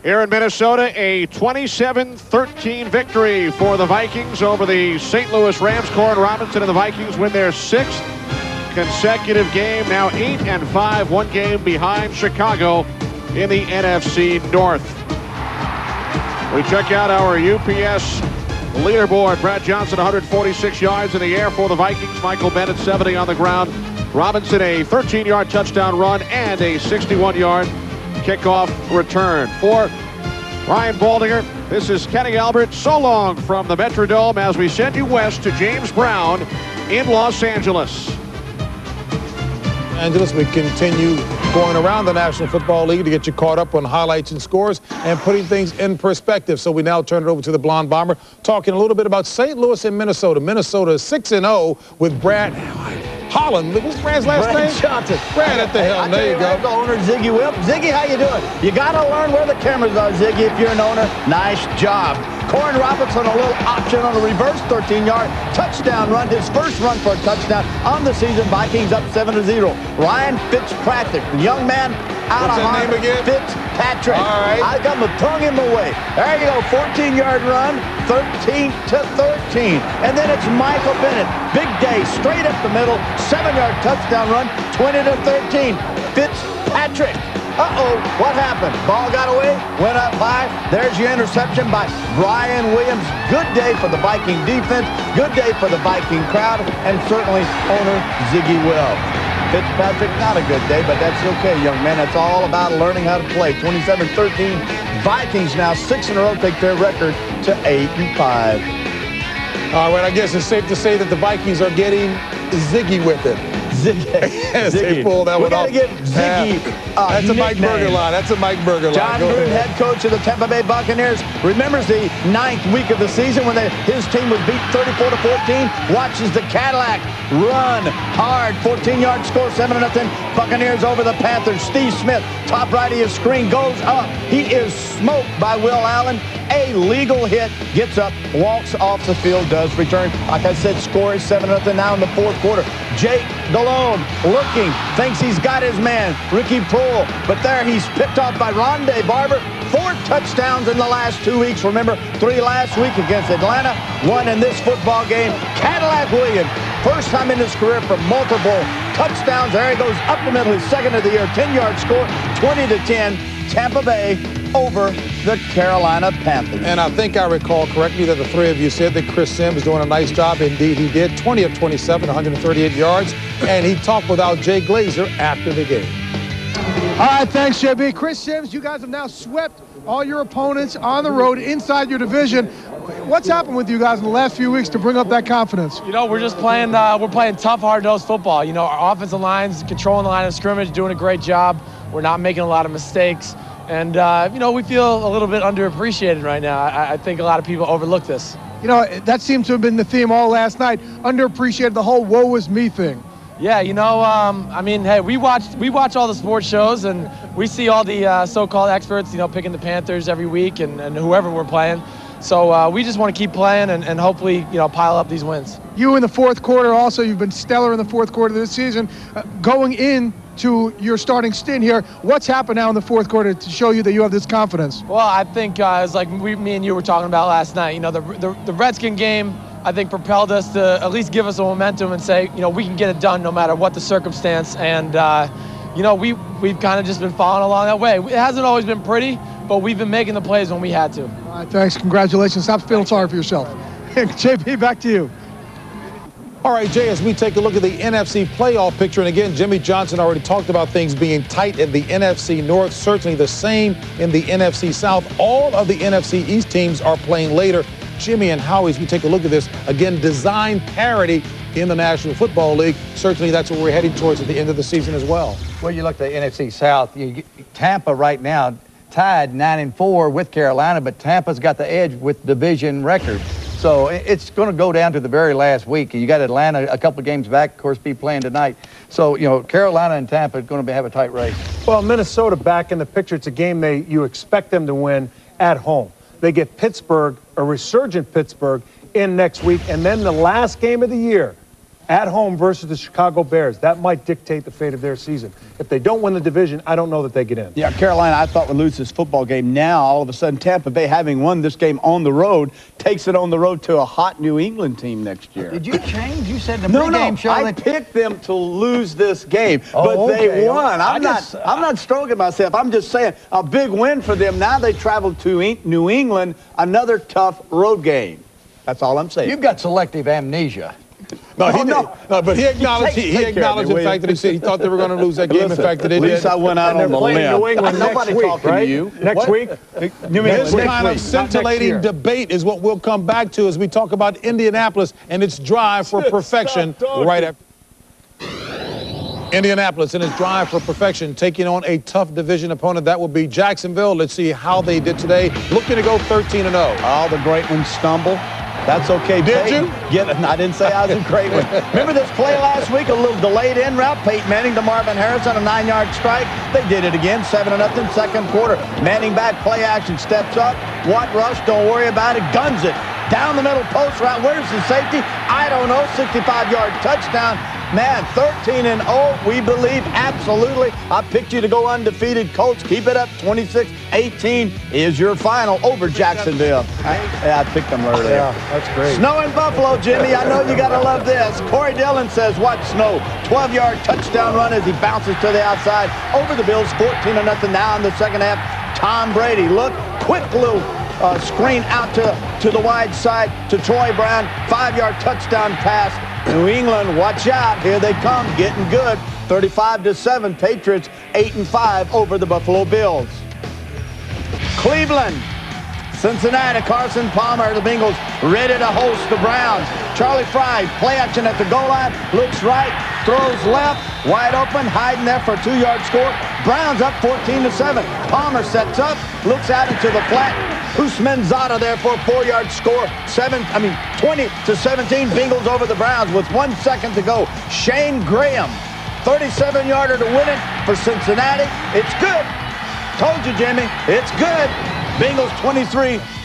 Here in Minnesota, a 27-13 victory for the Vikings over the St. Louis Rams. Corin Robinson and the Vikings win their 6th consecutive game, now 8-5, 1 game behind Chicago in the NFC North. We check out our UPS leaderboard. Brad Johnson, 146 yards in the air for the Vikings. Michael Bennett, 70 on the ground. Robinson, a 13-yard touchdown run and a 61-yard kickoff return. For Ryan Baldinger, this is Kenny Albert. So long from the Metrodome as we send you west to James Brown in Los Angeles. We continue going around the National Football League to get you caught up on highlights and scores and putting things in perspective. So we now turn it over to the Blonde Bomber, talking a little bit about St. Louis and Minnesota. Minnesota is 6-0 with Brad Holland. What's Brad's last name? Brad Johnson. Brad at the helm. There you go. The owner, Ziggy Whip. Ziggy, how you doing? You got to learn where the cameras are, Ziggy, if you're an owner. Nice job. Corin Robinson, a little option on a reverse 13-yard touchdown run. His first run for a touchdown on the season. Vikings up 7-0. Ryan Fitzpatrick, the young man out of Harvard. What's his name again? Fitzpatrick. All right. I got my tongue in my way. There you go, 14-yard run, 13-13. And then it's Michael Bennett. Big day, straight up the middle, 7-yard touchdown run, 20-13. Fitzpatrick. Uh-oh, what happened? Ball got away, went up high. There's your interception by Brian Williams. Good day for the Viking defense, good day for the Viking crowd, and certainly owner Ziggy Will. Fitzpatrick, not a good day, but that's okay, young man. That's all about learning how to play. 27-13, Vikings now 6 in a row take their record to 8-5. All right, I guess it's safe to say that the Vikings are getting Ziggy with it. Ziggy. They pull that one off. We got to give Ziggy that's a Mike Berger line. That's a Mike Berger line. John Gruden, head coach of the Tampa Bay Buccaneers, remembers the 9th week of the season when his team was beat 34-14. Watches the Cadillac run hard. 14-yard score, 7-0. Buccaneers over the Panthers. Steve Smith, top right of his screen, goes up. He is is smoked by Will Allen. A legal hit, gets up, walks off the field, does return. Like I said, score is 7-0 now in the fourth quarter. Jake Delhomme looking, thinks he's got his man, Ricky Proehl, but there he's picked off by Rondé Barber. 4 touchdowns in the last 2 weeks. Remember, 3 last week against Atlanta, 1 in this football game. Cadillac Williams, first time in his career for multiple touchdowns. There he goes up the middle, his second of the year, 10-yard score, 20-10, Tampa Bay over the Carolina Panthers. And I think I recall correctly that the three of you said that Chris Sims doing a nice job. Indeed, he did. 20 of 27, 138 yards. And he talked without Jay Glazer after the game. All right, thanks, JB. Chris Sims, you guys have now swept all your opponents on the road inside your division. What's happened with you guys in the last few weeks to bring up that confidence? You know, we're just playing, we're playing tough, hard-nosed football. You know, our offensive line's controlling the line of scrimmage, doing a great job. We're not making a lot of mistakes. And, you know, we feel a little bit underappreciated right now. I think a lot of people overlook this. You know, that seems to have been the theme all last night. Underappreciated, the whole woe is me thing. Yeah, you know, I mean, hey, we watch all the sports shows, and we see all the so-called experts, you know, picking the Panthers every week and whoever we're playing. So we just want to keep playing and hopefully, you know, pile up these wins. You in the fourth quarter also, you've been stellar in the fourth quarter of this season. Going into your starting stint here, what's happened now in the fourth quarter to show you that you have this confidence? Well, I think it's like me and you were talking about last night. You know, the Redskin game, I think, propelled us to at least give us a momentum and say, you know, we can get it done no matter what the circumstance. And, you know, we've kind of just been following along that way. It hasn't always been pretty, but we've been making the plays when we had to. All right, thanks. Congratulations. Stop feeling sorry for yourself. JP, back to you. All right, Jay, as we take a look at the NFC playoff picture, and again, Jimmy Johnson already talked about things being tight in the NFC North, certainly the same in the NFC South. All of the NFC East teams are playing later. Jimmy and Howie, as we take a look at this, again, design parity in the National Football League. Certainly that's what we're heading towards at the end of the season as well. Well, you look at the NFC South, Tampa right now tied 9-4 with Carolina, but Tampa's got the edge with division record. So it's going to go down to the very last week. You got Atlanta a couple of games back, of course, be playing tonight. So, you know, Carolina and Tampa are going to have a tight race. Well, Minnesota back in the picture. It's a game you expect them to win at home. They get Pittsburgh, a resurgent Pittsburgh, in next week. And then the last game of the year, at home versus the Chicago Bears. That might dictate the fate of their season. If they don't win the division, I don't know that they get in. Yeah, Carolina, I thought would lose this football game. Now, all of a sudden, Tampa Bay, having won this game on the road, takes it on the road to a hot New England team next year. Did you change? You said the pregame show. I picked them to lose this game, but they won. I'm not stroking myself. I'm just saying a big win for them. Now they travel to New England, another tough road game. That's all I'm saying. You've got selective amnesia. No, but he acknowledged the fact that he thought they were going to lose that game. In fact, that they did. At least I went out on the limb. New England next week, right? To you. Next week? This kind of scintillating debate is what we'll come back to as we talk about Indianapolis and its drive for perfection right after. Indianapolis in its drive for perfection, taking on a tough division opponent. That will be Jacksonville. Let's see how they did today. Looking to go 13-0. All the great ones stumble. That's okay. Did you? I didn't say I was a great one. Remember this play last week? A little delayed in route. Peyton Manning to Marvin Harris on a 9-yard strike. They did it again. 7-0 second quarter. Manning back, play action, steps up. Watt rush, don't worry about it. Guns it. Down the middle post route. Where's the safety? I don't know. 65-yard touchdown. Man, 13-0, we believe, absolutely. I picked you to go undefeated. Colts, keep it up. 26-18 is your final over Jacksonville. I picked them earlier. Yeah, that's great. Snow in Buffalo, Jimmy. I know you got to love this. Corey Dillon says, watch Snow. 12-yard touchdown run as he bounces to the outside. Over the Bills, 14-0 now in the second half. Tom Brady, look, quick little screen out to the wide side to Troy Brown. 5-yard touchdown pass. New England, watch out. Here they come, getting good. 35-7, Patriots 8-5 over the Buffalo Bills. Cleveland, Cincinnati, Carson Palmer, the Bengals ready to host the Browns. Charlie Fry, play action at the goal line, looks right, throws left, wide open, hiding there for a 2-yard score. Browns up 14-7. Palmer sets up, looks out into the flat. Usman-Zada there for a 4-yard score. 20-17, Bengals over the Browns with 1 second to go. Shane Graham, 37-yarder to win it for Cincinnati. It's good. Told you, Jimmy. It's good. Bengals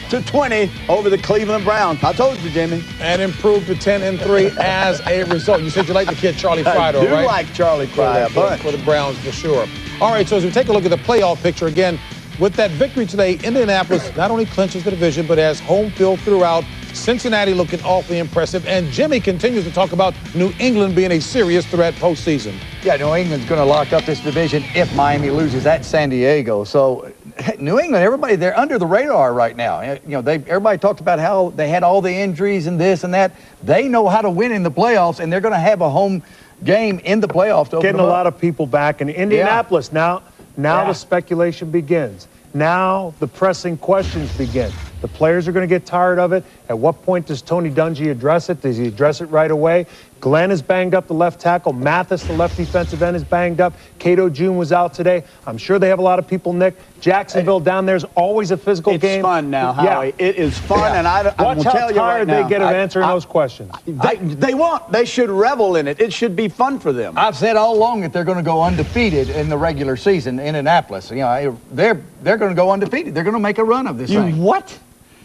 23-20 over the Cleveland Browns. I told you, Jimmy. And improved to 10-3 as a result. You said you like the kid Charlie Fry, I do right? like Charlie Fry, but for the Browns for sure. All right, so as we take a look at the playoff picture again, with that victory today, Indianapolis not only clinches the division, but has home field throughout. Cincinnati looking awfully impressive. And Jimmy continues to talk about New England being a serious threat postseason. Yeah, New England's going to lock up this division if Miami loses at San Diego. So New England, everybody, they're under the radar right now. You know, everybody talked about how they had all the injuries and this and that. They know how to win in the playoffs, and they're going to have a home game in the playoffs to open Getting a lot of people back in Indianapolis. Now the speculation begins. Now the pressing questions begin. The players are going to get tired of it. At what point does Tony Dungy address it? Does he address it right away? Glenn is banged up, the left tackle. Mathis, the left defensive end, is banged up. Cato June was out today. I'm sure they have a lot of people, Nick. Jacksonville down there is always a physical game. It's fun now, Howie. Yeah. It is fun, and I Watch will how tell you right tired now, they get of answering those questions. They should revel in it. It should be fun for them. I've said all along that they're going to go undefeated in the regular season in Indianapolis. You know, they're going to go undefeated. They're going to make a run of this thing. What?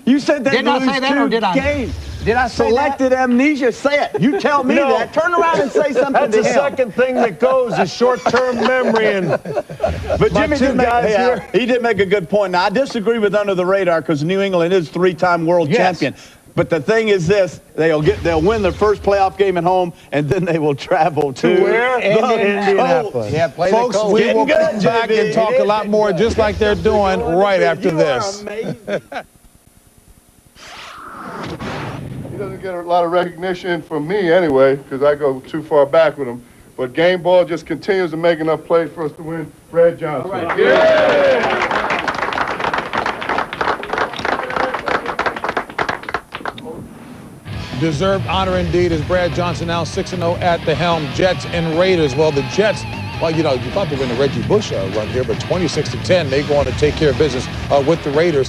You said they did lose I say that, or did I? Games. Did I say Selected that? amnesia. Say it. You tell me that. Turn around and say something That's to the him. second thing that goes is short-term memory. And but Jimmy he did make a good point. Now, I disagree with under the radar because New England is three-time world champion. But the thing is this, they'll win their first playoff game at home, and then they will travel to where? Indianapolis. Yeah, play Folks, the we will come back and talk a lot more just like they're doing right after this. He doesn't get a lot of recognition from me anyway, because I go too far back with him. But Game Ball just continues to make enough plays for us to win. Brad Johnson. All right. Yeah! Deserved honor indeed as Brad Johnson now 6-0 at the helm. Jets and Raiders. Well, the Jets, well, you know, you thought they were in the Reggie Bush run here, but 26-10, they go on to take care of business with the Raiders.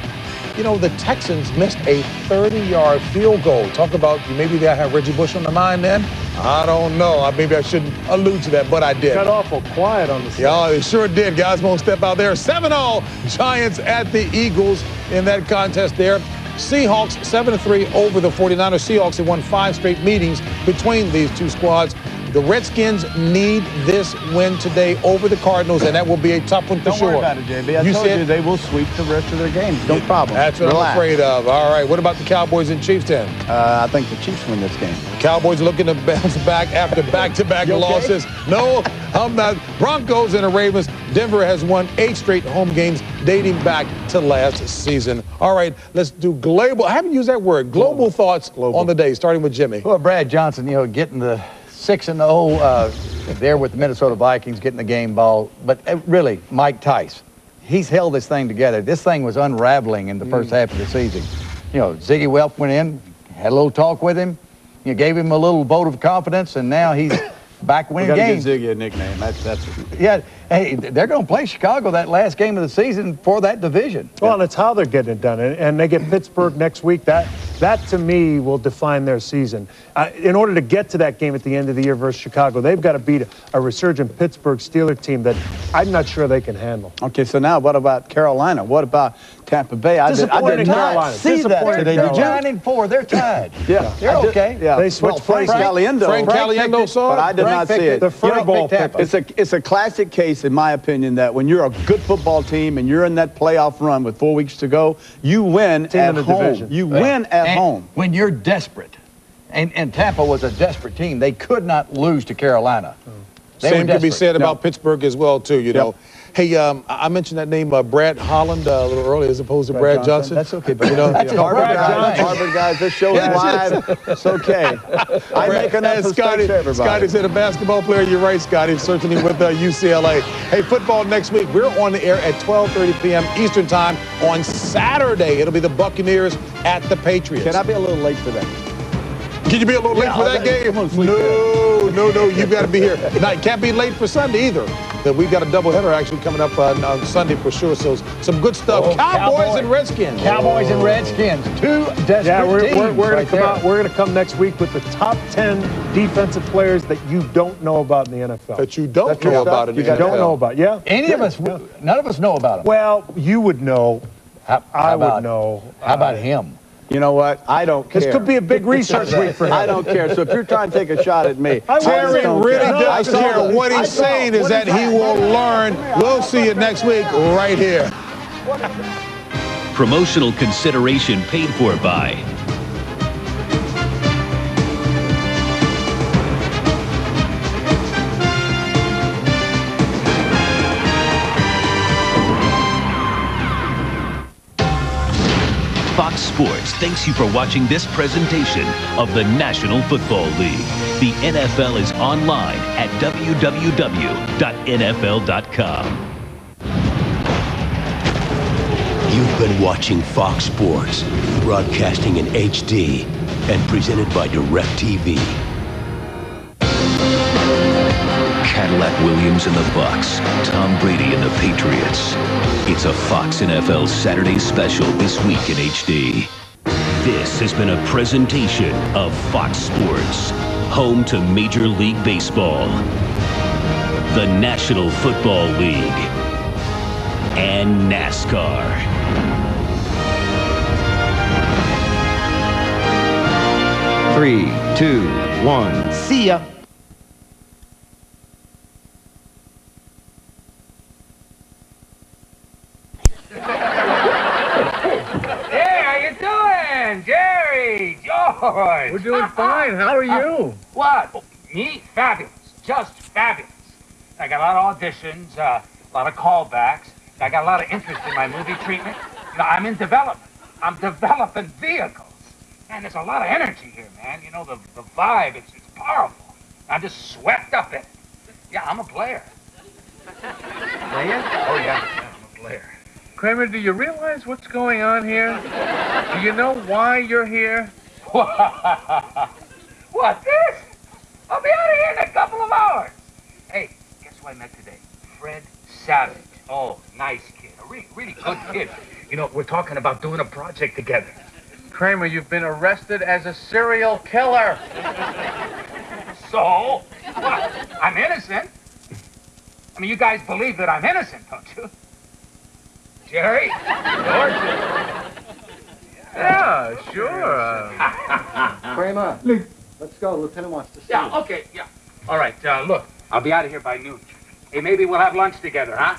You know, the Texans missed a 30-yard field goal. Talk about maybe they have Reggie Bush on the mind then? I don't know. Maybe I shouldn't allude to that, but I did. Got awful quiet on the side. Yeah, they sure did. Guys won't step out there. 7-0 Giants at the Eagles in that contest there. Seahawks 7-3 over the 49ers. Seahawks have won 5 straight meetings between these two squads. The Redskins need this win today over the Cardinals, and that will be a tough one for sure. Don't worry about it, JB. I told you they will sweep the rest of their games. No problem. That's what I'm afraid of. All right, what about the Cowboys and Chiefs then? I think the Chiefs win this game. Cowboys looking to bounce back after back-to-back losses. No, I'm not. Broncos and the Ravens. Denver has won 8 straight home games dating back to last season. All right, let's do global. I haven't used that word. Global thoughts on the day, starting with Jimmy. Well, Brad Johnson, you know, getting the 6-0 there with the Minnesota Vikings, getting the game ball. But really, Mike Tice, he's held this thing together. This thing was unraveling in the first half of the season. You know, Ziggy Welp went in, had a little talk with him, you gave him a little vote of confidence, and now he's back winning games. Give Ziggy a nickname. That's yeah. Hey, they're going to play Chicago that last game of the season for that division. Well, and it's how they're getting it done. And they get Pittsburgh next week. That to me will define their season. In order to get to that game at the end of the year versus Chicago, they've got to beat a resurgent Pittsburgh Steelers team that I'm not sure they can handle. Okay, so now what about Carolina? What about Tampa Bay? I did not see that today. They're 9-4. They're tied. Yeah, they're okay. Yeah, they switched Frank Caliendo saw it, but I did not see it. The fur ball pick. It's a classic case, in my opinion, that when you're a good football team and you're in that playoff run with 4 weeks to go, you win at home. You win at home. When you're desperate, and Tampa was a desperate team, they could not lose to Carolina. Same could be said about Pittsburgh as well, too, you know. Hey, I mentioned that name, Brad Holland, a little earlier as opposed to Brad Johnson. That's okay, but you know, that's Harvard guys, this show's live. It's okay. I make enough mistakes for everybody. Scotty said a basketball player. You're right, Scotty, certainly with UCLA. Hey, football next week. We're on the air at 12:30 p.m. Eastern Time on Saturday. It'll be the Buccaneers at the Patriots. Can I be a little late for that? Can you be a little late for that game? No, you got to be here. Now, you can't be late for Sunday either. We've got a doubleheader actually coming up on Sunday for sure. So some good stuff. Oh, Cowboys and Redskins. Cowboys and Redskins, two desperate teams. We're going right to come there. out. We're going to come next week with the top 10 defensive players that you don't know about in the NFL. That you don't know about in the NFL. You don't know about, yeah. Any of us, none of us know about them. Well, you would know. I would know. How about him? You know what? I don't care. This could be a big research week for him. I don't care. So if you're trying to take a shot at me, Terry really does care. What he's saying is that he will learn. We'll see you next week right here. Promotional consideration paid for by Fox Sports thanks you for watching this presentation of the National Football League. The NFL is online at www.nfl.com. You've been watching Fox Sports, broadcasting in HD and presented by DirecTV. Cadillac Williams and the Bucks, Tom Brady and the Patriots. It's a Fox NFL Saturday special this week in HD. This has been a presentation of Fox Sports, home to Major League Baseball, the National Football League, and NASCAR. 3, 2, 1. See ya. Jerry, George. We're doing fine. How are you? What? Oh, me? Fabulous. Just fabulous. I got a lot of auditions, a lot of callbacks. I got a lot of interest in my movie treatment. You know, I'm in development. I'm developing vehicles. Man, there's a lot of energy here, man. You know, the vibe, it's powerful. I'm just swept up in it. Yeah, I'm a player. Player? Oh, yeah, I'm a player. Kramer, do you realize what's going on here? Do you know why you're here? What, this? I'll be out of here in a couple of hours. Hey, guess who I met today? Fred Savage. Oh, nice kid. A really good kid. You know, we're talking about doing a project together. Kramer, you've been arrested as a serial killer. So? What? I'm innocent. I mean, you guys believe that I'm innocent, don't you? Jerry? George? Yeah, sure. Kramer, let's go. Lieutenant wants to see you. Yeah, okay, yeah. All right, look, I'll be out of here by noon. Hey, maybe we'll have lunch together, huh?